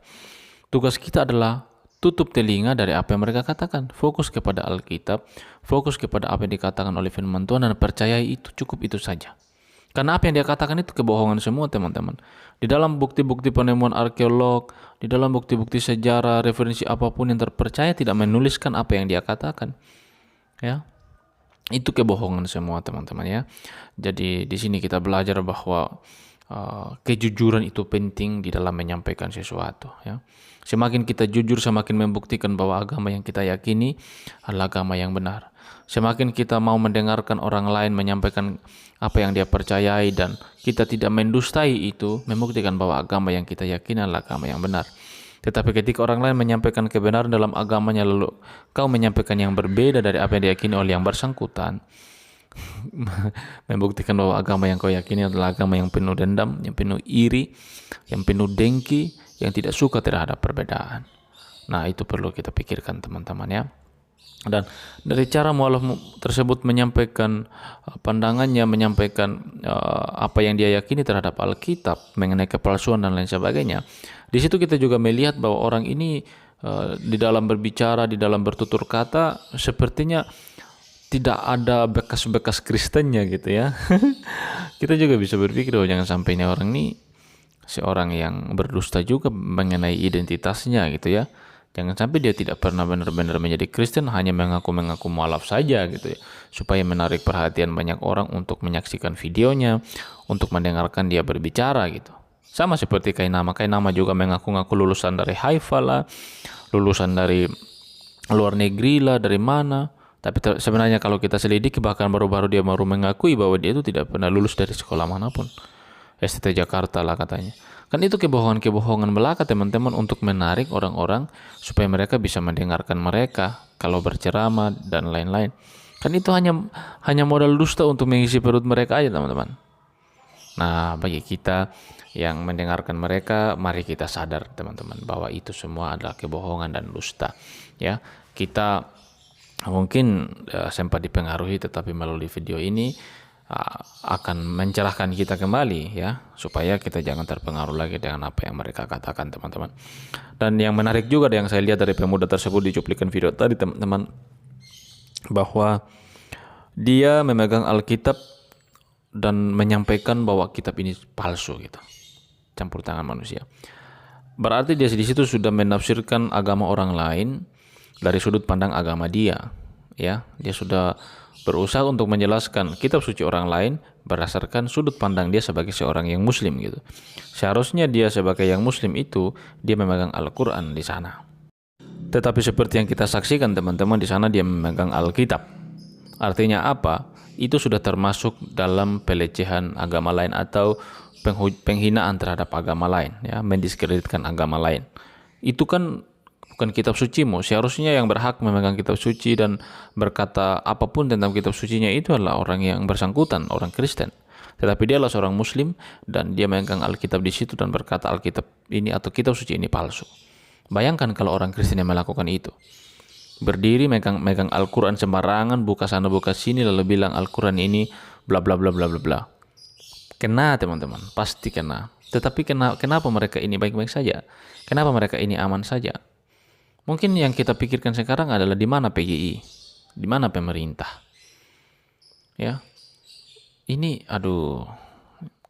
Tugas kita adalah tutup telinga dari apa yang mereka katakan. Fokus kepada Alkitab, fokus kepada apa yang dikatakan oleh firman Tuhan, dan percayai itu, cukup itu saja. Karena apa yang dia katakan itu kebohongan semua, teman-teman. Di dalam bukti-bukti penemuan arkeolog, di dalam bukti-bukti sejarah, referensi apapun yang terpercaya tidak menuliskan apa yang dia katakan. Ya. Itu kebohongan semua, teman-teman ya. Jadi di sini kita belajar bahwa kejujuran itu penting di dalam menyampaikan sesuatu ya. Semakin kita jujur, semakin membuktikan bahwa agama yang kita yakini adalah agama yang benar. Semakin kita mau mendengarkan orang lain menyampaikan apa yang dia percayai dan kita tidak mendustai itu, membuktikan bahwa agama yang kita yakini adalah agama yang benar. Tetapi ketika orang lain menyampaikan kebenaran dalam agamanya lalu kau menyampaikan yang berbeda dari apa yang diyakini oleh yang bersangkutan, membuktikan bahwa agama yang kau yakini adalah agama yang penuh dendam, yang penuh iri, yang penuh dengki, yang tidak suka terhadap perbedaan. Nah, itu perlu kita pikirkan, teman-teman ya. Dan dari cara mu'alaf tersebut menyampaikan pandangannya, menyampaikan apa yang dia yakini terhadap Alkitab mengenai kepalsuan dan lain sebagainya, di situ kita juga melihat bahwa orang ini di dalam berbicara, di dalam bertutur kata, sepertinya tidak ada bekas-bekas Kristennya gitu ya. Kita juga bisa berpikir bahwa jangan sampai ini orang ini seorang yang berdusta juga mengenai identitasnya gitu ya. Jangan sampai dia tidak pernah benar-benar menjadi Kristen, hanya mengaku-mengaku mu'alaf saja gitu ya, supaya menarik perhatian banyak orang untuk menyaksikan videonya, untuk mendengarkan dia berbicara gitu. Sama seperti Kainama juga mengaku-ngaku lulusan dari Haifa lah, lulusan dari luar negeri lah, dari mana. Tapi sebenarnya kalau kita selidiki, bahkan baru-baru dia baru mengakui bahwa dia itu tidak pernah lulus dari sekolah manapun. STT Jakarta lah katanya. Kan itu kebohongan-kebohongan belaka, teman-teman, untuk menarik orang-orang supaya mereka bisa mendengarkan mereka kalau berceramah dan lain-lain. Kan itu hanya modal dusta untuk mengisi perut mereka aja, teman-teman. Nah, bagi kita yang mendengarkan mereka, mari kita sadar, teman-teman, bahwa itu semua adalah kebohongan dan dusta. Ya, kita mungkin sempat dipengaruhi, tetapi melalui video ini akan mencerahkan kita kembali ya, supaya kita jangan terpengaruh lagi dengan apa yang mereka katakan, teman-teman. Dan yang menarik juga yang saya lihat dari pemuda tersebut di cuplikan video tadi, teman-teman, bahwa dia memegang Alkitab dan menyampaikan bahwa kitab ini palsu gitu, campur tangan manusia. Berarti dia di situ sudah menafsirkan agama orang lain dari sudut pandang agama dia ya. Dia sudah berusaha untuk menjelaskan kitab suci orang lain berdasarkan sudut pandang dia sebagai seorang yang muslim gitu. Seharusnya dia sebagai yang muslim itu dia memegang Al-Quran di sana. Tetapi seperti yang kita saksikan teman-teman, di sana dia memegang Alkitab. Artinya apa? Itu sudah termasuk dalam pelecehan agama lain atau penghinaan terhadap agama lain, ya, mendiskreditkan agama lain. Itu kan bukan kitab sucimu. Seharusnya yang berhak memegang kitab suci dan berkata apapun tentang kitab sucinya itu adalah orang yang bersangkutan, orang Kristen. Tetapi dia adalah seorang Muslim dan dia memegang Alkitab di situ dan berkata Alkitab ini atau kitab suci ini palsu. Bayangkan kalau orang Kristen yang melakukan itu. Berdiri megang Al-Quran sembarangan, buka sana buka sini, lalu bilang Al-Quran ini bla bla bla bla bla bla. Kena teman-teman, pasti kena. Tetapi kenapa mereka ini baik-baik saja? Kenapa mereka ini aman saja? Mungkin yang kita pikirkan sekarang adalah di mana PGI, di mana pemerintah. Ya, ini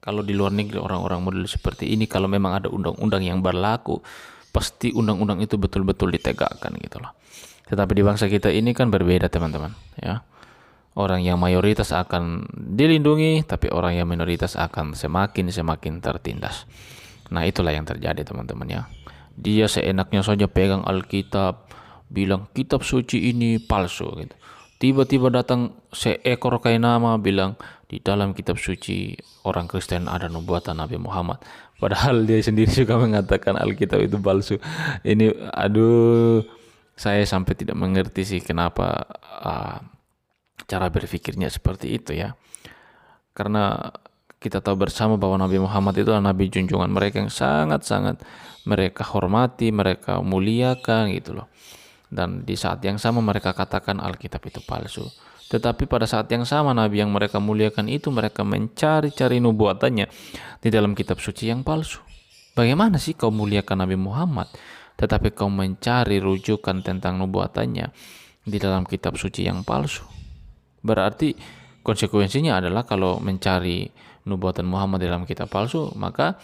kalau di luar negeri orang-orang model seperti ini, kalau memang ada undang-undang yang berlaku, pasti undang-undang itu betul-betul ditegakkan gitu loh. Tetapi di bangsa kita ini kan berbeda teman-teman, ya. Orang yang mayoritas akan dilindungi, tapi orang yang minoritas akan semakin tertindas. Nah, itulah yang terjadi teman-teman, ya. Dia seenaknya saja pegang Alkitab, bilang kitab suci ini palsu gitu. Tiba-tiba datang seekor kainama bilang di dalam kitab suci orang Kristen ada nubuatan Nabi Muhammad. Padahal dia sendiri juga mengatakan Alkitab itu palsu. Ini saya sampai tidak mengerti sih kenapa cara berpikirnya seperti itu, ya. Karena kita tahu bersama bahwa Nabi Muhammad itu adalah Nabi junjungan mereka yang sangat-sangat mereka hormati, mereka muliakan gitu loh. Dan di saat yang sama mereka katakan Alkitab itu palsu. Tetapi pada saat yang sama Nabi yang mereka muliakan itu mereka mencari-cari nubuatannya di dalam kitab suci yang palsu. Bagaimana sih kau muliakan Nabi Muhammad tetapi kau mencari rujukan tentang nubuatannya di dalam kitab suci yang palsu? Berarti konsekuensinya adalah kalau mencari nubuatan Muhammad dalam kitab palsu, maka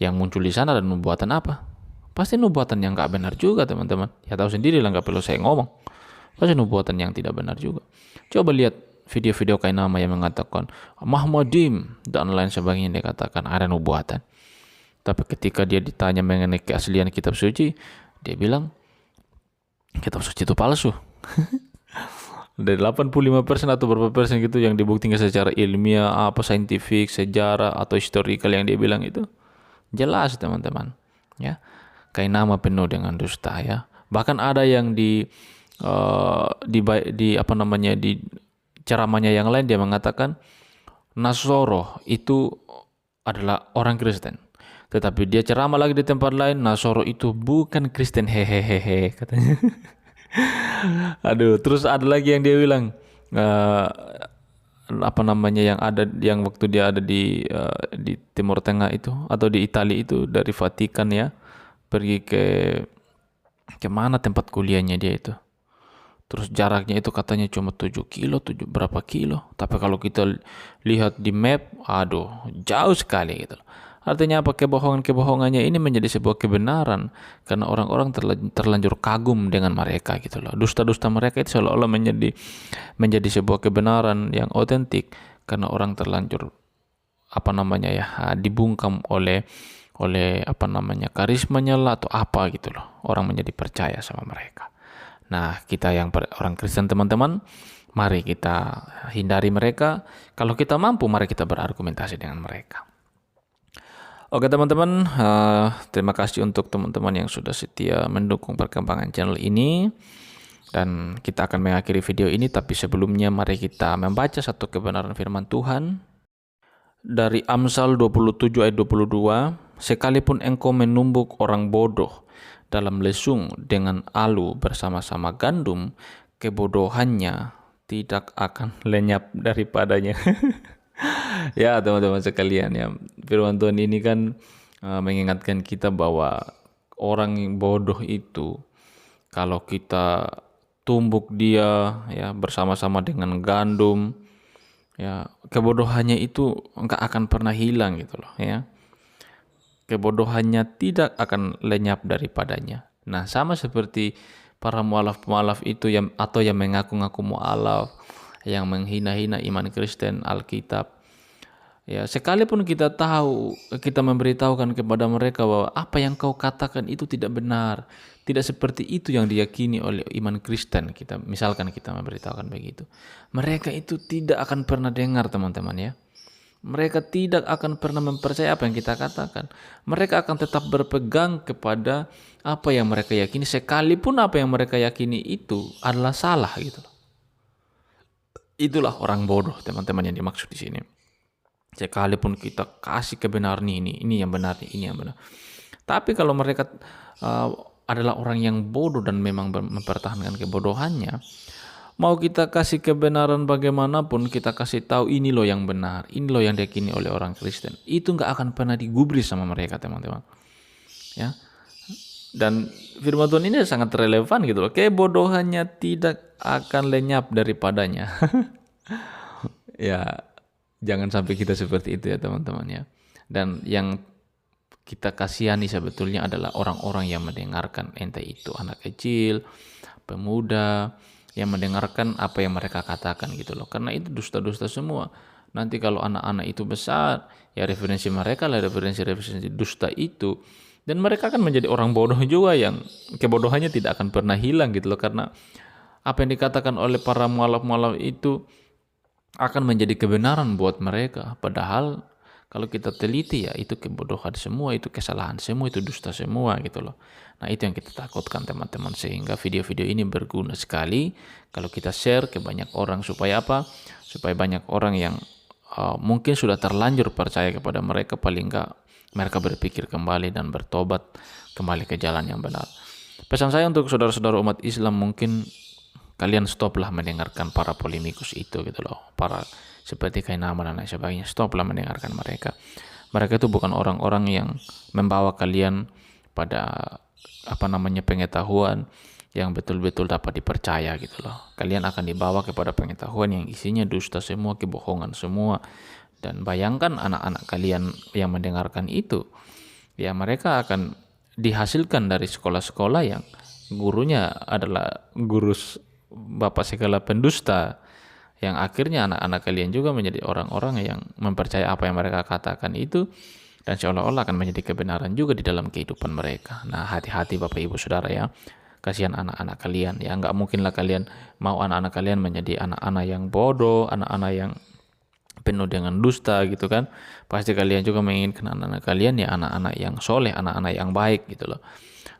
yang muncul di sana adalah nubuatan apa? Pasti nubuatan yang gak benar juga teman-teman. Ya tahu sendiri lah, gak perlu saya ngomong. Pasti nubuatan yang tidak benar juga. Coba lihat video-video kainama yang mengatakan Mahmadim dan lain sebagainya, dia katakan ada nubuatan. Tapi ketika dia ditanya mengenai keaslian kitab suci, dia bilang kitab suci itu palsu. Dari 85% atau berapa persen gitu yang dibuktikan secara ilmiah, saintifik, sejarah atau historical yang dia bilang itu jelas teman-teman, ya. Kainama penuh dengan dusta, ya. Bahkan ada yang di ceramahnya yang lain dia mengatakan Nasoro itu adalah orang Kristen. Tetapi dia ceramah lagi di tempat lain, Nasoro itu bukan Kristen, hehehehe katanya. Terus ada lagi yang dia bilang yang waktu dia ada di Timur Tengah itu atau di Italia itu, dari Vatikan, ya, pergi ke mana tempat kuliahnya dia itu. Terus jaraknya itu katanya cuma 7 berapa kilo. Tapi kalau kita lihat di map, jauh sekali gitu. Artinya apa? Kebohongannya ini menjadi sebuah kebenaran karena orang-orang terlanjur kagum dengan mereka gitu loh. Dusta-dusta mereka itu seolah-olah menjadi sebuah kebenaran yang otentik karena orang terlanjur dibungkam oleh karismanya lah atau apa gitu loh. Orang menjadi percaya sama mereka. Nah, kita yang orang Kristen teman-teman, mari kita hindari mereka. Kalau kita mampu, mari kita berargumentasi dengan mereka. Oke teman-teman, terima kasih untuk teman-teman yang sudah setia mendukung perkembangan channel ini. Dan kita akan mengakhiri video ini, tapi sebelumnya mari kita membaca satu kebenaran firman Tuhan. Dari Amsal 27 ayat 22, sekalipun engkau menumbuk orang bodoh dalam lesung dengan alu bersama-sama gandum, kebodohannya tidak akan lenyap daripadanya. Ya teman-teman sekalian, ya, firman Tuhan ini kan mengingatkan kita bahwa orang yang bodoh itu kalau kita tumbuk dia, ya, bersama-sama dengan gandum, ya, kebodohannya itu enggak akan pernah hilang gitu loh, ya. Kebodohannya tidak akan lenyap daripadanya. Nah, sama seperti para mualaf-mualaf itu yang mengaku-ngaku mualaf, yang menghina-hina iman Kristen, Alkitab, Ya, sekalipun kita tahu, kita memberitahukan kepada mereka bahwa apa yang kau katakan itu tidak benar, tidak seperti itu yang diyakini oleh iman Kristen, kita misalkan kita memberitahukan begitu, mereka itu tidak akan pernah dengar, teman-teman ya. Mereka tidak akan pernah mempercayai apa yang kita katakan. Mereka akan tetap berpegang kepada apa yang mereka yakini, sekalipun apa yang mereka yakini itu adalah salah gitu loh. Itulah orang bodoh, teman-teman, yang dimaksud di sini. Sekalipun kita kasih kebenaran ini yang benar, ini yang benar. Tapi kalau mereka adalah orang yang bodoh dan memang mempertahankan kebodohannya, mau kita kasih kebenaran bagaimanapun, kita kasih tahu ini loh yang benar, ini loh yang diyakini oleh orang Kristen, itu nggak akan pernah digubris sama mereka, teman-teman. Ya. Dan firman Tuhan ini sangat relevan gitu loh. Kebodohannya tidak akan lenyap daripadanya. Ya, jangan sampai kita seperti itu ya, teman-teman ya. Dan yang kita kasihani sebetulnya adalah orang-orang yang mendengarkan, entah itu anak kecil, pemuda, yang mendengarkan apa yang mereka katakan gitu loh. Karena itu dusta-dusta semua. Nanti kalau anak-anak itu besar, ya referensi mereka lah referensi dusta itu. Dan mereka akan menjadi orang bodoh juga yang kebodohannya tidak akan pernah hilang gitu loh. Karena apa yang dikatakan oleh para mualaf-mualaf itu akan menjadi kebenaran buat mereka. Padahal kalau kita teliti ya itu kebodohan semua, itu kesalahan semua, itu dusta semua gitu loh. Nah itu yang kita takutkan, teman-teman. Sehingga video-video ini berguna sekali kalau kita share ke banyak orang. Supaya apa? Supaya banyak orang yang mungkin sudah terlanjur percaya kepada mereka, paling enggak mereka berpikir kembali dan bertobat kembali ke jalan yang benar. Pesan saya untuk saudara-saudara umat Islam, mungkin kalian stoplah mendengarkan para polemikus itu gitu loh. Para seperti Kainama dan lain sebagainya. Stoplah mendengarkan mereka. Mereka itu bukan orang-orang yang membawa kalian pada pengetahuan yang betul-betul dapat dipercaya gitu loh. Kalian akan dibawa kepada pengetahuan yang isinya dusta semua, kebohongan semua. Dan bayangkan anak-anak kalian yang mendengarkan itu, ya mereka akan dihasilkan dari sekolah-sekolah yang gurunya adalah guru bapak segala pendusta, yang akhirnya anak-anak kalian juga menjadi orang-orang yang mempercayai apa yang mereka katakan itu, dan seolah-olah akan menjadi kebenaran juga di dalam kehidupan mereka. Nah hati-hati Bapak Ibu Saudara ya, kasihan anak-anak kalian ya. Nggak mungkinlah kalian mau anak-anak kalian menjadi anak-anak yang bodoh, anak-anak yang penuh dengan dusta gitu kan. Pasti kalian juga menginginkan anak-anak kalian ya anak-anak yang soleh, anak-anak yang baik gitu loh.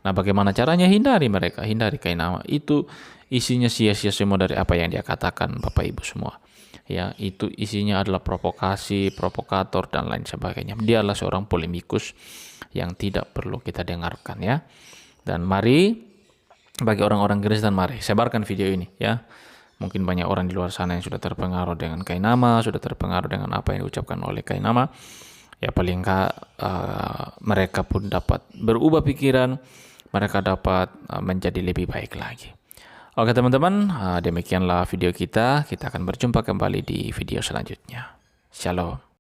Nah bagaimana caranya? Hindari mereka, hindari Kainama. Itu isinya sia-sia semua dari apa yang dia katakan, Bapak Ibu semua. Ya, itu isinya adalah provokasi, provokator dan lain sebagainya. Dia adalah seorang polemikus yang tidak perlu kita dengarkan ya. Dan mari bagi orang-orang Kristen, mari sebarkan video ini ya. Mungkin banyak orang di luar sana yang sudah terpengaruh dengan Kainama, sudah terpengaruh dengan apa yang diucapkan oleh Kainama. Ya paling enggak mereka pun dapat berubah pikiran, mereka dapat menjadi lebih baik lagi. Oke teman-teman, demikianlah video kita. Kita akan berjumpa kembali di video selanjutnya. Shalom.